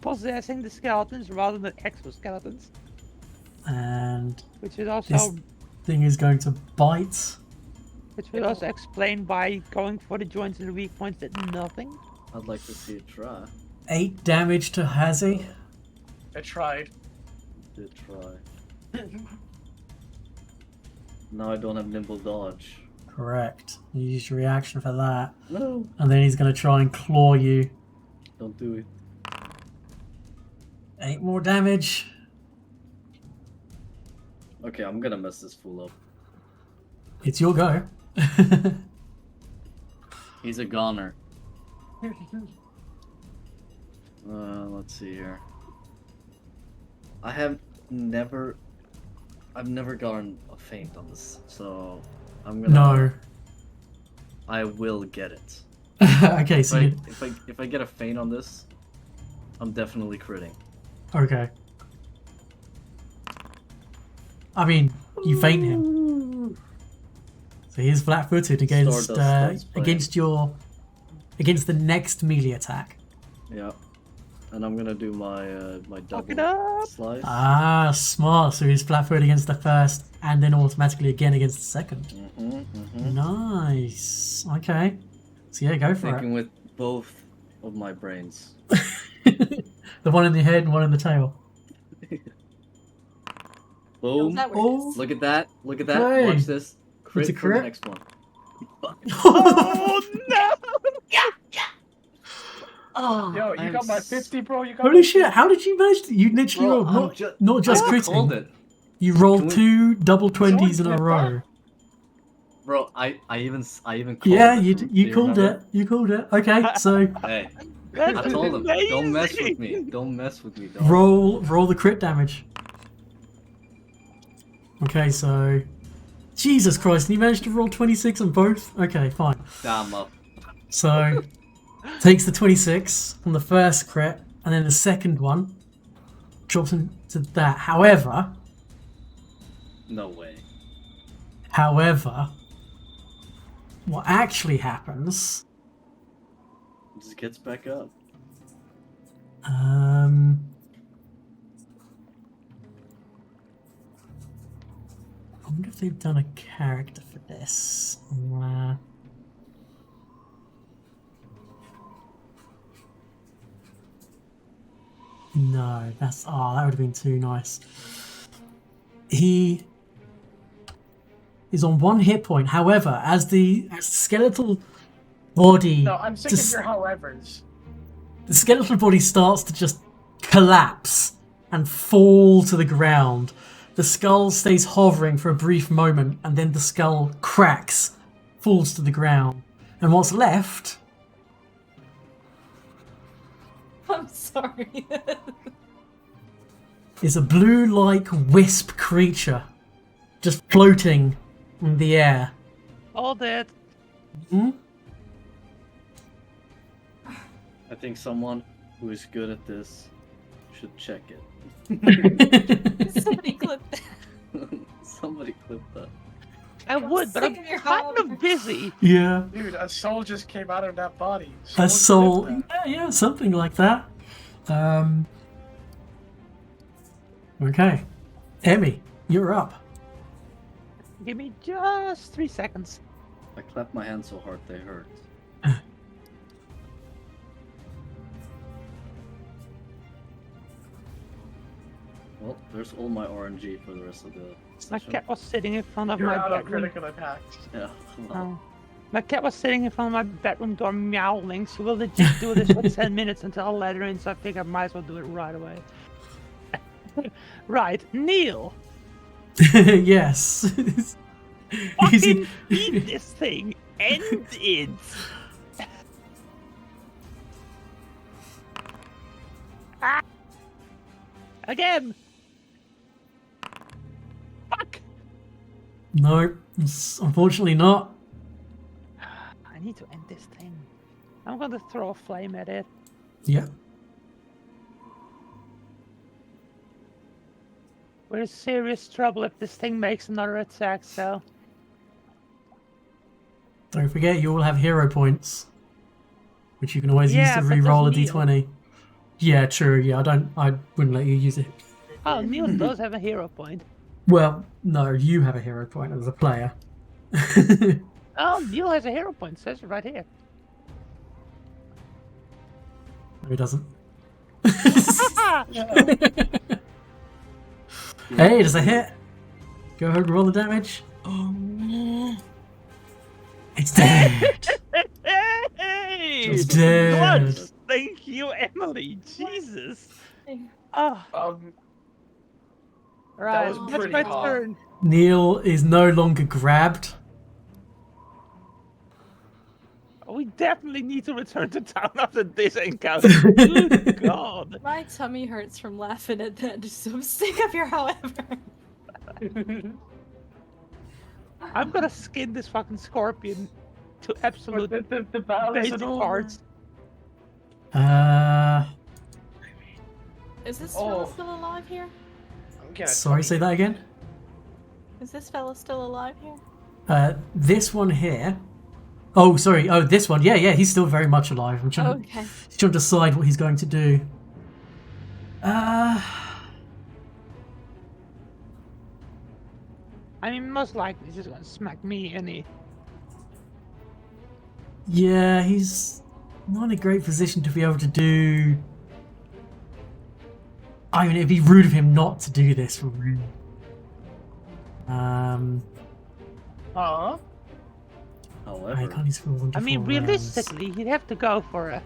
possessing the skeletons rather than exoskeletons, And which is also this thing is going to bite. which will also explain why going for the joints and the weak points did nothing. I'd like to see it try. 8 damage to Hazi. I tried. Did try. Now I don't have nimble dodge. Correct. You use your reaction for that. No, And then he's going to try and claw you. don't do it. 8 more damage. Okay, I'm gonna mess this fool up. It's your go. He's a goner. Let's see here. I've never gotten a feint on this, so I'm gonna. No. I will get it. Okay, If so I, you... if I get a feint on this, I'm definitely critting. Okay. I mean, you feint him. So he's flat-footed against Stardust Spray. against the next melee attack. Yeah, and I'm gonna do my my Fuck it double up! slice. Ah, smart. So he's flat-footed against the first, and then automatically again against the second. Nice. Okay. So yeah, go for Thinking with both of my brains. it. The one in the head and one in the tail. Boom! that works. Oh. Look at that! Look at that! Hey. Watch this. Crit a for the crit? next one. Oh no! Oh, Yo, you got my 50, bro. You got Holy my shit! 50. How did you manage? To, you literally Bro, rolled I'm not just I called critting. it. You rolled Can we- 2 double Someone 20s in a clip that? row. Bro, I even called Yeah, it. you Do you called remember? it. You called it. Okay, so Hey, That's I told him, don't mess with me. amazing. Don't mess with me, dog. roll the crit damage. Okay, so Jesus Christ, and you managed to roll 26 on both? Okay, fine. Damn up. So takes the 26 on the first crit, and then the second one drops into that. However, No way. what actually happens? Just gets back up. I wonder if they've done a character for this. No, that would have been too nice. He is on 1 hit point. However, as the skeletal body, No, I'm sick of your howevers. the skeletal body starts to just collapse and fall to the ground. The skull stays hovering for a brief moment, and then the skull cracks, falls to the ground. And what's left I'm sorry. is a blue-like wisp creature just floating in the air. All dead. Hmm? I think someone who is good at this should check it. Somebody clip that. Somebody clip that. I would, but I'm Sick of your kind of however. busy. Yeah. Dude, a soul just came out of that body. A soul. Someone clip Yeah, something like that. Okay. Emmy, you're up. Give me just 3 seconds. I clapped my hands so hard they hurt. Well, there's all my RNG for the rest of the My session. cat was sitting in front of You're my out of bedroom. critical attacks. Yeah. Oh. My cat was sitting in front of my bedroom door meowing. She will legit do this for 10 minutes until I let her in, so I think I might as well do it right away. Right, Neil! Yes. Fucking beat this thing! End it! Ah! Again! Fuck! No, unfortunately not. I need to end this thing. I'm gonna throw a flame at it. Yeah. We're in serious trouble if this thing makes another attack, so... Don't forget, you all have hero points, which you can always use Yeah, to but re-roll a does Neil? d20. Yeah, true. Yeah, I wouldn't let you use it. Oh, Neil does have a hero point. Well, no, you have a hero point as a player. Oh, Neil has a hero point. It says it right here. No, he doesn't. Ah! Hey, does a hit? Go ahead and roll the damage. It's dead. Hey! It's dead. What? Thank you, Emily. Jesus. Oh, right. was That's pretty my hot. turn. Neil is no longer grabbed. We definitely need to return to town after this encounter. Good God. My tummy hurts from laughing at that. So I'm sick of your however. I'm gonna skin this fucking scorpion to absolute the battle basic isn't over. parts. Is this Oh. fella still alive here? I'm getting a Sorry, tummy say that again. Is this fella still alive here? This one here. Oh, sorry. Oh, this one. Yeah, he's still very much alive. I'm trying, Okay. trying to decide what he's going to do. I mean, most likely he's just gonna smack me any. Yeah, he's not in a great position to be able to do. I mean, it'd be rude of him not to do this. Really. Huh? I However, can't use for one. I mean, realistically, he'd have to go for it.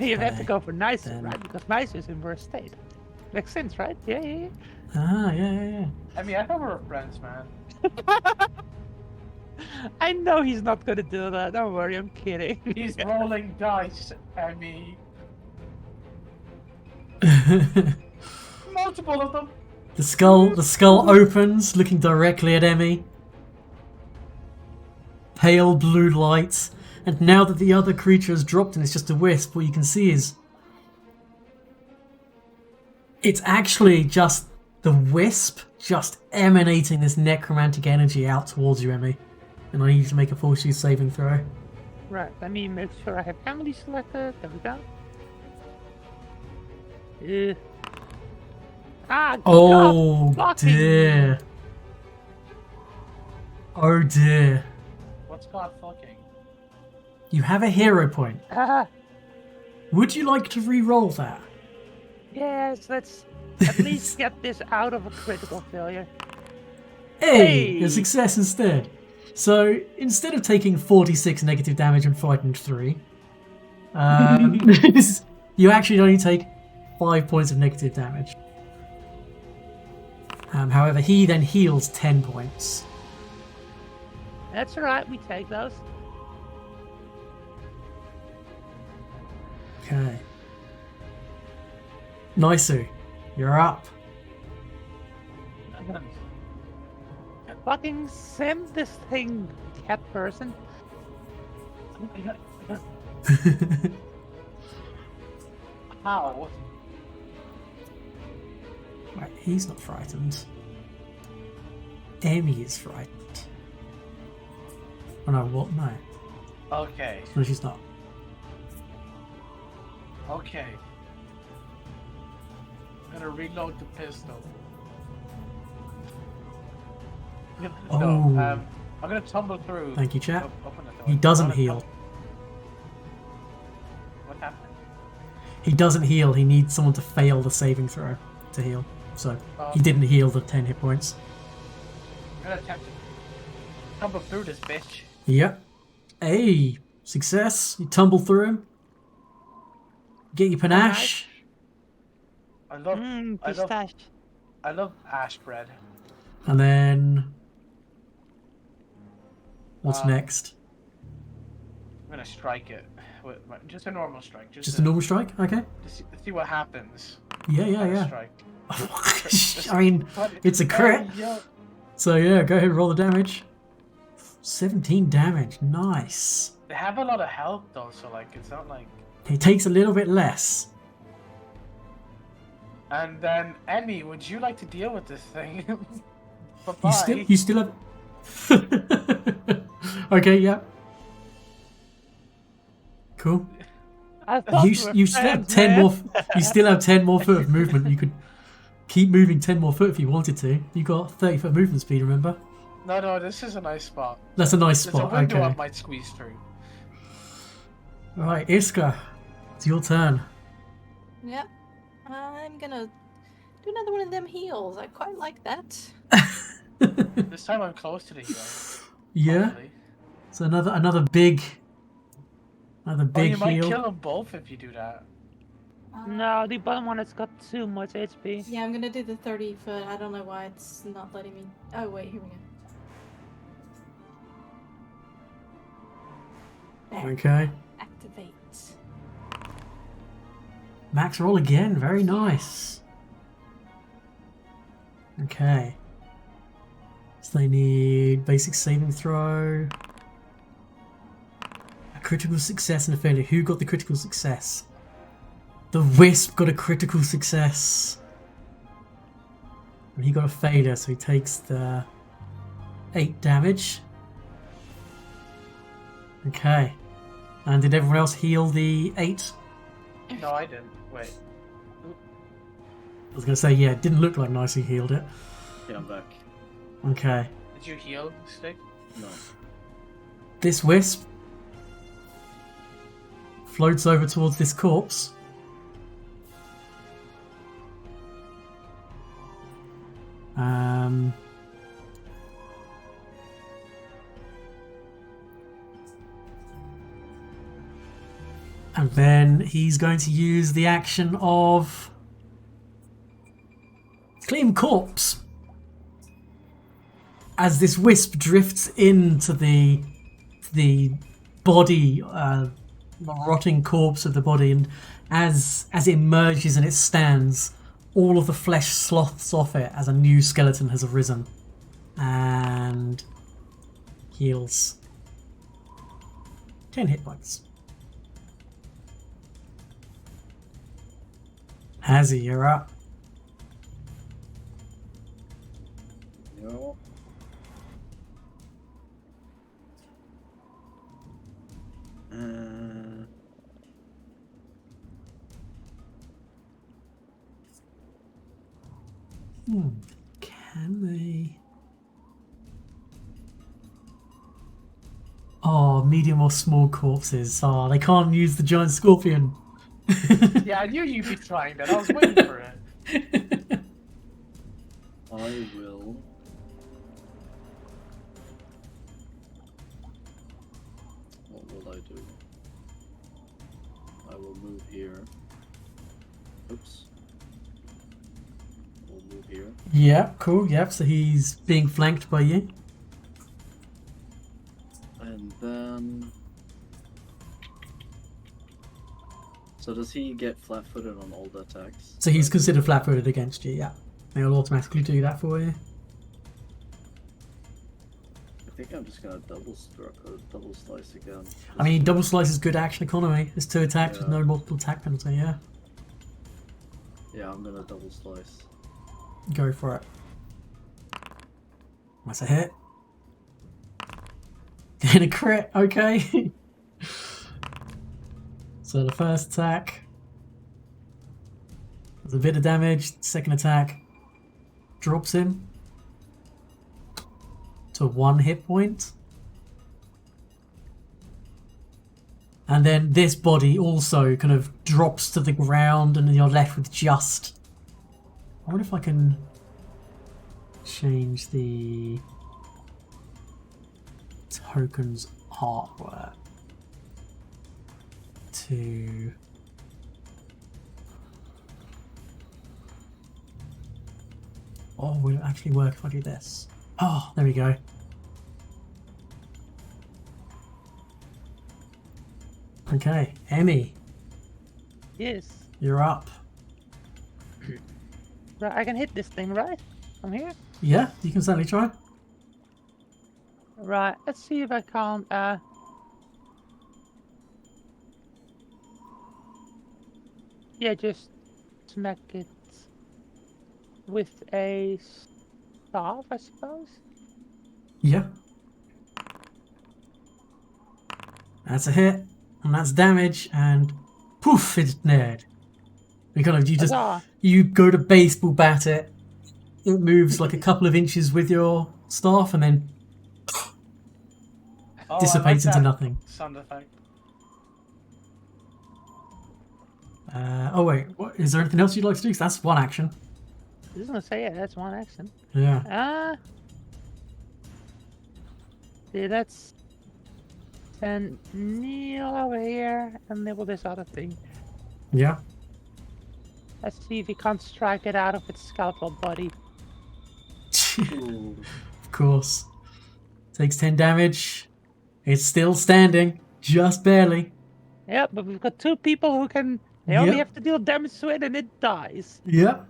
You have to Okay, go for nicer, then- right? Because nicer is in worse state. Makes sense, right? Yeah. Ah, yeah. I mean, I thought we were friends, man. I know he's not gonna do that. Don't worry, I'm kidding. He's rolling dice at me. Multiple of them. The skull opens, looking directly at Emmy. Pale blue light, and now that the other creature has dropped and it's just a wisp, what you can see is it's actually just the wisp just emanating this necromantic energy out towards you, Emmy. And I need you to make a fortitude saving throw. Right, let me make sure I have family selected. There we go. Oh God, dear. Oh dear. What's God fucking? You have a hero point. Ah, Would you like to re-roll that? yes, let's at least get this out of a critical failure. Hey, Hey! a success instead. So instead of taking 46 negative damage and frightened 3, you actually only take 5 points of negative damage. However, he then heals 10 points. That's alright, we take those. Okay. Nisu, you're up. Fucking sim this thing, cat person. How? Right, he's not frightened. Emmy is frightened. Oh no, what? No. Okay. No, she's not. Okay. I'm gonna reload the pistol. No, Oh. I'm gonna tumble through. Thank you, chap. Open the door. He doesn't I'm gonna heal. What happened? He doesn't heal. He needs someone to fail the saving throw to heal. So Oh. he didn't heal the 10 hit points. I'm gonna attempt to tumble through this bitch. Yep. Hey, success. You tumble through him. Get your panache. I love Pistache. I love ash bread. And then... What's Um, next? I'm gonna strike it. Just a normal strike. Just a normal strike? Okay. To see what happens. Yeah. Strike. I mean, it's a crit. Yeah. So yeah, go ahead and roll the damage. 17 damage. Nice. They have a lot of health though, so like it's not like. It takes a little bit less. And then Emmy, would you like to deal with this thing? Bye-bye. You still have... Okay, yeah. Cool. I thought You we were still have friends, 10 man. more... You still have 10 more foot of movement. You could keep moving 10 more foot if you wanted to. You got 30 foot movement speed, remember? No, this is a nice spot. That's a nice There's a spot, window I okay. might squeeze through. Right, Iska. It's your turn. Yep. I'm gonna do another one of them heals. I quite like that. This time I'm close to the heal. Yeah. hopefully. So another big Oh, big you might heal. kill them both if you do that. No, the bottom one has got too much HP. Yeah, I'm gonna do the 30 foot. I don't know why it's not letting me. Oh, wait, here we go. There. Okay. Activate. Max roll again. Very nice. Okay. So they need basic saving throw, a critical success, and a failure. Who got the critical success? The Wisp got a critical success. And he got a failure, so he takes the 8 damage. Okay. And did everyone else heal the 8? No, I didn't. Wait. I was going to say, yeah, it didn't look like Nicey healed it. Okay, I'm back. Okay. Did you heal, Stick? No. This wisp floats over towards this corpse. And then he's going to use the action of Claim Corpse. As this wisp drifts into the body, the rotting corpse of the body, and as it emerges and it stands, all of the flesh sloughs off it as a new skeleton has arisen. And heals 10 hit points. Hazzy, you're up. No. Can they? Oh, medium or small corpses. Oh, they can't use the giant scorpion. Yeah, I knew you'd be trying that. I was waiting for it. I will. What will I do? I will move here. Oops. We'll move here. Yeah, cool. Yep, so he's being flanked by you. And then... So does he get flat-footed on all the attacks? So he's considered flat-footed against you, yeah. They'll automatically do that for you. I think I'm just gonna double slice again. I mean, double slice is good action economy. It's 2 attacks with no multiple attack penalty, yeah. Yeah, I'm gonna double slice. Go for it. That's a hit. And a crit, okay. So the first attack does a bit of damage. Second attack drops him to 1 hit point. And then this body also kind of drops to the ground and you're left with just... I wonder if I can change the token's artwork to... Oh, will it actually work if I do this? Oh, there we go. Okay, Emmy, Yes. you're up. Right, I can hit this thing, right? From here? Yeah, you can certainly try. Right, let's see if I can, yeah, just smack it with a staff, I suppose? Yeah. That's a hit, and that's damage, and poof, it's dead. Huzzah! You go to baseball bat it, it moves like a couple of inches with your staff, and then Oh, dissipates I like into that nothing. sound effect. Oh wait, what, is there anything else you'd like to do? 'Cause that's one action. I was gonna say, yeah, that's one action. Yeah. See, let's send Neil over here and nibble this other thing. Yeah. Let's see if he can't strike it out of its skeletal body. Ooh. Of course. Takes 10 damage. It's still standing, just barely. Yep, but we've got 2 people who can... They only Yep. have to deal damage to it and it dies. Yep.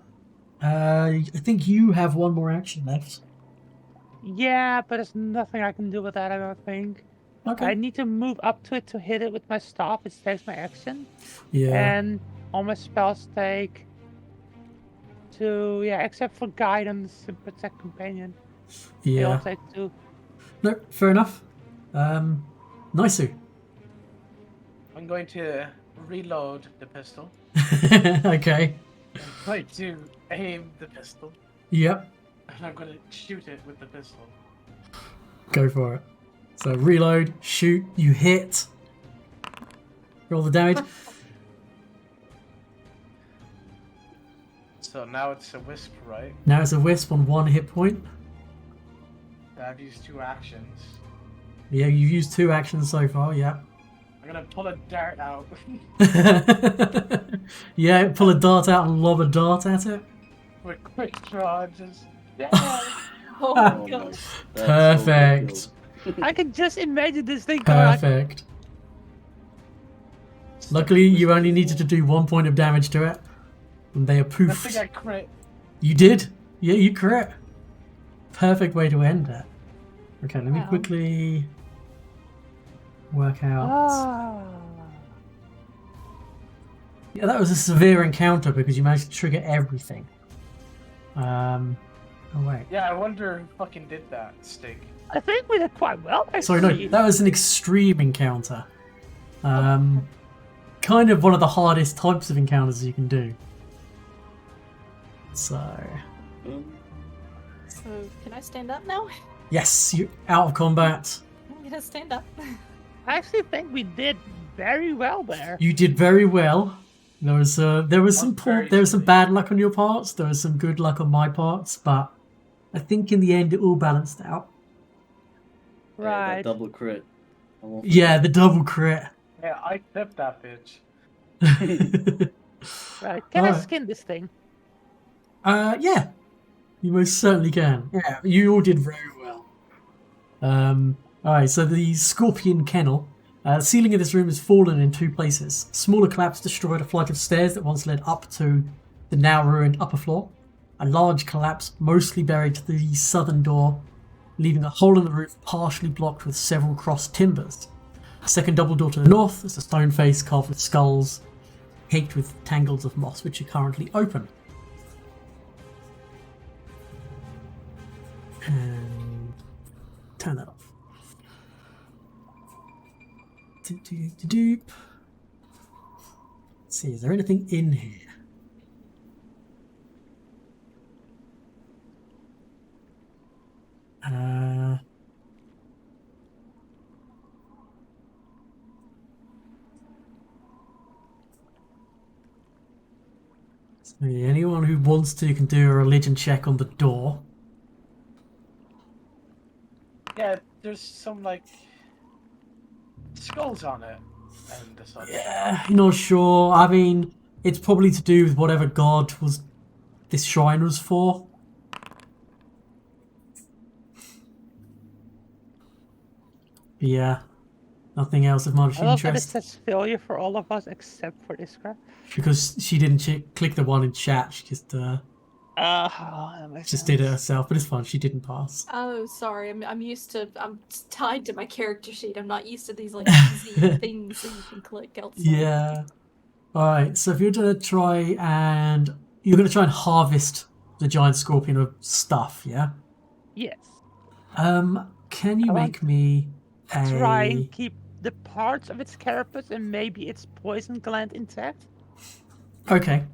I think you have one more action left. Yeah, but there's nothing I can do with that, I don't think. Okay. I need to move up to it to hit it with my staff, which takes my action. Yeah. And all my spells take 2, yeah, except for guidance and protect companion. They all Yeah. take 2. No, fair enough. Nice. I'm going to reload the pistol. Okay. I'm going to aim the pistol. Yep. And I'm going to shoot it with the pistol. Go for it. So reload, shoot, you hit. Roll the damage. So now it's a wisp, right? Now it's a wisp on 1 hit point. I've used 2 actions. Yeah, you've used 2 actions so far, yeah. I'm gonna pull a dart out. Yeah, pull a dart out and lob a dart at it. With quick draw, just Oh Ah. my gosh. That's Perfect. overkill. I can just imagine this thing going like, Perfect. Luckily, you only needed to do 1 point of damage to it, and they are I think poofed. I crit. You did? Yeah, you crit. Perfect way to end it. Okay, let me Wow. quickly work out. ah. Yeah, that was a severe encounter because you managed to trigger everything. Oh wait. Yeah, I wonder who fucking did that, Stig. I think we did quite well. Sorry, no, Actually. that was an extreme encounter. Kind of one of the hardest types of encounters you can do. So, So, can I stand up now? yes, you're out of combat. I'm gonna stand up. I actually think we did very well there. You did very well. There was some very there was some silly. bad luck on your parts. There was some good luck on my parts, but I think in the end it all balanced out. Yeah, Right. that double crit. I won't Yeah, the double crit. Yeah, I clipped that bitch. Right. Can I Alright. skin this thing? Yeah, you most certainly can. Yeah, you all did very well. Alright, so the Scorpion Kennel. The ceiling of this room has fallen in 2 places. Smaller collapse destroyed a flight of stairs that once led up to the now ruined upper floor. A large collapse mostly buried the southern door, leaving a hole in the roof partially blocked with several crossed timbers. A second double door to the north is a stone face carved with skulls, caked with tangles of moss, which are currently open. And turn that off. Doop. Let's see, is there anything in here? So anyone who wants to can do a religion check on the door. Yeah, there's some like skulls on it and this other. Yeah, not sure. I mean, it's probably to do with whatever god was this shrine was for. Yeah, nothing else of much I love that it interest says failure for all of us except for this crap. because she didn't click the one in chat. She just That makes did it sense. herself, but it's fine. She didn't pass. Oh, sorry. I'm used to. I'm tied to my character sheet. I'm not used to these like easy things that you can click outside. Yeah. All right. So if you're gonna try and harvest the giant scorpion of stuff, yeah. Yes. Can you I make me Try a? and keep the parts of its carapace and maybe its poison gland intact. Okay.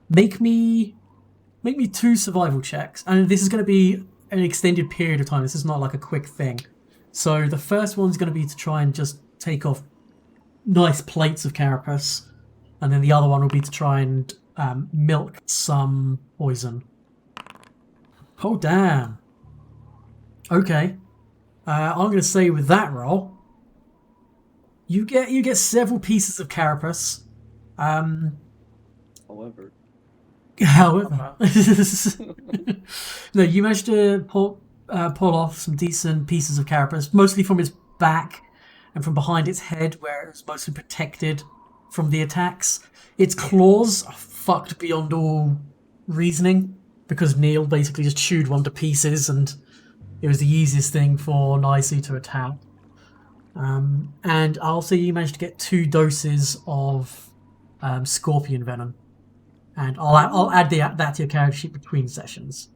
Make me 2 survival checks, and this is going to be an extended period of time. This is not like a quick thing. So the first one's going to be to try and just take off nice plates of carapace, and then the other one will be to try and milk some poison. Oh damn. Okay. I'm going to say with that roll, you get several pieces of carapace. However, However, no, you managed to pull off some decent pieces of carapace, mostly from its back and from behind its head, where it was mostly protected from the attacks. Its claws are fucked beyond all reasoning because Neil basically just chewed one to pieces, and it was the easiest thing for Nicey to attack. And I'll say you managed to get 2 doses of scorpion venom. And I'll add that to your character sheet between sessions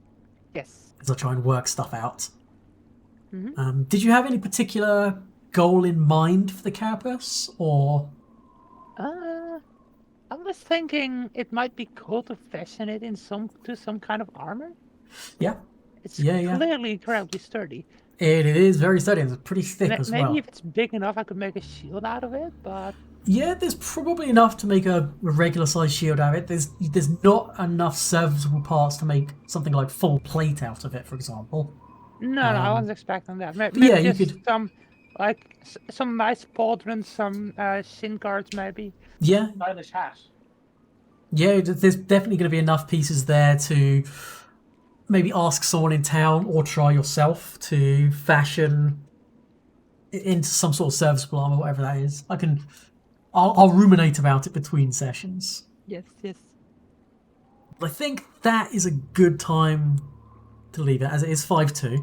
Yes. as I try and work stuff out. Mhm. Did you have any particular goal in mind for the carapace, or? I was thinking it might be cool to fashion it in some kind of armor. Yeah, It's Yeah. clearly incredibly sturdy. it is very steady and it's pretty thick as Maybe well. if it's big enough, I could make a shield out of it. But Yeah, there's probably enough to make a regular size shield out of it. There's not enough serviceable parts to make something like full plate out of it, for example. no, I wasn't expecting that. yeah, Maybe you just could- some Like some nice pauldrons, some shin guards maybe. Yeah, Stylish hat. yeah. There's definitely going to be enough pieces there to maybe ask someone in town or try yourself to fashion into some sort of serviceable armor, whatever that is. I'll ruminate about it between sessions. Yes, yes. But I think that is a good time to leave it, as it is 5-2.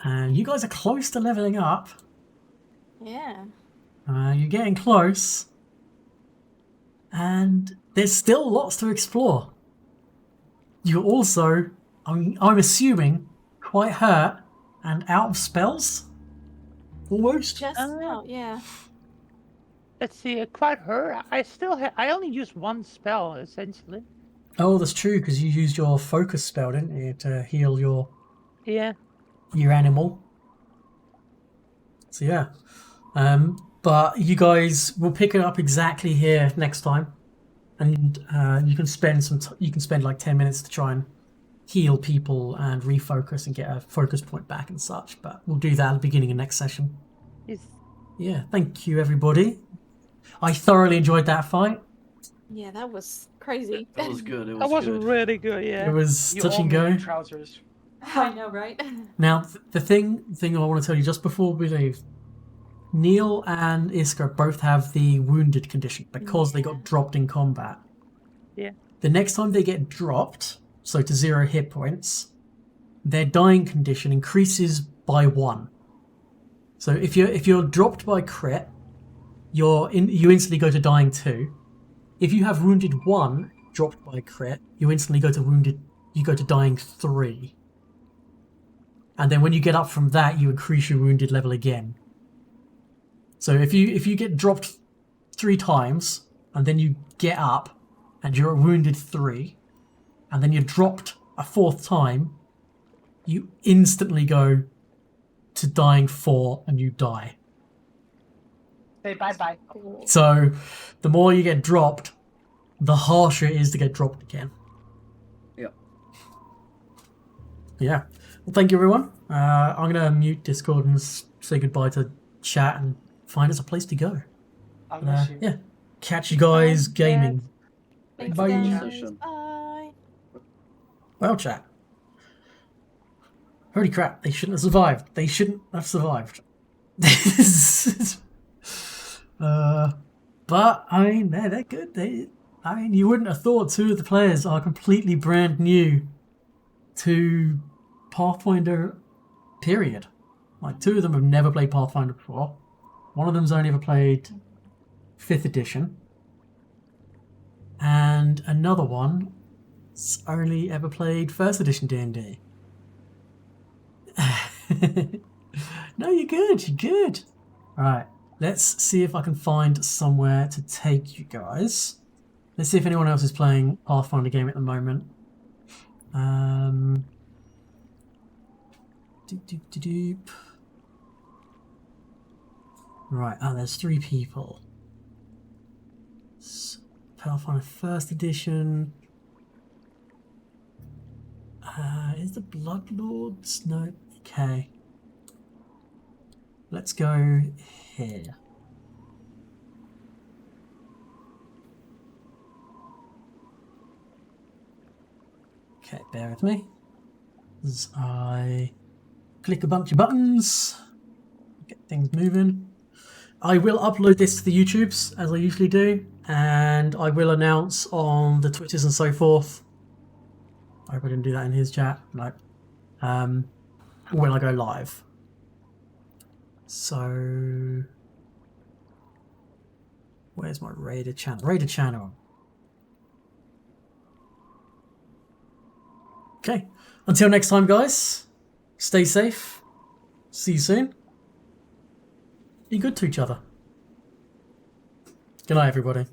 And you guys are close to leveling up. Yeah. You're getting close. And there's still lots to explore. You're also, I'm assuming, quite hurt and out of spells? Almost? Just out, yeah. Let's see, quite hurt. I only used one spell essentially. Oh, that's true, because you used your focus spell, didn't you, to heal your Yeah. animal. So yeah. But you guys will pick it up exactly here next time. And you can spend like 10 minutes to try and heal people and refocus and get a focus point back and such. But we'll do that at the beginning of next session. Yes. Yeah, thank you everybody. I thoroughly enjoyed that fight. Yeah, that was crazy. That was good. That was good. really good, yeah. It was You touch all and made go. new trousers. I know, right? Now, the thing I want to tell you just before we leave, Neil and Iska both have the wounded condition because they got dropped in combat. Yeah. The next time they get dropped, so to 0 hit points, their dying condition increases by 1. So if you're dropped by crit, you instantly go to dying 2. If you have wounded 1 dropped by crit, you instantly go to dying 3. And then when you get up from that, you increase your wounded level again. So if you get dropped 3 times and then you get up and you're wounded 3, and then you're dropped a 4th time, you instantly go to dying 4 and you die. Say bye-bye. Cool. So the more you get dropped, the harsher it is to get dropped again. Yep. Yeah. Well, thank you everyone. I'm going to mute Discord and say goodbye to chat and find us a place to go. I'll miss you. Yeah. Catch you guys Bye, gaming. Thanks, Bye. guys. Bye. Well, chat. Holy crap, they shouldn't have survived. They shouldn't have survived. But, I mean, they're good. You wouldn't have thought 2 of the players are completely brand new to Pathfinder, period. Like, 2 of them have never played Pathfinder before. One of them's only ever played 5th edition. And another one's only ever played 1st edition D&D. No, you're good. You're good. All right. Let's see if I can find somewhere to take you guys. Let's see if anyone else is playing Pathfinder game at the moment. Doop. Right. Oh, there's 3 people. Pathfinder 1st edition. Is the Bloodlords? No. Okay. Let's go here. Okay, bear with me. As I click a bunch of buttons, get things moving. I will upload this to the YouTubes, as I usually do, and I will announce on the Twitters and so forth. I hope I didn't do that in his chat. No. When I go live. So, where's my Raider channel? Raider channel. Okay. Until next time, guys. Stay safe. See you soon. Be good to each other. Good night, everybody.